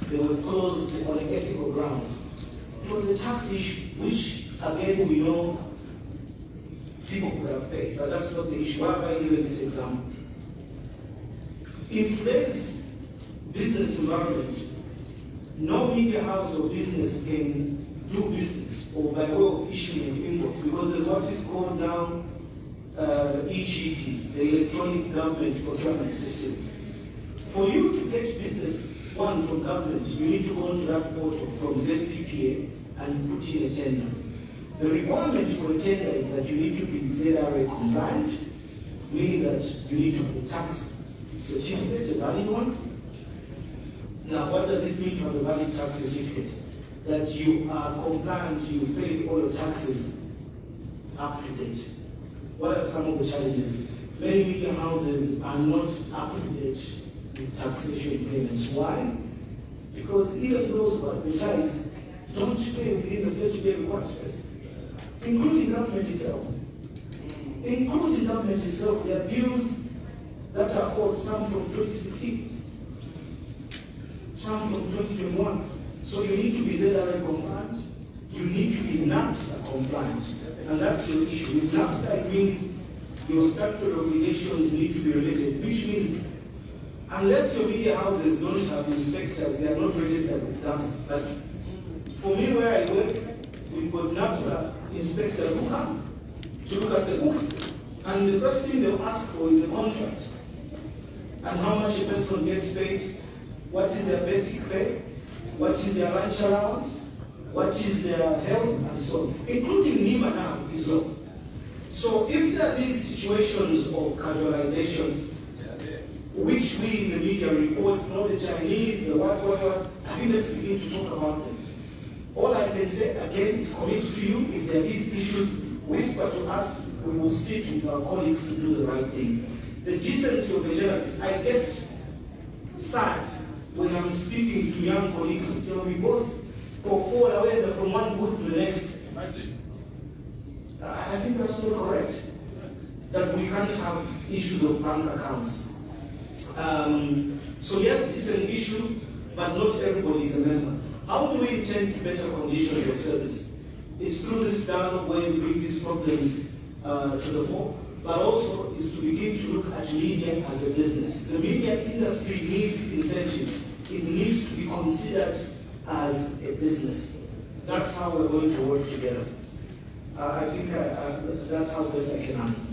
S8: they were closed on ethical grounds. It was a tax issue, which again we know people could have paid, but that's not the issue. Why have I given this example? In today's business environment, no media house or business can do business or by way of issuing an invoice, because there's what is called now EGP, the Electronic Government Procurement System. For you to get business, one, from government, you need to go into that portal from ZPPA and put in a tender. The requirement for a tender is that you need to be ZRA compliant, meaning that you need to have a tax certificate, a valid one. Now, what does it mean to have a valid tax certificate? That you are compliant, you pay all your taxes up to date. What are some of the challenges? Many media houses are not up to date with taxation payments. Why? Because even those who advertise don't pay within the 30-day required space, including government itself. Including government itself, there are bills that are owed, some from 2016, some from 2021. So you need to be ZRA compliant, you need to be NAPSA compliant, and that's your issue. With NAPSA, it means your statutory obligations need to be related, which means unless your media houses don't have inspectors, they are not registered with NAPSA. But for me, where I work, we've got NAPSA inspectors who come to look at the books, and the first thing they'll ask for is a contract, and how much a person gets paid, what is their basic pay, what is their lunch allowance, what is their health, and so on. Including NEMA now is low. So if there are these situations of casualization, which we in the media report, the Chinese, the what, I think let's begin to talk about them. All I can say again is commit to you. If there are these issues, whisper to us. We will sit with our colleagues to do the right thing. the decency of a journalist. I get sad when I'm speaking to young colleagues who tell me, boss, go forward away from one booth to the next. I think that's not correct. That we can't have issues of bank accounts. So yes, it's an issue, but not everybody is a member. How do we intend to better conditions of service? It's through this dialogue where we bring these problems to the fore, but also is to begin to look at media as a business. The media industry needs incentives. It needs to be considered as a business. That's how we're going to work together. I think that's how best I can answer.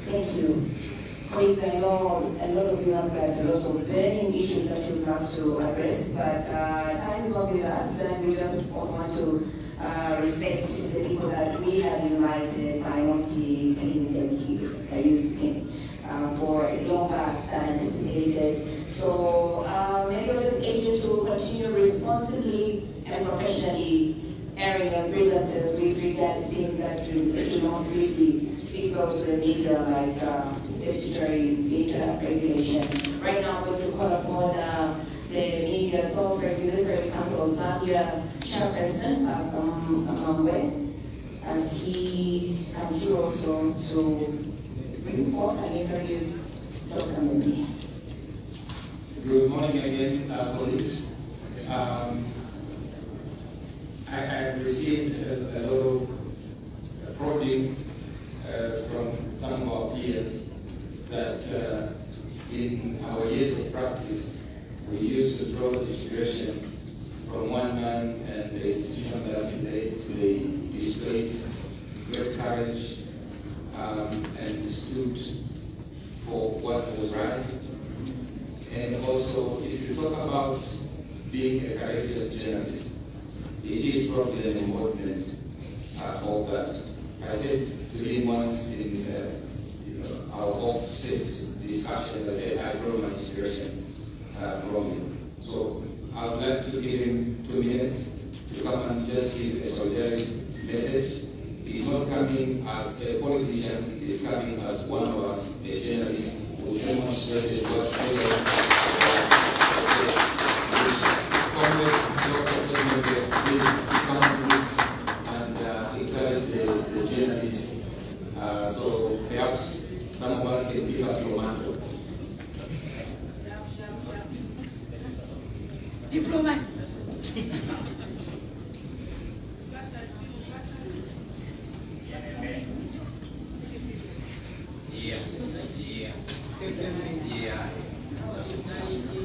S15: Thank you. Colleagues, I know a lot of you have got a lot of burning issues that you have to address, but time is not with us, and we just also want to respect the people that we have invited, minority team and youth team, for longer than anticipated. So maybe we're just able to continue responsibly and professionally airing our grievances with regards to things that do not really speak out to the media, like statutory media regulation. Right now, I'm going to call upon the Media Self-Regulatory Council of Zambia chairperson, Pastor Amangwe, as he comes here also to bring forth and introduce Dr. Modi.
S5: Good morning again, colleagues. I have received a lot of prodding from some of our peers that in our years of practice, we used to draw inspiration from one man and the institution that they displayed great courage and stood for what was right. And also, if you talk about being a courageous journalist, it is probably an embodiment of that. I said to him once in our offset discussions, I said, I draw my inspiration from you. So I would like to give him 2 minutes to come and just give a solidarity message. He's not coming as a politician, he's coming as one of us, a journalist who demonstrated what please come and encourage the journalists. So perhaps some of us can pick up your mantle.
S7: Diplomat.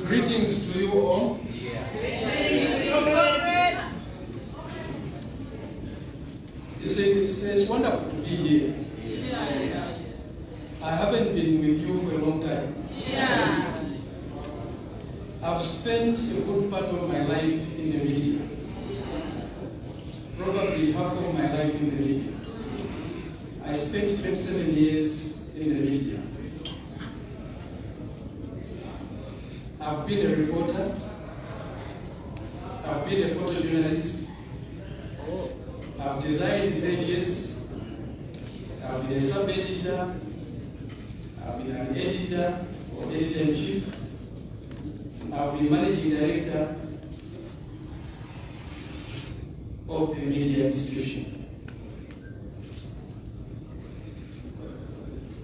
S5: Greetings to you all. It's wonderful to be here. I haven't been with you for a long time. I've spent a good part of my life in the media. Probably half of my life in the media. I spent 27 years in the media. I've been a reporter. I've been a photojournalist. I've designed pages. I've been a sub-editor. I've been an editor or editor-in-chief. I've been managing director of a media institution.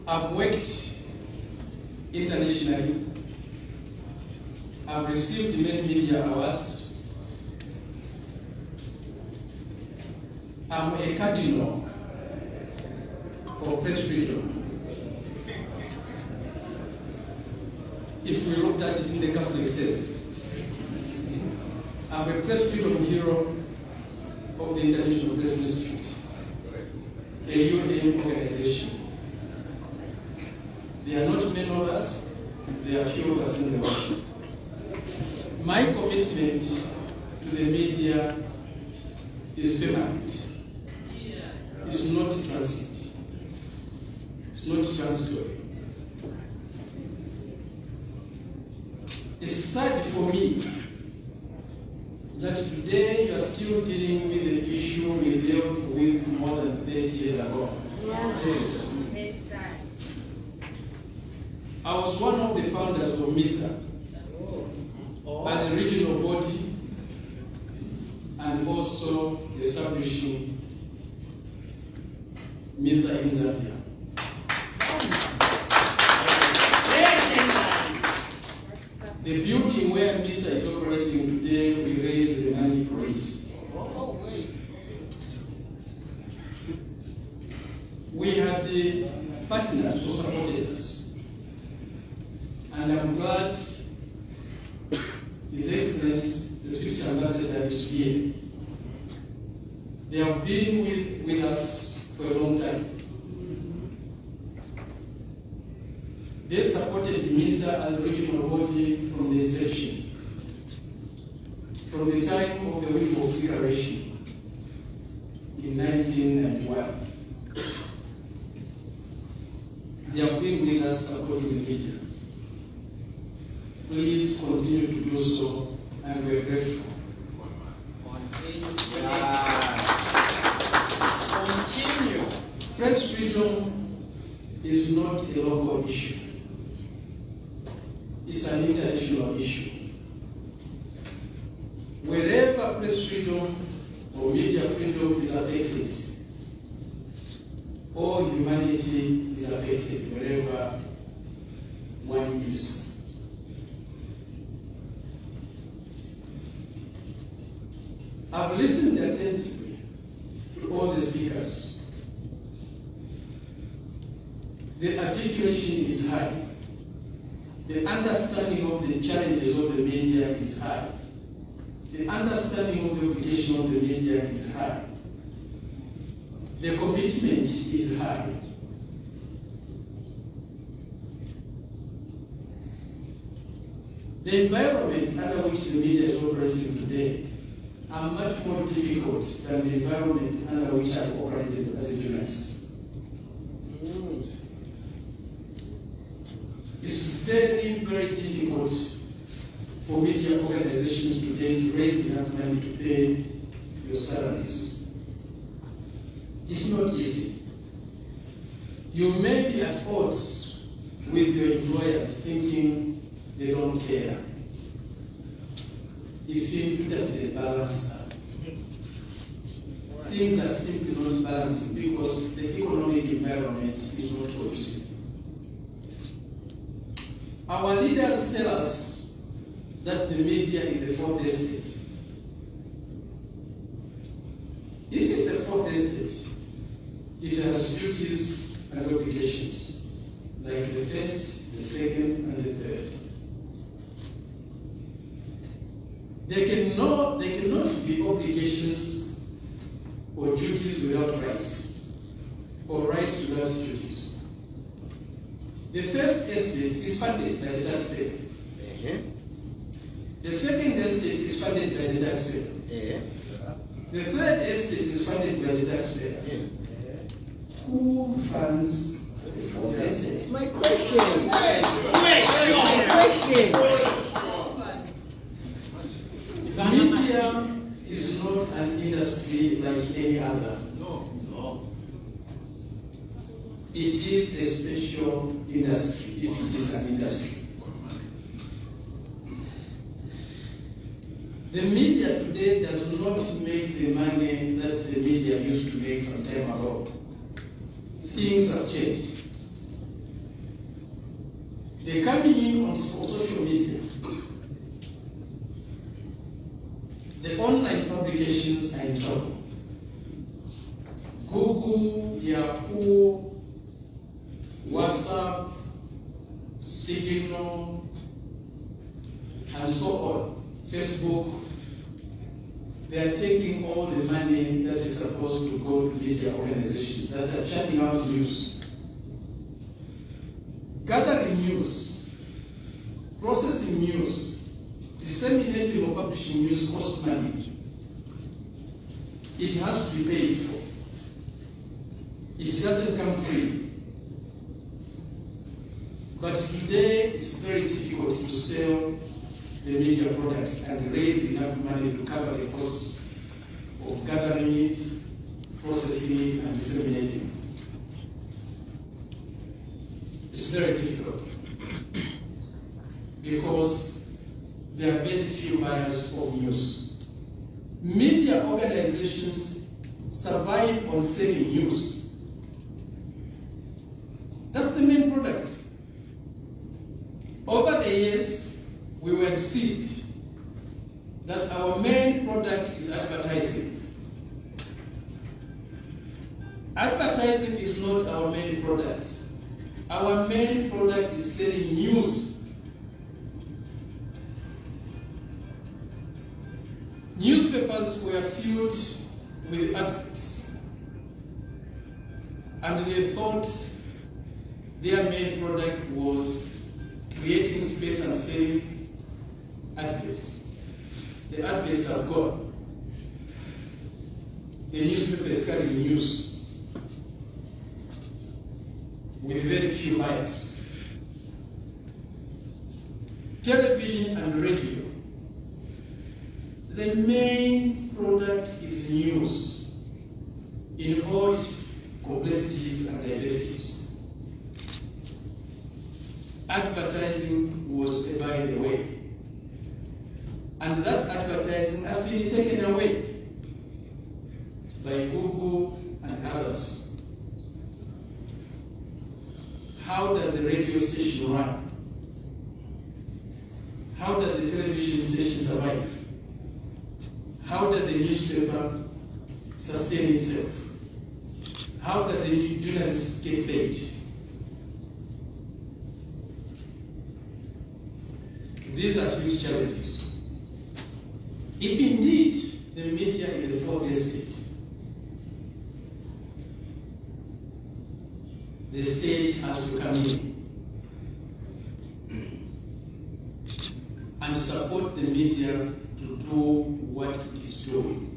S5: I've worked internationally. I've received many media awards. I'm a cardinal for press freedom. If we looked at it in the Catholic sense, I'm a press freedom hero of the International Press Institute, a UN organization. There are not many of us, there are few of us in the world. My commitment to the media is permanent. It's not transit. It's not transitory. It's sad for me that today you are still dealing with the issue we dealt with more than 30 years ago. I was one of the founders of MISA, as a regional body, and also establishing MISA in Zambia. The building where MISA is operating today, we raised the money for it. We had the partners who supported us. And I'm glad His Excellency, the Swiss Ambassador, is here. They have been with us for a long time. They supported MISA as a regional body from the inception, from the time of the Wilmore Declaration in 1991. They have been with us supporting the media. Please continue to do so, and we are grateful. Continue. Press freedom is not a local issue. It's an international issue. Wherever press freedom or media freedom is affected, all humanity is affected wherever one is. I've listened attentively to all the speakers. The articulation is high. The understanding of the challenges of the media is high. The understanding of the obligation of the media is high. The commitment is high. The environment under which the media is operating today are much more difficult than the environment under which I operated as a journalist. It's very, very difficult for media organizations today to raise enough money to pay your salaries. It's not easy. You may be at odds with your employers thinking they don't care. If you put up the balance, things are simply not balancing because the economic environment is not conducive. Our leaders tell us that the media is the fourth estate. If it's the fourth estate, it has duties and obligations, like the first, the second, and the third. There cannot be obligations or duties without rights, or rights without duties. The first estate is funded by the taxpayer. The second estate is funded by the taxpayer. The third estate is funded by the taxpayer. Who funds the fourth estate?
S13: My question. My question.
S5: Media is not an industry like any other. No. It is a special industry, if it is an industry. The media today does not make the money that the media used to make some time ago. Things have changed. They're coming in on social media. The online publications are in trouble. Google, Yahoo, WhatsApp, Signal, and so on, Facebook, they are taking all the money that is supposed to go to media organizations that are churning out news. Gathering news, processing news, disseminating or publishing news costs money. It has to be paid for. It doesn't come free. But today it's very difficult to sell the media products and raise enough money to cover the costs of gathering it, processing it, and disseminating it. It's very difficult. media organizations survive on selling news. That's the main product. Over the years, we were deceived that our main product is advertising. Advertising is not our main product. Our main product is selling news. Newspapers were filled with adverts, and they thought their main product was creating space and selling adverts. The adverts are gone. The newspaper is carrying news with very few buyers. Television and radio, the main product is news in all its complexities and diversities. Advertising was by the way, and that advertising has been taken away by Google and others. How does the radio station run? How does the television station survive? How does the newspaper sustain itself? How does the journalists get paid? These are huge challenges. If indeed the media in the fourth estate, the state has to come in and support the media to do what it is doing.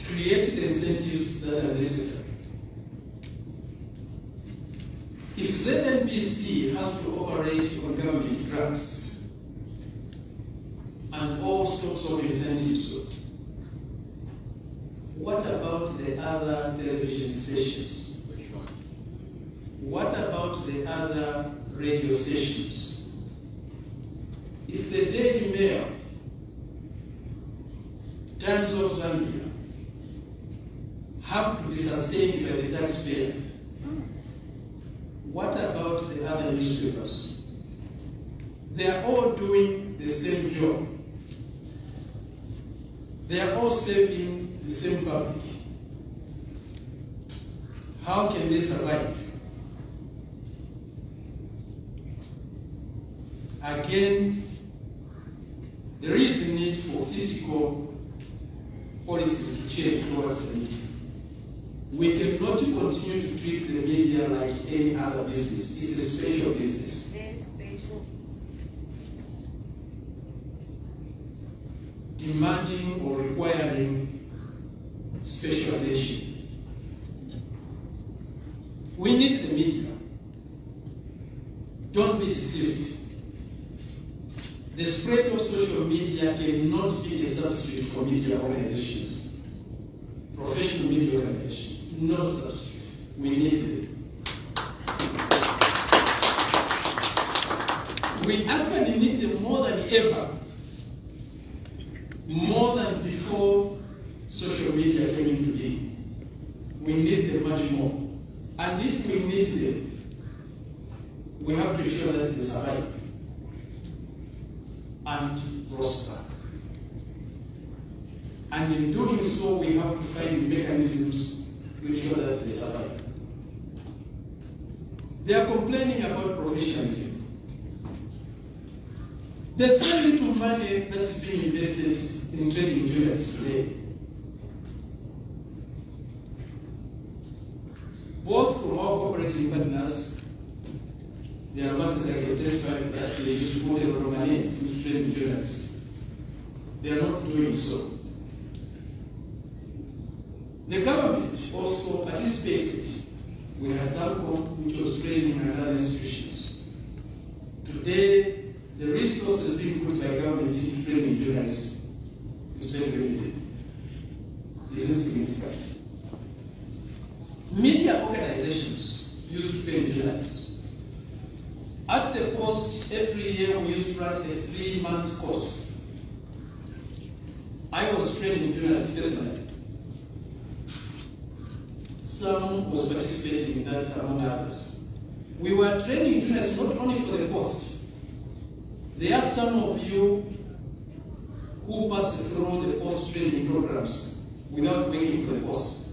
S5: Create the incentives that are necessary. If ZNBC has to operate on government grants and all sorts of incentives, what about the other television stations? What about the other radio stations? If the Daily Mail, Times of Zambia, have to be sustained by the taxpayer, what about the other newspapers? They are all doing the same job. They are all serving the same public. How can they survive? Again, there is a need for fiscal policies to change towards the media. We cannot continue to treat the media like any other business. It's a special business. Demanding or requiring special attention. We need the media. Don't be deceived. The spread of social media cannot be a substitute for media organizations, professional media organizations. No substitute. We need them. We actually need them more than ever, more than before social media came into being. We need them much more. And if we need them, we have to ensure that they survive and prosper. And in doing so, we have to find mechanisms to ensure that they survive. They are complaining about professionalism. There's very little money that is being invested in training juniors today. Both from our cooperative partners, the ambassador can testify that they used to put a lot of money in training juniors. They are not doing so. The government also participated. We had SALCOM, which was training in other institutions. Today, the resources being put by government into training juniors is very limited. This is significant. Media organizations used to train juniors. At the post, every year we used to run a 3-month course
S19: I was training Juniors personally. Some was participating in that among others. We were training Juniors not only for the post. There are some of you who passed through the post training programs without waiting for the post.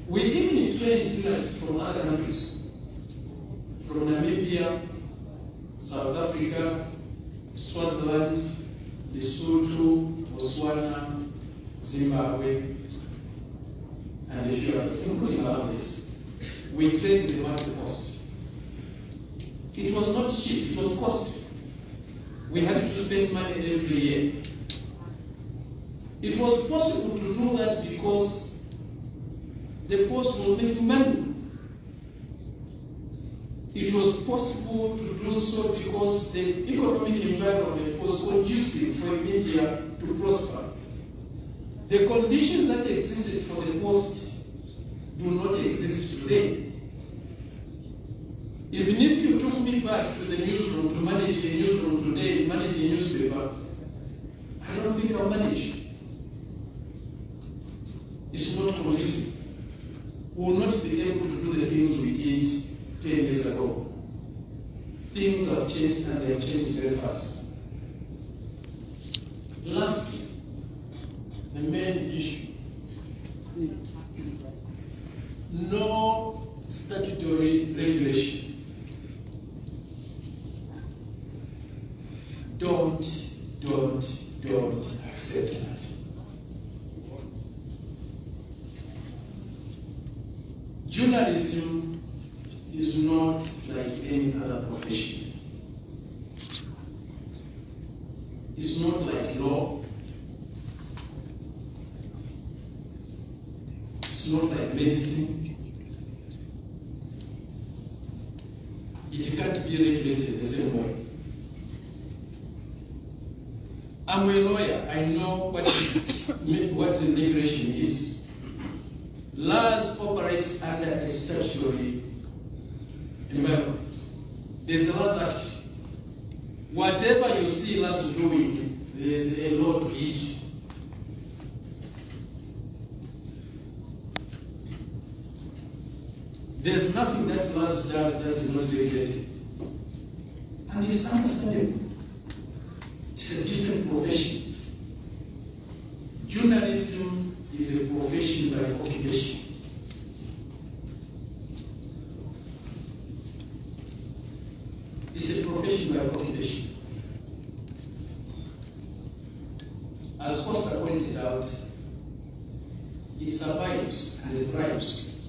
S19: We even trained Juniors from other countries, from Namibia, South Africa, Swaziland, Lesotho, Botswana, Zimbabwe, and a few others, including Malawi. We trained them at the post. It was not cheap, it was costly. We had to spend money every year. It was possible to do that because the post was making money. It was possible to do so because the economic environment was conducive for media to prosper. The conditions that existed for the post do not exist today. Even if you took me back to the newsroom to manage a newsroom today, manage a newspaper, I don't think I'll manage. It's not conducive. We will not be able to do the things we did 10 years ago. Things have changed and they have changed very fast. Lastly, the main issue. No statutory regulation. Don't accept that. Journalism is not like any other profession. It's not like law. It's not like medicine. It can't be regulated the same way. I'm a lawyer. I know what the regulation is. Laws operates under a statutory environment. There's the Laws Act. Whatever you see laws doing, there's a law to it. There's nothing that laws does that is not regulated. And it's understandable. It's a different profession. Journalism is a profession by occupation. It's a profession by occupation. As Costa pointed out, it survives and it thrives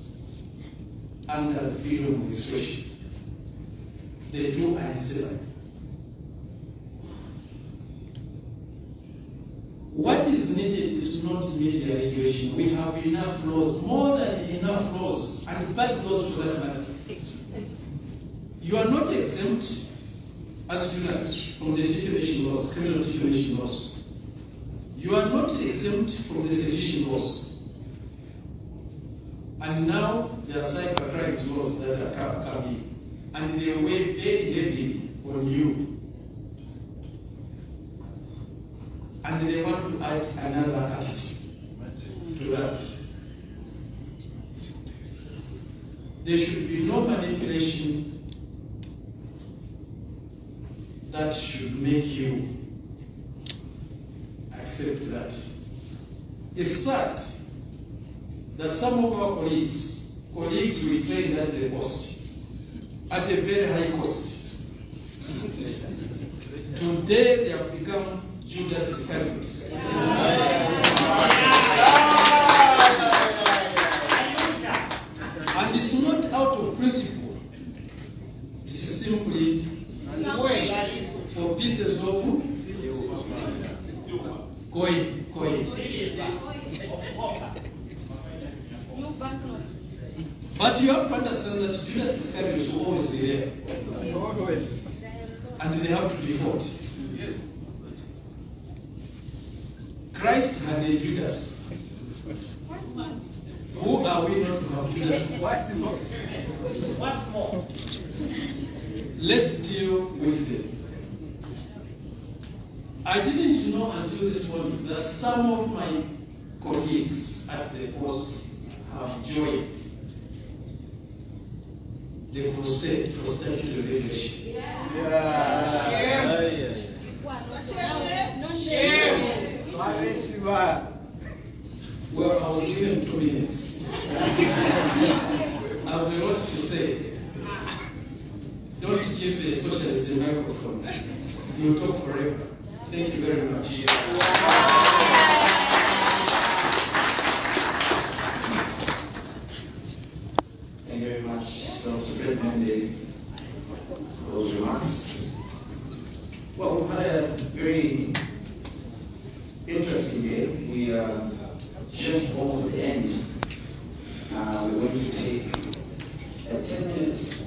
S19: under the freedom of expression. The two are inseparable. What is needed is not media regulation. We have enough laws, more than enough laws, and bad laws for that matter. You are not exempt as journalists from the defamation laws, criminal defamation laws. You are not exempt from the sedition laws. And now there are cybercrime laws that are coming, and they weigh very heavily on you. And they want to add another act to that. There should be no manipulation that should make you accept that. It's sad that some of our colleagues we train at the post, at a very high cost. Today they have become Judas Iscariot. And it's not out of principle. It's simply for pieces of coin. But you have to understand that Judas Iscariot is always there. And they have to be fought. Christ had a Judas. Who are we not to have Judas? What more? Let's deal with them. I didn't know until this morning that some of my colleagues at the post have joined the crusade for statutory regulation. Well, I was given 2 minutes. I have a lot to say. Don't give the socialist a microphone. You talk forever. Thank you very much.
S4: Thank you very much, Dr. Friedman, for those remarks. Well, we've had a very interesting day. We are just almost at the end. We're going to take a 10 minutes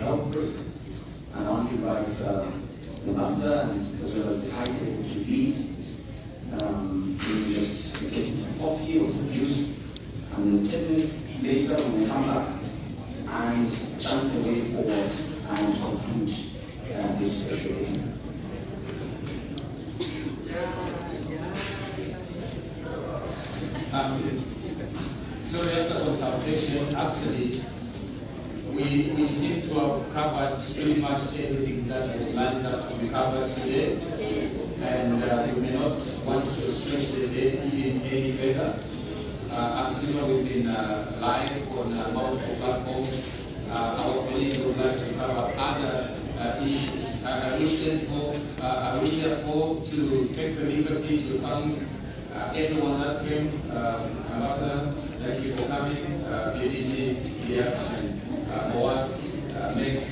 S4: health break. And I want to invite the master and as well as the high table to lead. Maybe just getting some coffee or some juice. And then 10 minutes later we will come back and chant the way forward and conclude this special day.
S5: Sorry, after consultation, actually, we seem to have covered pretty much everything that was lined up to be covered today. And we may not want to stretch the day even any further. As you know, we've been live on multiple platforms. Our colleagues would like to cover other issues. I wish therefore to take the liberty to thank everyone that came. Ambassador, thank you for coming. BBC, and Moat, MEC,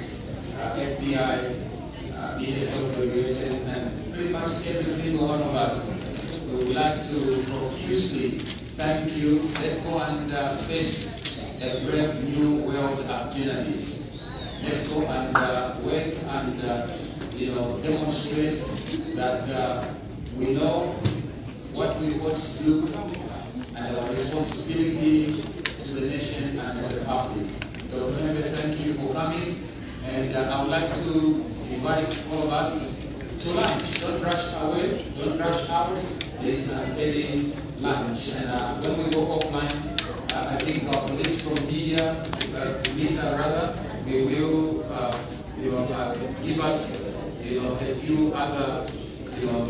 S5: FBI, media self-regulation, and pretty much every single one of us. We would like to profusely thank you. Let's go and face a brave new world as journalists. Let's go and work and demonstrate that we know what we want to do and our responsibility to the nation and to the public. Dr. Nebe, thank you for coming, and I would like to invite all of us to lunch. Don't rush away, don't rush out. There's a daily lunch, and when we go offline, I think our colleagues from media, Lisa rather, we will give us a few other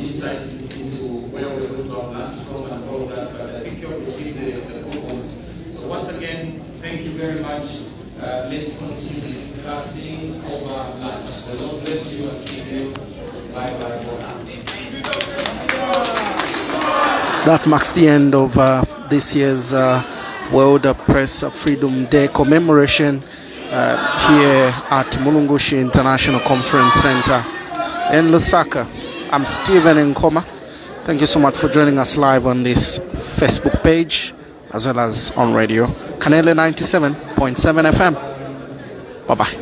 S5: insights into where we're going to have lunch from and all that, but I think you'll receive the coupons. So once again, thank you very much. Let's continue discussing over lunch. The Lord bless you and keep you. Bye bye for now.
S2: That marks the end of this year's World Press Freedom Day commemoration here at Mulungushi International Conference Center in Lusaka. I'm Stephen Nkoma. Thank you so much for joining us live on this Facebook page as well as on radio. Kanele 97.7 FM. Bye-bye.